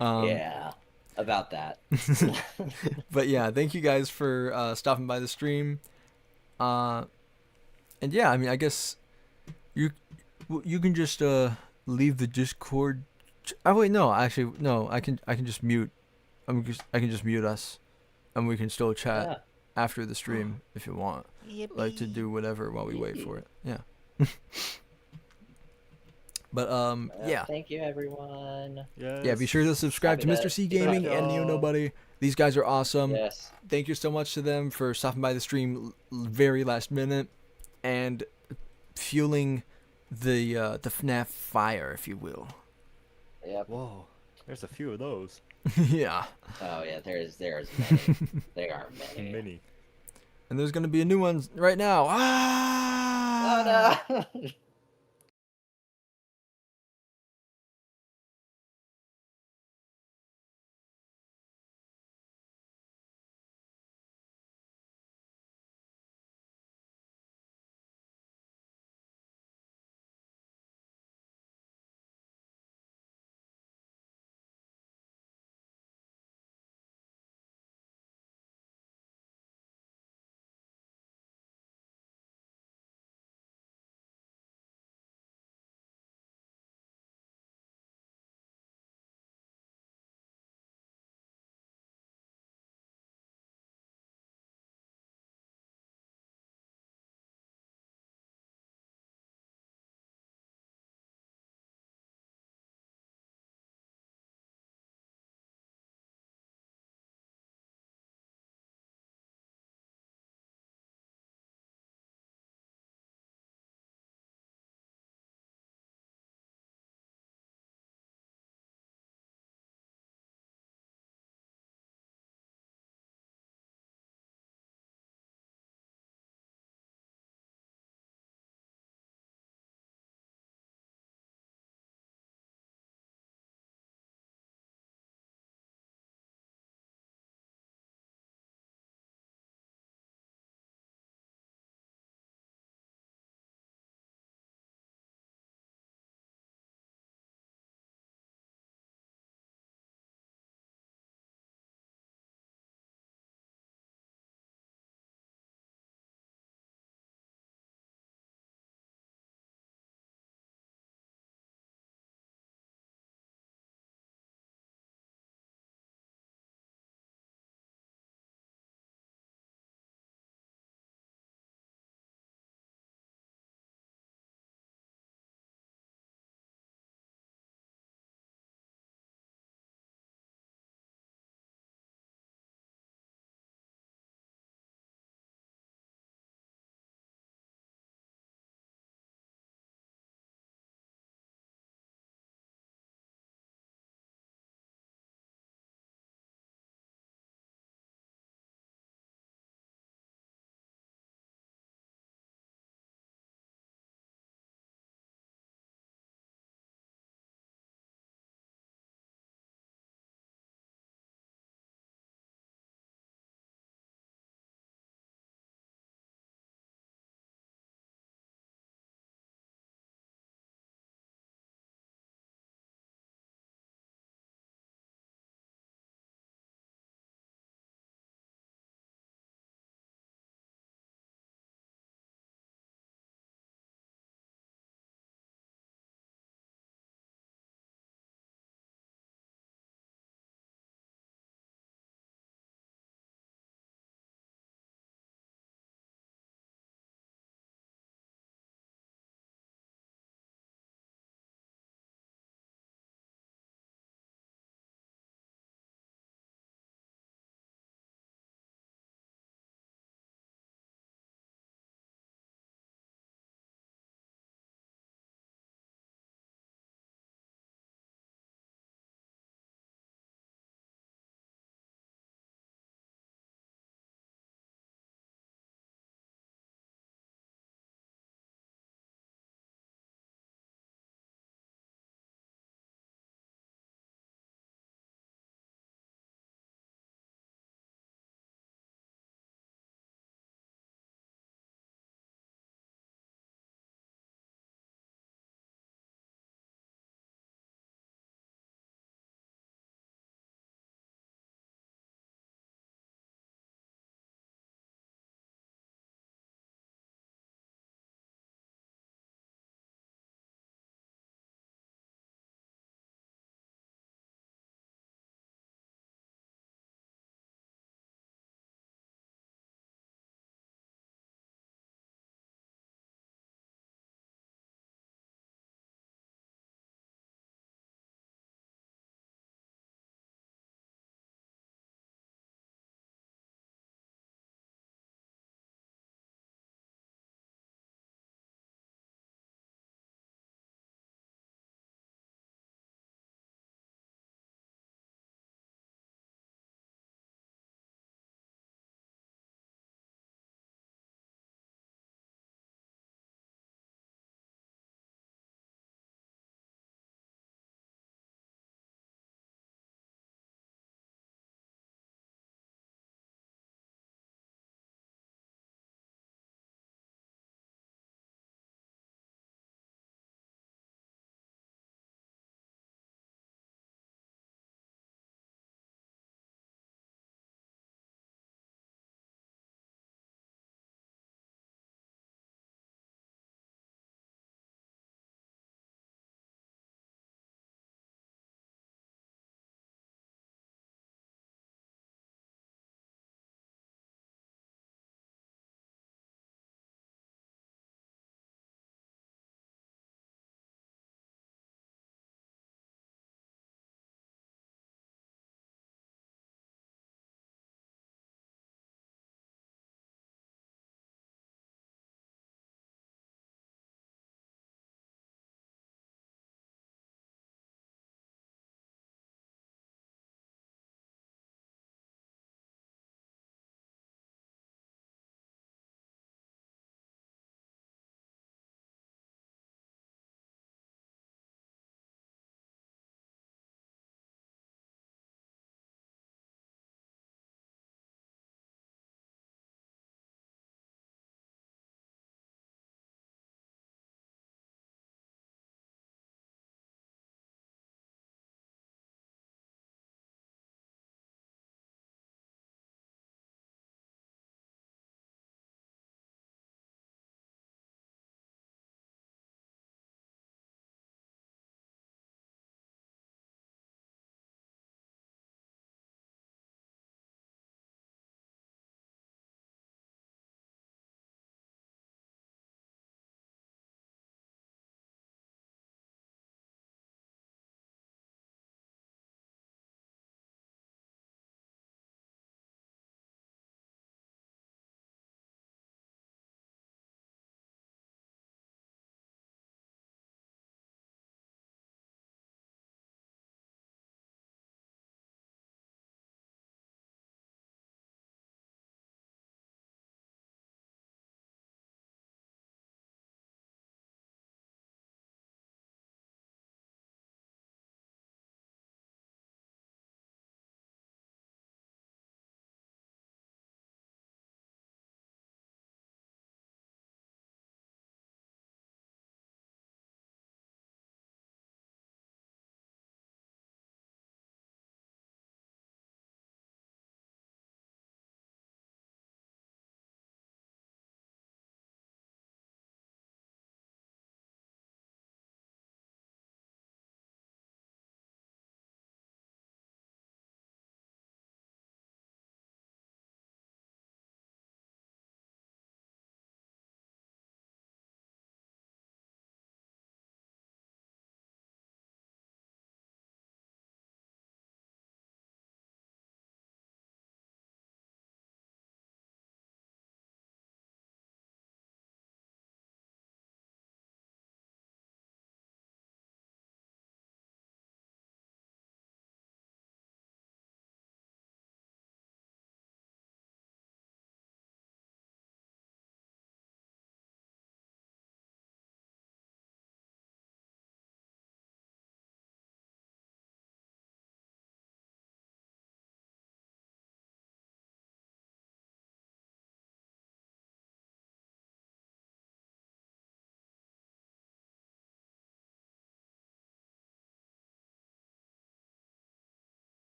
Yeah. About that. But yeah, thank you guys for stopping by the stream. And yeah, I mean, I guess you can just leave the Discord. Oh wait, no, actually, no. I can just mute. I can just mute us, and we can still chat Yeah. after the stream if you want. Like to do whatever while we wait for it. Yeah. But yeah. Thank you, everyone. Yes. Yeah, be sure to subscribe to Happy Mr. to C see Gaming you. and Neo Nobody. These guys are awesome. Yes. Thank you so much to them for stopping by the stream very last minute and fueling the FNAF fire, if you will. Yep. Whoa, there's a few of those. Yeah. Oh yeah. There's many. There are many. Many. And there's gonna be a new one right now. Ah! Oh no.